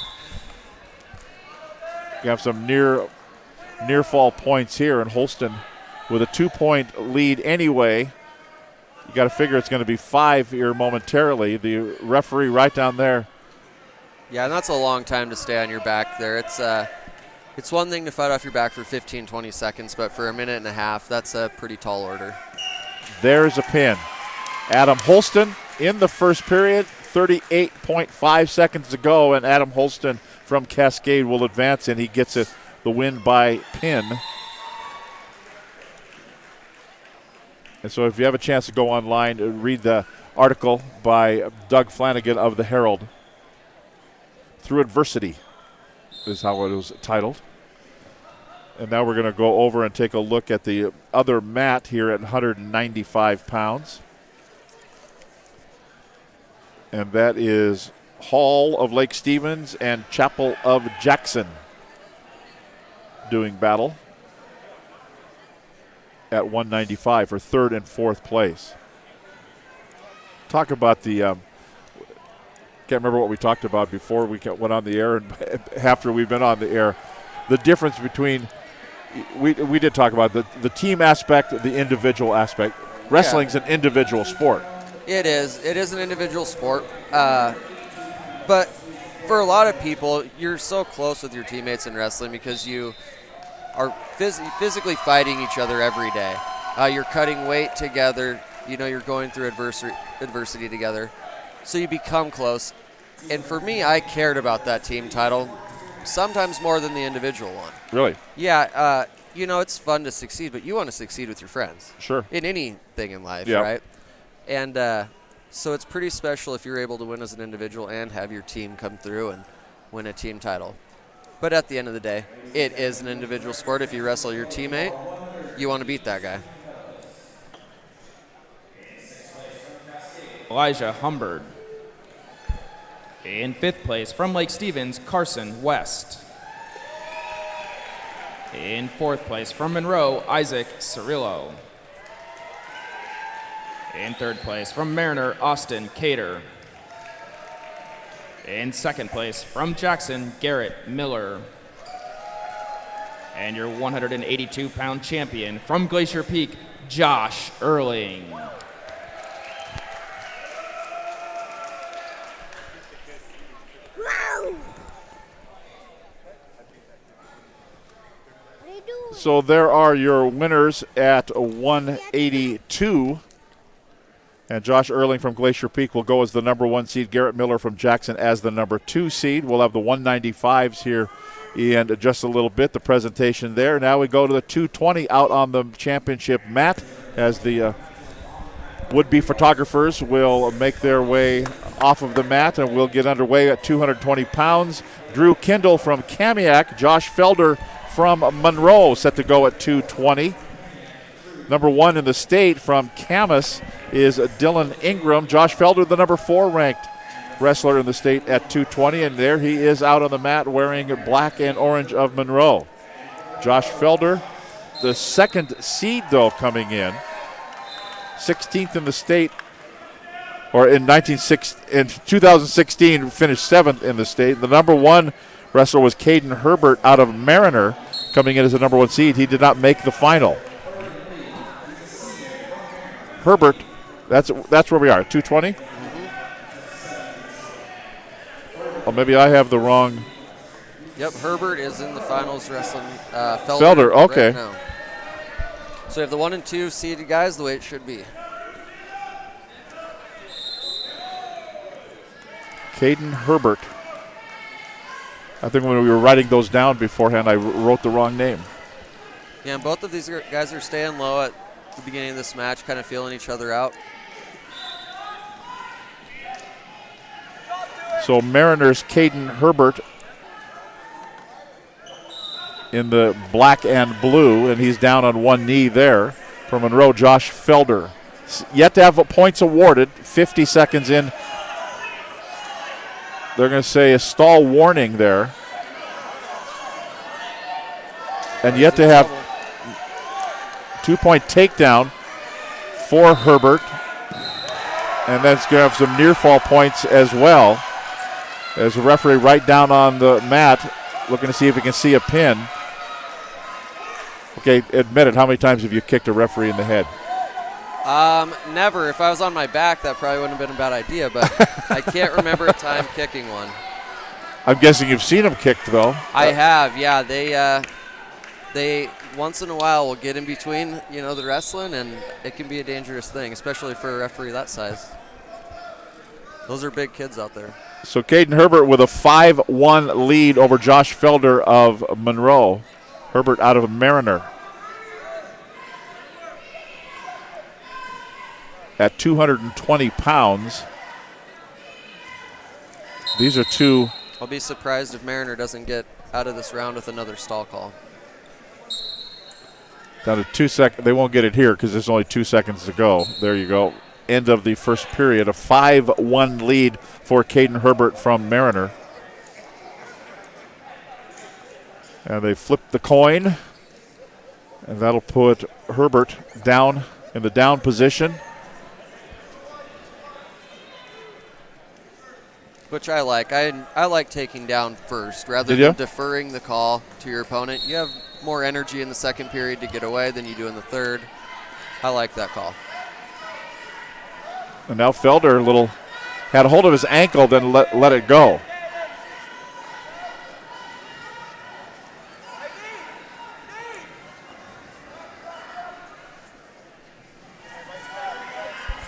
You have some near fall points here, and Holston with a 2-point lead anyway. You got to figure it's going to be 5 here momentarily. The referee right down there. Yeah, and that's a long time to stay on your back there. It's one thing to fight off your back for 15, 20 seconds, but for a minute and a half, that's a pretty tall order. There's a pin. Adam Holston in the first period, 38.5 seconds to go, and Adam Holston from Cascade will advance, and he gets the win by pin. And so if you have a chance to go online, read the article by Doug Flanagan of the Herald. Through Adversity is how it was titled. And now we're going to go over and take a look at the other mat here at 195 pounds. And that is Hall of Lake Stevens and Chapel of Jackson doing battle at 195 for third and fourth place. Talk about the, can't remember what we talked about before we went on the air and after we've been on the air. The difference between, we did talk about the team aspect, the individual aspect. Wrestling's an individual sport. It is. It is an individual sport. But for a lot of people, you're so close with your teammates in wrestling because you are physically fighting each other every day. You're cutting weight together. You're going through adversity together. So you become close. And for me, I cared about that team title sometimes more than the individual one. Really? Yeah. It's fun to succeed, but you want to succeed with your friends. Sure. In anything in life, yep. right? And so it's pretty special if you're able to win as an individual and have your team come through and win a team title. But at the end of the day, it is an individual sport. If you wrestle your teammate, you want to beat that guy. Elijah Humbard. In fifth place, from Lake Stevens, Carson West. In fourth place, from Monroe, Isaac Cirillo. In third place, from Mariner, Austin Cater. In second place, from Jackson, Garrett Miller. And your 182-pound champion, from Glacier Peak, Josh Erling. So there are your winners at 182. And Josh Erling from Glacier Peak will go as the number 1 seed. Garrett Miller from Jackson as the number 2 seed. We'll have the 195s here in just a little bit, the presentation there. Now we go to the 220 out on the championship mat as the would-be photographers will make their way off of the mat, and we'll get underway at 220 pounds. Drew Kindle from Kamiak, Josh Felder from Monroe set to go at 220. Number 1 in the state from Camas is Dylan Ingram. Josh Felder, the number 4 ranked wrestler in the state at 220, and there he is out on the mat wearing black and orange of Monroe. Josh Felder, the 2nd seed, though, coming in. 16th in the state, or in 2016 finished 7th in the state. The number 1 wrestler was Caden Herbert out of Mariner, coming in as the number 1 seed. He did not make the final. Herbert, that's where we are, 220? Mm-hmm. Oh, maybe I have the wrong. Yep, Herbert is in the finals wrestling Felder, okay. Right now. So we have the 1 and 2 seeded guys the way it should be. Caden Herbert. I think when we were writing those down beforehand, I wrote the wrong name. Yeah, and both of these guys are staying low at the beginning of this match, kind of feeling each other out. So Mariners' Caden Herbert in the black and blue, and he's down on one knee there. For Monroe, Josh Felder. Yet to have points awarded, 50 seconds in. They're going to say a stall warning there. And yet to have 2-point takedown for Herbert. And then it's going to have some near fall points as well. As the referee right down on the mat, looking to see if he can see a pin. Okay, admit it. How many times have you kicked a referee in the head? Never. If I was on my back, that probably wouldn't have been a bad idea, but I can't remember a time kicking one. I'm guessing you've seen them kicked, though. I have, yeah. They once in a while will get in between, the wrestling, and it can be a dangerous thing, especially for a referee that size. Those are big kids out there. So Caden Herbert with a 5-1 lead over Josh Felder of Monroe. Herbert out of Mariner. At 220 pounds. These are two I'll be surprised if Mariner doesn't get out of this round with another stall call. Down to 2 seconds. They won't get it here because there's only 2 seconds to go. There you go. End of the first period. A 5-1 lead for Caden Herbert from Mariner. And they flip the coin. And that'll put Herbert down in the down position. Which I like. I like taking down first rather than deferring the call to your opponent. You have more energy in the second period to get away than you do in the third. I like that call. And now Felder had a hold of his ankle, then let it go.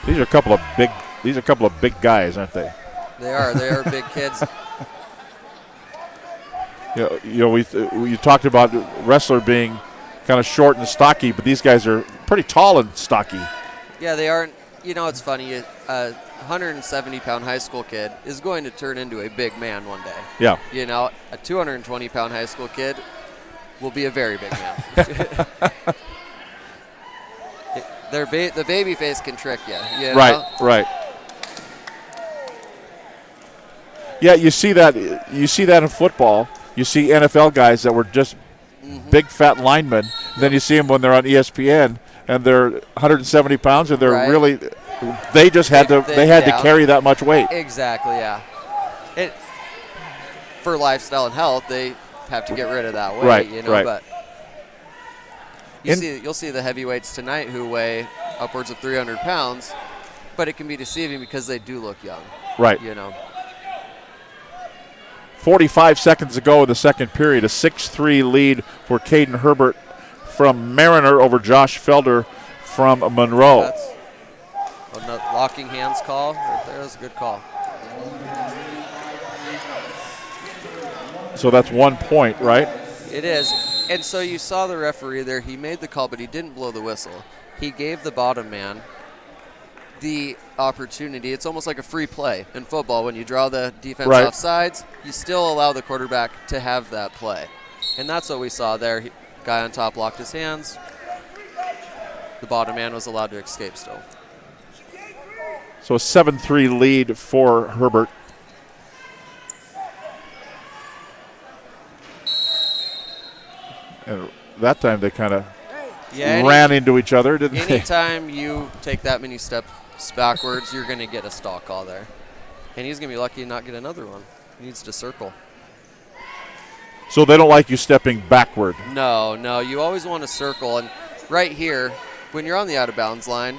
These are a couple of big guys, aren't they? They are big kids. You talked about wrestler being kind of short and stocky, but these guys are pretty tall and stocky. Yeah, they aren't. You know, it's funny. A 170-pound high school kid is going to turn into a big man one day. Yeah. You know, a 220-pound high school kid will be a very big man. The baby face can trick you. You know? Right. Yeah, you see that in football. You see NFL guys that were just big fat linemen. Then you see them when they're on ESPN and they're 170 pounds and they're really they just had to carry that much weight. Exactly, yeah. For lifestyle and health, they have to get rid of that weight, but you'll see the heavyweights tonight who weigh upwards of 300 pounds, but it can be deceiving because they do look young. Right. 45 seconds to go in the second period. A 6-3 lead for Caden Herbert from Mariner over Josh Felder from Monroe. That's a locking hands call right there. That's a good call. So that's 1 point, right? It is. And so you saw the referee there. He made the call, but he didn't blow the whistle. He gave the bottom man the opportunity. It's almost like a free play in football. When you draw the defense off sides, you still allow the quarterback to have that play. And that's what we saw there. Guy on top locked his hands. The bottom man was allowed to escape still. So a 7-3 lead for Herbert. And that time they kind of ran into each other, didn't they? Anytime you take that many steps backwards, you're going to get a stall call there. And he's going to be lucky to not get another one. He needs to circle. So they don't like you stepping backward? No. You always want to circle. And right here, when you're on the out-of-bounds line,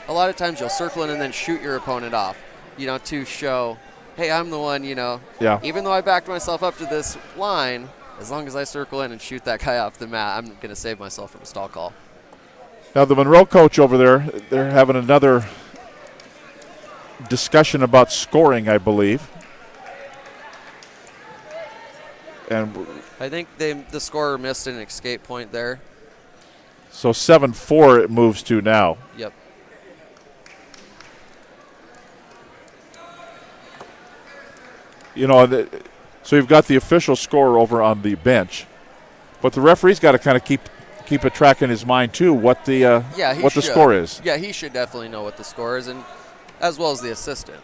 a lot of times you'll circle in and then shoot your opponent off, to show, hey, I'm the one, Yeah. Even though I backed myself up to this line, as long as I circle in and shoot that guy off the mat, I'm going to save myself from a stall call. Now the Monroe coach over there, they're having another discussion about scoring, I believe. And I think the scorer missed an escape point there. So 7-4 it moves to now. Yep. So you've got the official score over on the bench, but the referee's got to kind of keep a track in his mind too what the score is. Yeah, he should definitely know what the score is, and as well as the assistant.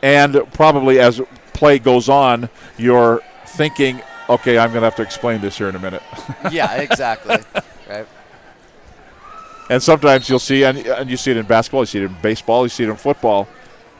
And probably as play goes on, you're thinking, okay, I'm going to have to explain this here in a minute. Yeah, exactly. Right. And sometimes you'll see, and you see it in basketball, you see it in baseball, you see it in football,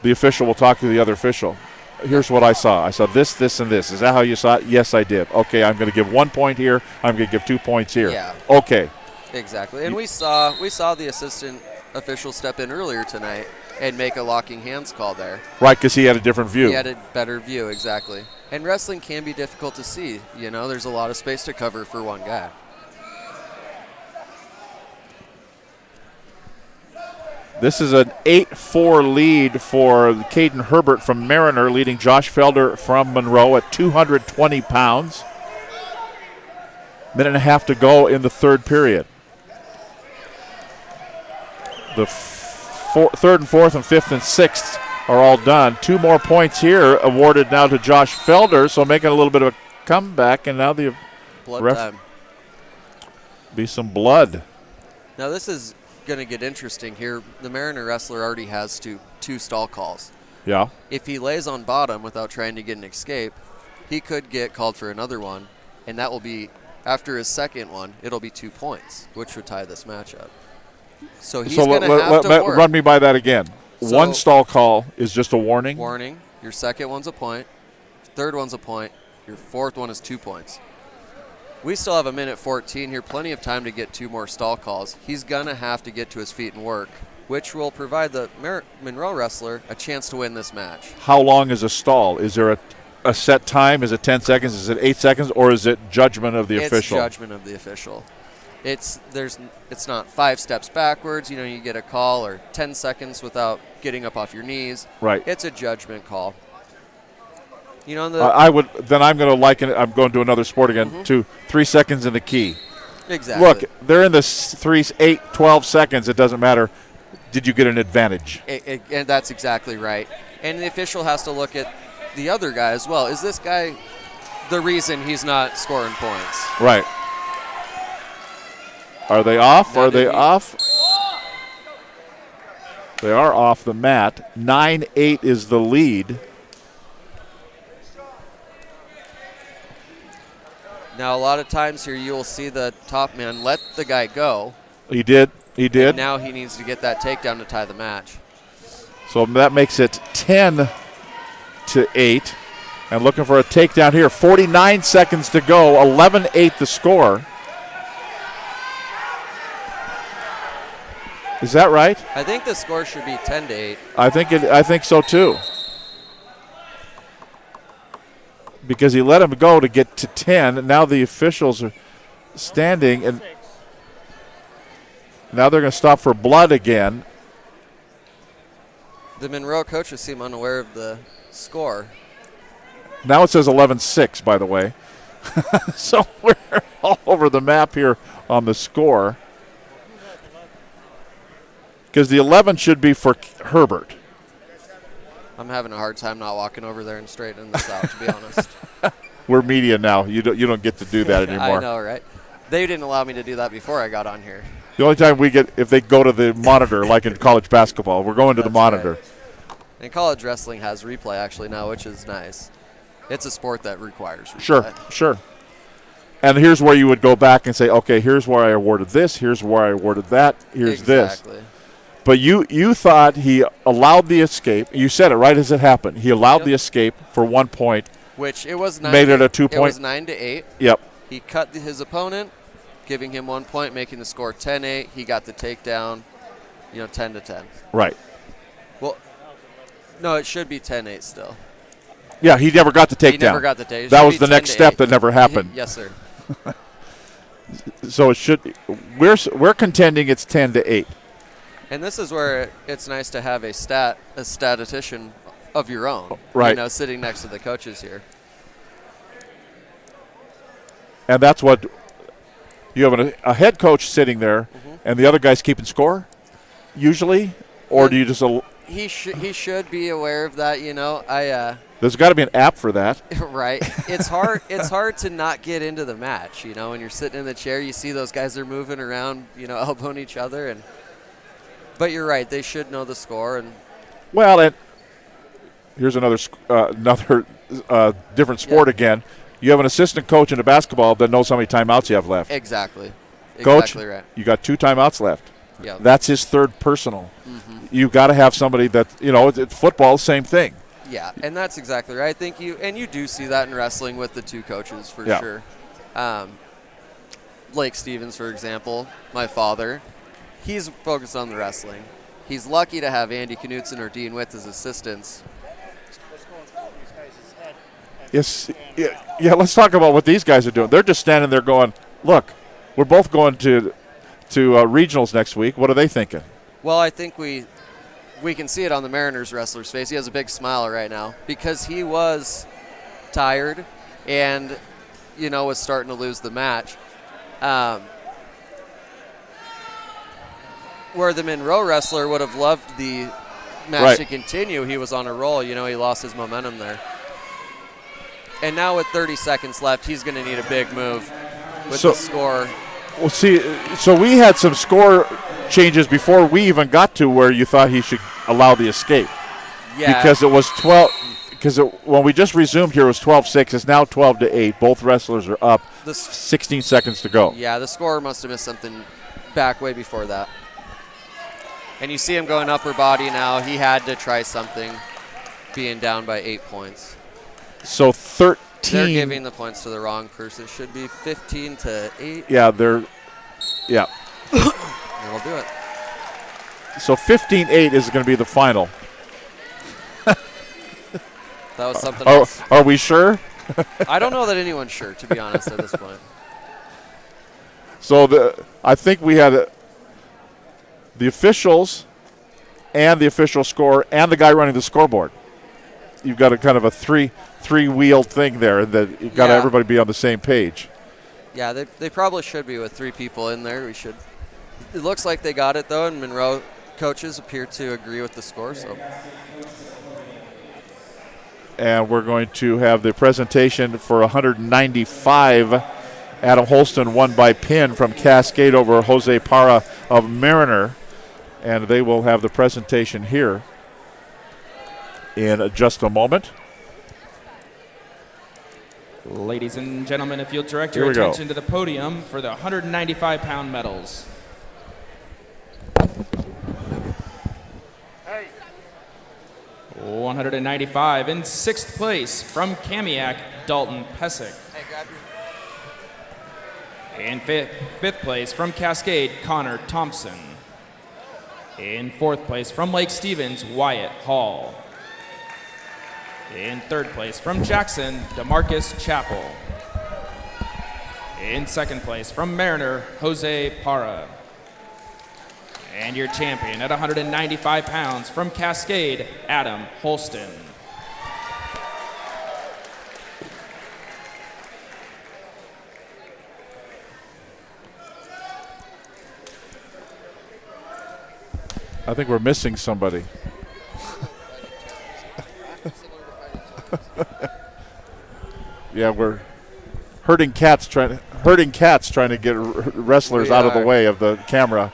the official will talk to the other official. Here's what I saw. I saw this, this, and this. Is that how you saw it? Yes, I did. Okay, I'm going to give 1 point here. I'm going to give 2 points here. Yeah. Okay. Exactly. And we saw the assistant official step in earlier tonight and make a locking hands call there. Right, because he had a different view. He had a better view, exactly. And wrestling can be difficult to see. There's a lot of space to cover for one guy. This is an 8-4 lead for Caden Herbert from Mariner, leading Josh Felder from Monroe at 220 pounds. Minute and a half to go in the third period. The third and fourth and fifth and sixth are all done. 2 more points here awarded now to Josh Felder, so making a little bit of a comeback, and now the Blood time. Be some blood. Now this is going to get interesting here. The Mariner wrestler already has two stall calls. Yeah. If he lays on bottom without trying to get an escape, he could get called for another one, and that will be, after his second one, it'll be 2 points, which would tie this matchup. So he's going to have to work. Run me by that again. So, 1 stall call is just a warning. Warning. Your second one's a point. Third one's a point. Your fourth one is 2 points. We still have 1:14 here, plenty of time to get 2 more stall calls. He's going to have to get to his feet and work, which will provide the Monroe wrestler a chance to win this match. How long is a stall? Is there a set time? Is it 10 seconds? Is it 8 seconds? Or is it judgment of the official? It's judgment of the official. It's not 5 steps backwards. You get a call, or 10 seconds without getting up off your knees. Right. It's a judgment call. I'm going to liken it. I'm going to another sport again to 3 seconds in the key. Exactly. Look, they're in the 3, 8, 12 seconds. It doesn't matter. Did you get an advantage? And that's exactly right. And the official has to look at the other guy as well. Is this guy the reason he's not scoring points? Right. Are they off? Are they off? They are off the mat. 9-8 is the lead. Now, a lot of times here you will see the top man let the guy go. He did. And now he needs to get that takedown to tie the match. So that makes it 10-8. And looking for a takedown here. 49 seconds to go. 11-8 the score. Is that right? I think the score should be 10-8. I think so too. Because he let him go to get to 10. Now the officials are standing, and now they're going to stop for blood again. The Monroe coaches seem unaware of the score. Now it says 11-6, by the way. So we're all over the map here on the score. Because the 11 should be for Herbert. I'm having a hard time not walking over there and straightening this out, to be honest. We're media now. You don't get to do that anymore. I know, right? They didn't allow me to do that before I got on here. The only time we get, if they go to the monitor, like in college basketball, we're going to the monitor. Right. And college wrestling has replay actually now, which is nice. It's a sport that requires replay. Sure. And here's where you would go back and say, okay, here's where I awarded this, here's where I awarded that, here's this. But you thought he allowed the escape. You said it right as it happened. He allowed the escape for 1 point. Which it was 9. Made it a 2 point. It was 9-8. Yep. He cut his opponent, giving him 1 point, making the score 10-8. He got the takedown, 10-10. Right. Well, no, it should be 10-8 still. Yeah, he never got the takedown. He never got the takedown. That was the next step that never happened. Yes, sir. So it should. We're contending it's 10-8. And this is where it's nice to have a statistician of your own, right? Sitting next to the coaches here. And that's what you have a head coach sitting there, and the other guy's keeping score, usually, or do you just? He should be aware of that, There's got to be an app for that, right? It's hard. It's hard to not get into the match, when you're sitting in the chair, you see those guys are moving around, elbowing each other, and. But you're right; they should know the score. And here's another different sport again. You have an assistant coach in a basketball that knows how many timeouts you have left. Exactly. Coach, exactly right. You got 2 timeouts left. Yeah. That's his third personal. You've got to have somebody that it's football, same thing. Yeah, and that's exactly right. I think you do see that in wrestling with the 2 coaches for sure. Blake Stevens, for example, my father. He's focused on the wrestling. He's lucky to have Andy Knutson or Dean Witt as assistants. Yes, yeah. Let's talk about what these guys are doing. They're just standing there going, "Look, we're both going to regionals next week. What are they thinking?" Well, I think we can see it on the Mariners wrestler's face. He has a big smile right now because he was tired and was starting to lose the match. Where the Monroe wrestler would have loved the match to continue. He was on a roll. He lost his momentum there. And now with 30 seconds left, he's going to need a big move with the score. Well, see, so we had some score changes before we even got to where you thought he should allow the escape. Yeah. Because it was 12. Because when we just resumed here, it was 12-6. It's now 12-8. Both wrestlers are up. 16 seconds to go. Yeah, the scorer must have missed something back way before that. And you see him going upper body now. He had to try something, being down by 8 points. So 13. They're giving the points to the wrong person. It should be 15-8. Yeah, yeah. And we'll do it. So 15-8 is going to be the final. That was something else. Are we sure? I don't know that anyone's sure, to be honest, at this point. So I think we had the officials and the official score and the guy running the scoreboard. You've got a kind of a three-wheeled thing there that you've got to everybody be on the same page. Yeah, they probably should be with 3 people in there. It looks like they got it, though, and Monroe coaches appear to agree with the score. So. And we're going to have the presentation for 195. Adam Holston won by pin from Cascade over Jose Parra of Mariner. And they will have the presentation here in just a moment. Ladies and gentlemen, if you'll direct your attention to the podium for the 195-pound medals. 195 in 6th place from Kamiak, Dalton Pesic. Hey, grab your... In 5th place from Cascade, Connor Thompson. In 4th place from Lake Stevens, Wyatt Hall. In 3rd place from Jackson, DeMarcus Chappell. In 2nd place from Mariner, Jose Parra. And your champion at 195 pounds from Cascade, Adam Holston. I think we're missing somebody. Yeah, we're herding cats trying to get wrestlers out of the way of the camera.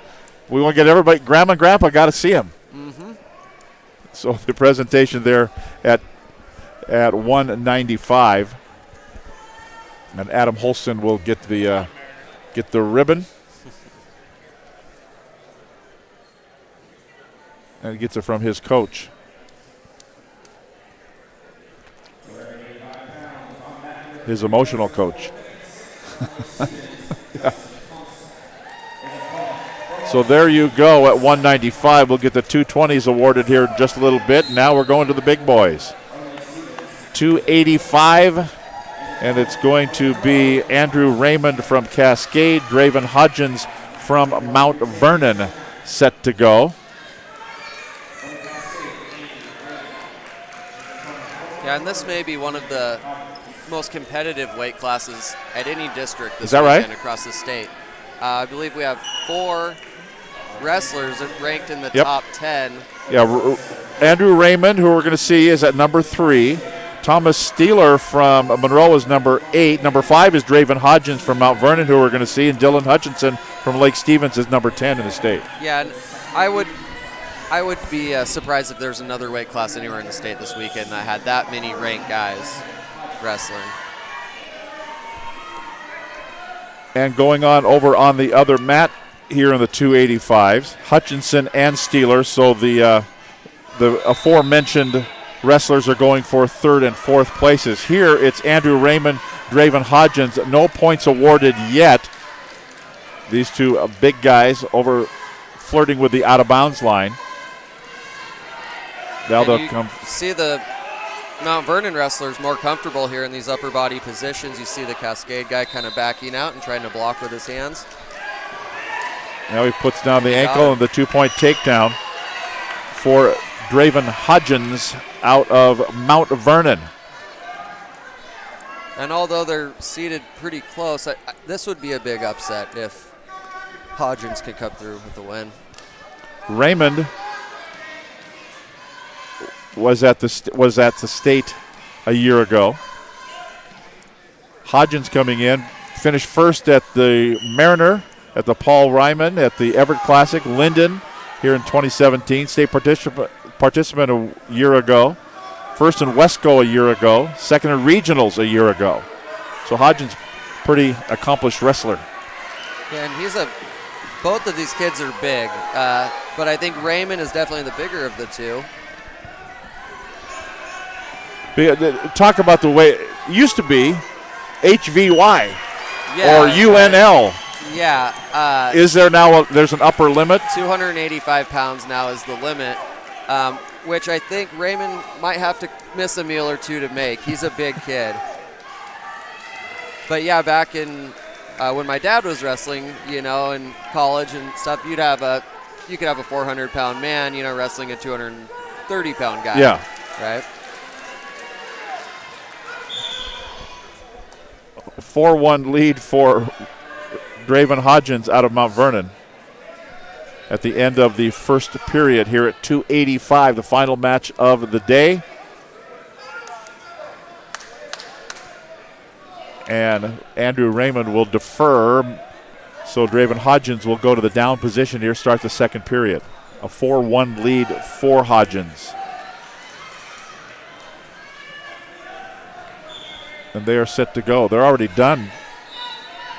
We want to get everybody. Grandma and Grandpa got to see him. Mm-hmm. So the presentation there at 195, and Adam Holston will get the ribbon, and he gets it from his coach. His emotional coach. Yeah. So there you go at 195. We'll get the 220s awarded here in just a little bit. Now we're going to the big boys. 285, and it's going to be Andrew Raymond from Cascade, Draven Hodgins from Mount Vernon set to go. Yeah, and this may be one of the most competitive weight classes at any district this Is that weekend right? across the state. I believe we have 4 wrestlers ranked in the top 10. Yeah, Andrew Raymond, who we're going to see, is at number 3. Thomas Steeler from Monroe is number 8. Number 5 is Draven Hodgins from Mount Vernon, who we're going to see, and Dylan Hutchinson from Lake Stevens is number 10 in the state. Yeah, and I would be surprised if there's another weight class anywhere in the state this weekend that had that many ranked guys wrestling. And going on over on the other mat here in the 285s, Hutchinson and Steeler. So the aforementioned wrestlers are going for 3rd and 4th places. Here it's Andrew Raymond, Draven Hodgins. No points awarded yet. These two big guys over flirting with the out-of-bounds line. Now they'll come. See the Mount Vernon wrestlers more comfortable here in these upper body positions. You see the Cascade guy kind of backing out and trying to block with his hands. Now he puts down the ankle and the 2-point takedown for Draven Hodgins out of Mount Vernon. And although they're seated pretty close, this would be a big upset if Hodgins could come through with the win. Raymond was at the state a year ago. Hodgins coming in, finished first at the Mariner, at the Paul Ryman, at the Everett Classic, Linden here in 2017. State participant a year ago. First in Wesco a year ago. Second in regionals a year ago. So Hodgins, pretty accomplished wrestler. Yeah, and both of these kids are big, but I think Raymond is definitely the bigger of the two. Talk about the way it used to be HVY Yeah, or UNL. Yeah. Is there now there's an upper limit? 285 pounds now is the limit, which I think Raymond might have to miss a meal or two to make. He's a big kid. But yeah, back in when my dad was wrestling, in college and stuff, you could have a 400-pound man, wrestling a 230-pound guy. Yeah. Right. 4-1 lead for Draven Hodgins out of Mount Vernon at the end of the first period here at 285, the final match of the day. And Andrew Raymond will defer, so Draven Hodgins will go to the down position here, start the second period. A 4-1 lead for Hodgins. And they are set to go. They're already done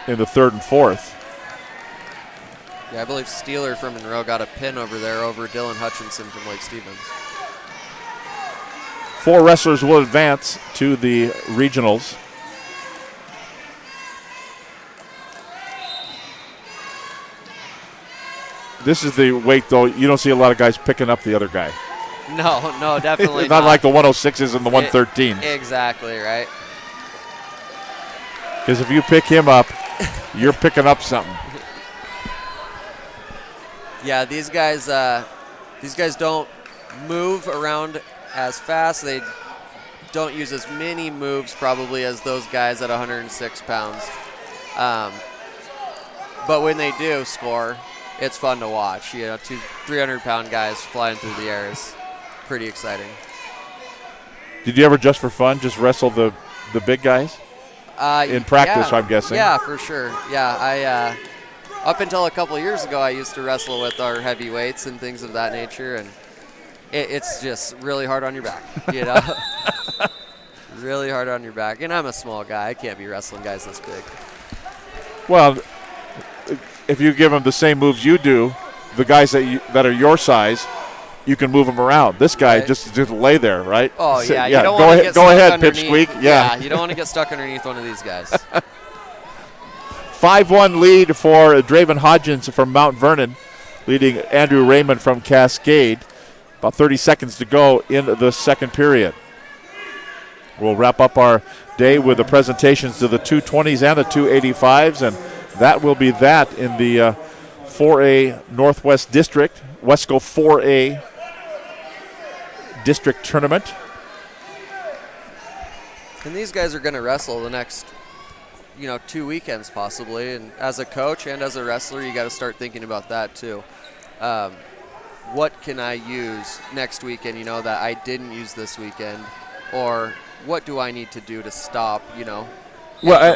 in the third and fourth. Yeah, I believe Steeler from Monroe got a pin over there over Dylan Hutchinson from Lake Stevens. 4 wrestlers will advance to the regionals. This is the weight, though. You don't see a lot of guys picking up the other guy. No, definitely not like the 106s and the 113s. Exactly, right? Because if you pick him up, you're picking up something. Yeah, these guys don't move around as fast. They don't use as many moves probably as those guys at 106 pounds. But when they do score, it's fun to watch. 2 300-pound guys flying through the air is pretty exciting. Did you ever, just for fun, just wrestle the big guys? In practice, yeah. I'm guessing. Yeah, for sure. Yeah, I up until a couple of years ago, I used to wrestle with our heavyweights and things of that nature, and it's just really hard on your back, really hard on your back. And I'm a small guy; I can't be wrestling guys this big. Well, if you give them the same moves you do, the guys that are your size, you can move them around. This guy just lay there, right? Oh, yeah. You don't want to get go ahead, underneath. Pipsqueak. Yeah, you don't want to get stuck underneath one of these guys. 5-1 lead for Draven Hodgins from Mount Vernon, leading Andrew Raymond from Cascade. About 30 seconds to go in the second period. We'll wrap up our day with the presentations to the 220s and the 285s, and that will be that in the 4A Northwest District, Wesco 4A District Tournament. And these guys are going to wrestle the next 2 weekends possibly, and as a coach and as a wrestler, you got to start thinking about that too. What can I use next weekend, that I didn't use this weekend, or what do I need to do to stop,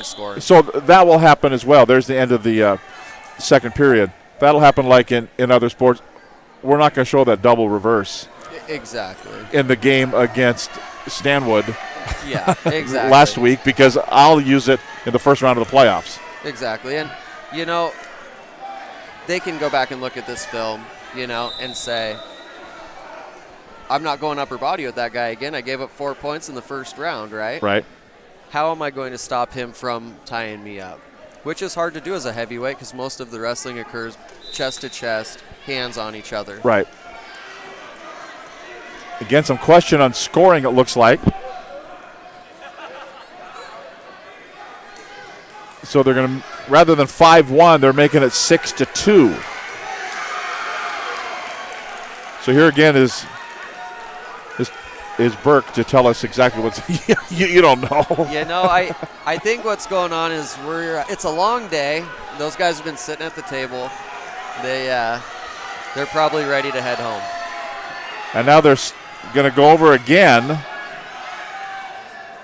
scoring? So that will happen as well. There's the end of the second period. That'll happen like in other sports. We're not going to show that double reverse. Exactly. In the game against Stanwood. Yeah, exactly. Last week, because I'll use it in the first round of the playoffs. Exactly. And, they can go back and look at this film, and say, I'm not going upper body with that guy again. I gave up 4 points in the first round, right? Right. How am I going to stop him from tying me up? Which is hard to do as a heavyweight because most of the wrestling occurs chest to chest, hands on each other. Right. Again, some question on scoring, it looks like. So they're going to, rather than 5-1, they're making it 6-2. So here again is Burke to tell us exactly what's. you don't know. I think what's going on is it's a long day. Those guys have been sitting at the table. They're probably ready to head home. And now they're going to go over again.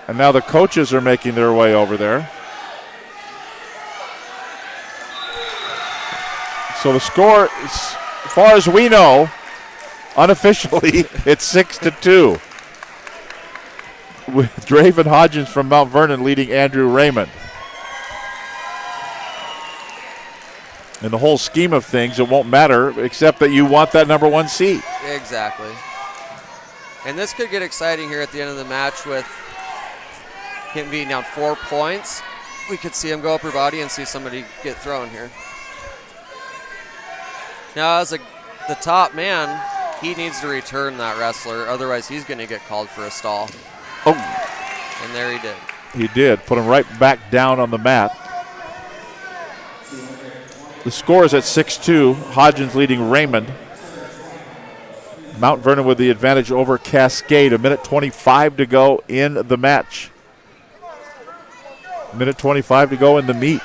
And now the coaches are making their way over there. So the score, as far as we know, unofficially, it's 6-2. With Draven Hodgins from Mount Vernon leading Andrew Raymond. In the whole scheme of things, it won't matter except that you want that number 1 seat. Exactly. And this could get exciting here at the end of the match with him being down 4 points. We could see him go upper body and see somebody get thrown here. Now, as the top man, he needs to return that wrestler. Otherwise, he's going to get called for a stall. Oh. And there he did. He did. Put him right back down on the mat. The score is at 6-2. Hodgins leading Raymond. Mount Vernon with the advantage over Cascade. 1:25 to go in the match. 1:25 to go in the meet.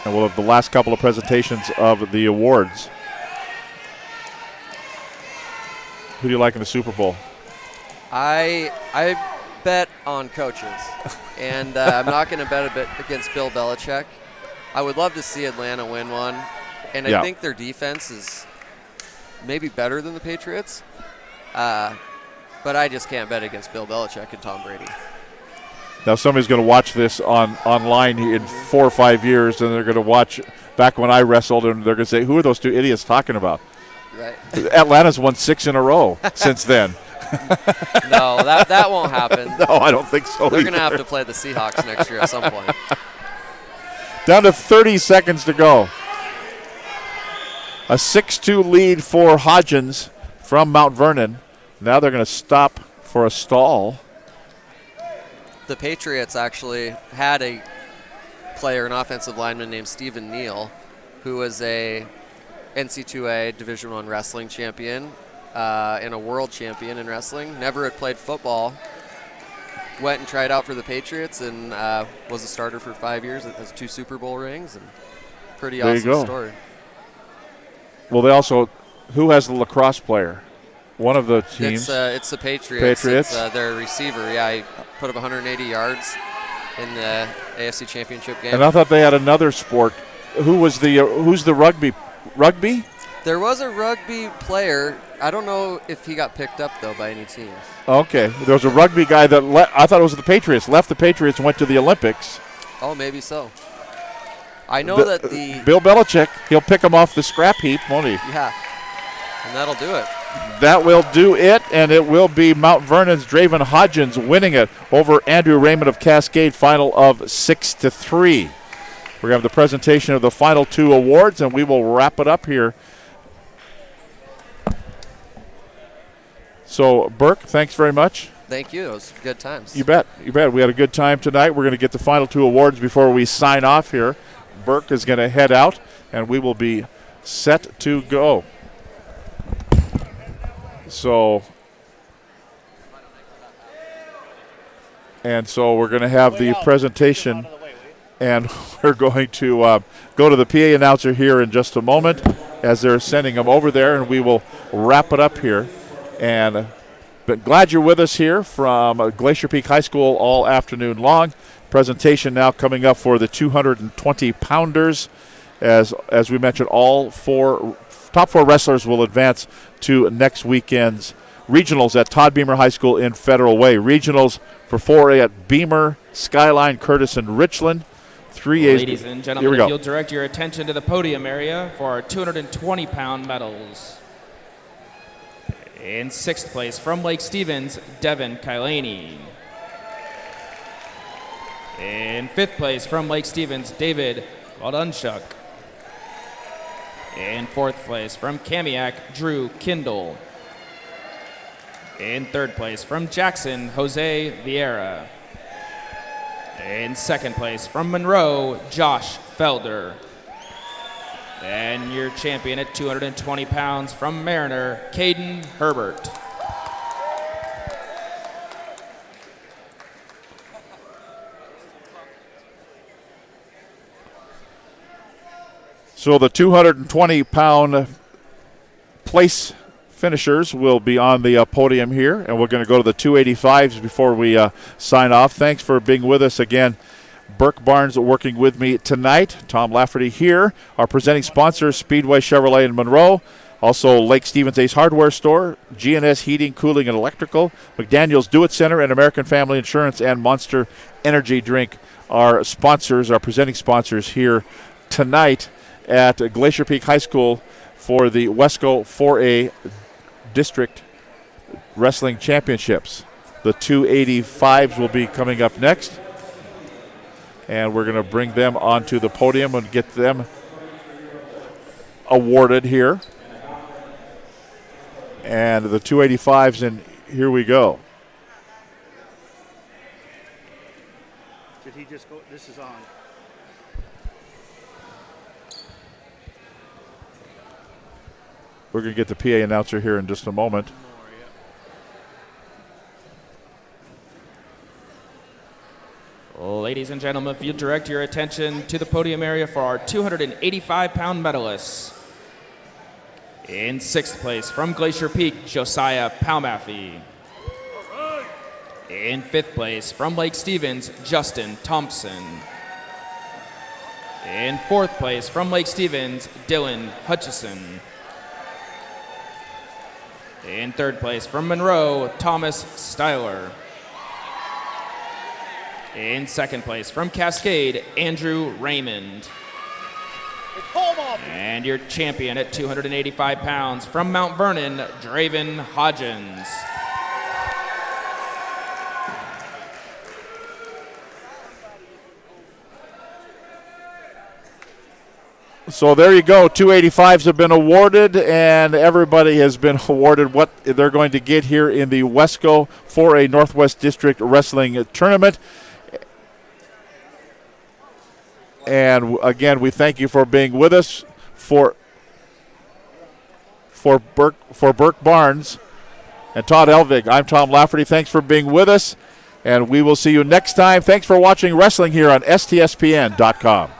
And we'll have the last couple of presentations of the awards. Who do you like in the Super Bowl? I bet on coaches, and I'm not going to bet a bit against Bill Belichick. I would love to see Atlanta win one, and I think their defense is maybe better than the Patriots, but I just can't bet against Bill Belichick and Tom Brady. Now somebody's going to watch this online in 4 or 5 years, and they're going to watch back when I wrestled, and they're going to say, who are those two idiots talking about? Right. Atlanta's won 6 in a row since then. No, that won't happen. No, I don't think so. They're going to have to play the Seahawks next year at some point. Down to 30 seconds to go. A 6-2 lead for Hodgins from Mount Vernon. Now they're going to stop for a stall. The Patriots actually had a player, an offensive lineman named Stephen Neal, who was a NC2A Division I wrestling champion and a world champion in wrestling. Never had played football. Went and tried out for the Patriots and was a starter for 5 years. It has 2 Super Bowl rings. And pretty awesome story. Well, they also, who has the lacrosse player? One of the teams. It's the Patriots. Patriots? It's their receiver. Yeah, he put up 180 yards in the AFC Championship game. And I thought they had another sport. Who's the rugby? Rugby? There was a rugby player. I don't know if he got picked up, though, by any teams. Okay. There was a rugby guy that I thought it was the Patriots. Left the Patriots and went to the Olympics. Oh, maybe so. I know that Bill Belichick, he'll pick him off the scrap heap, won't he? Yeah. And that'll do it. That will do it, and it will be Mount Vernon's Draven Hodgins winning it over Andrew Raymond of Cascade, final of 6-3. We're going to have the presentation of the final 2 awards, and we will wrap it up here. So, Burke, thanks very much. Thank you. It was good times. You bet. You bet. We had a good time tonight. We're going to get the final 2 awards before we sign off here. Burke is going to head out, and we will be set to go. So we're going to have the presentation, and we're going to go to the PA announcer here in just a moment as they're sending them over there, and we will wrap it up here. And but glad you're with us here from Glacier Peak High School all afternoon long. Presentation now coming up for the 220-pounders. As we mentioned, all top 4 wrestlers will advance to next weekend's regionals at Todd Beamer High School in Federal Way. Regionals for 4A at Beamer, Skyline, Curtis, and Richland. 3A's. Ladies and gentlemen, if you'll direct your attention to the podium area for our 220-pound medals. In 6th place from Lake Stevens, Devin Kylani. In 5th place from Lake Stevens, David Waldunchuk. In 4th place from Kamiak, Drew Kindle. In 3rd place from Jackson, Jose Vieira. In 2nd place from Monroe, Josh Felder. And your champion at 220 pounds from Mariner, Caden Herbert. So the 220-pound place finishers will be on the podium here, and we're going to go to the 285s before we sign off. Thanks for being with us again. Burke Barnes working with me tonight. Tom Lafferty here. Our presenting sponsors, Speedway Chevrolet in Monroe. Also, Lake Stevens Ace Hardware Store, GNS Heating, Cooling, and Electrical, McDaniel's Do-It Center, and American Family Insurance, and Monster Energy Drink are sponsors, our presenting sponsors here tonight at Glacier Peak High School for the Wesco 4A District Wrestling Championships. The 285s will be coming up next, and we're going to bring them onto the podium and get them awarded here. And the 285s, and here we go. Did he just go? This is on. We're going to get the PA announcer here in just a moment. Ladies and gentlemen, if you direct your attention to the podium area for our 285-pound medalists. In 6th place from Glacier Peak, Josiah Palmathy. In 5th place from Lake Stevens, Justin Thompson. In 4th place from Lake Stevens, Dylan Hutchison. In 3rd place from Monroe, Thomas Styler. In 2nd place from Cascade, Andrew Raymond. And your champion at 285 pounds from Mount Vernon, Draven Hodgins. So there you go. 285s have been awarded, and everybody has been awarded what they're going to get here in the Wesco 4A Northwest District Wrestling Tournament. And again, we thank you for being with us. For Burke Barnes and Todd Elvig, I'm Tom Lafferty. Thanks for being with us, and we will see you next time. Thanks for watching wrestling here on STSPN.com.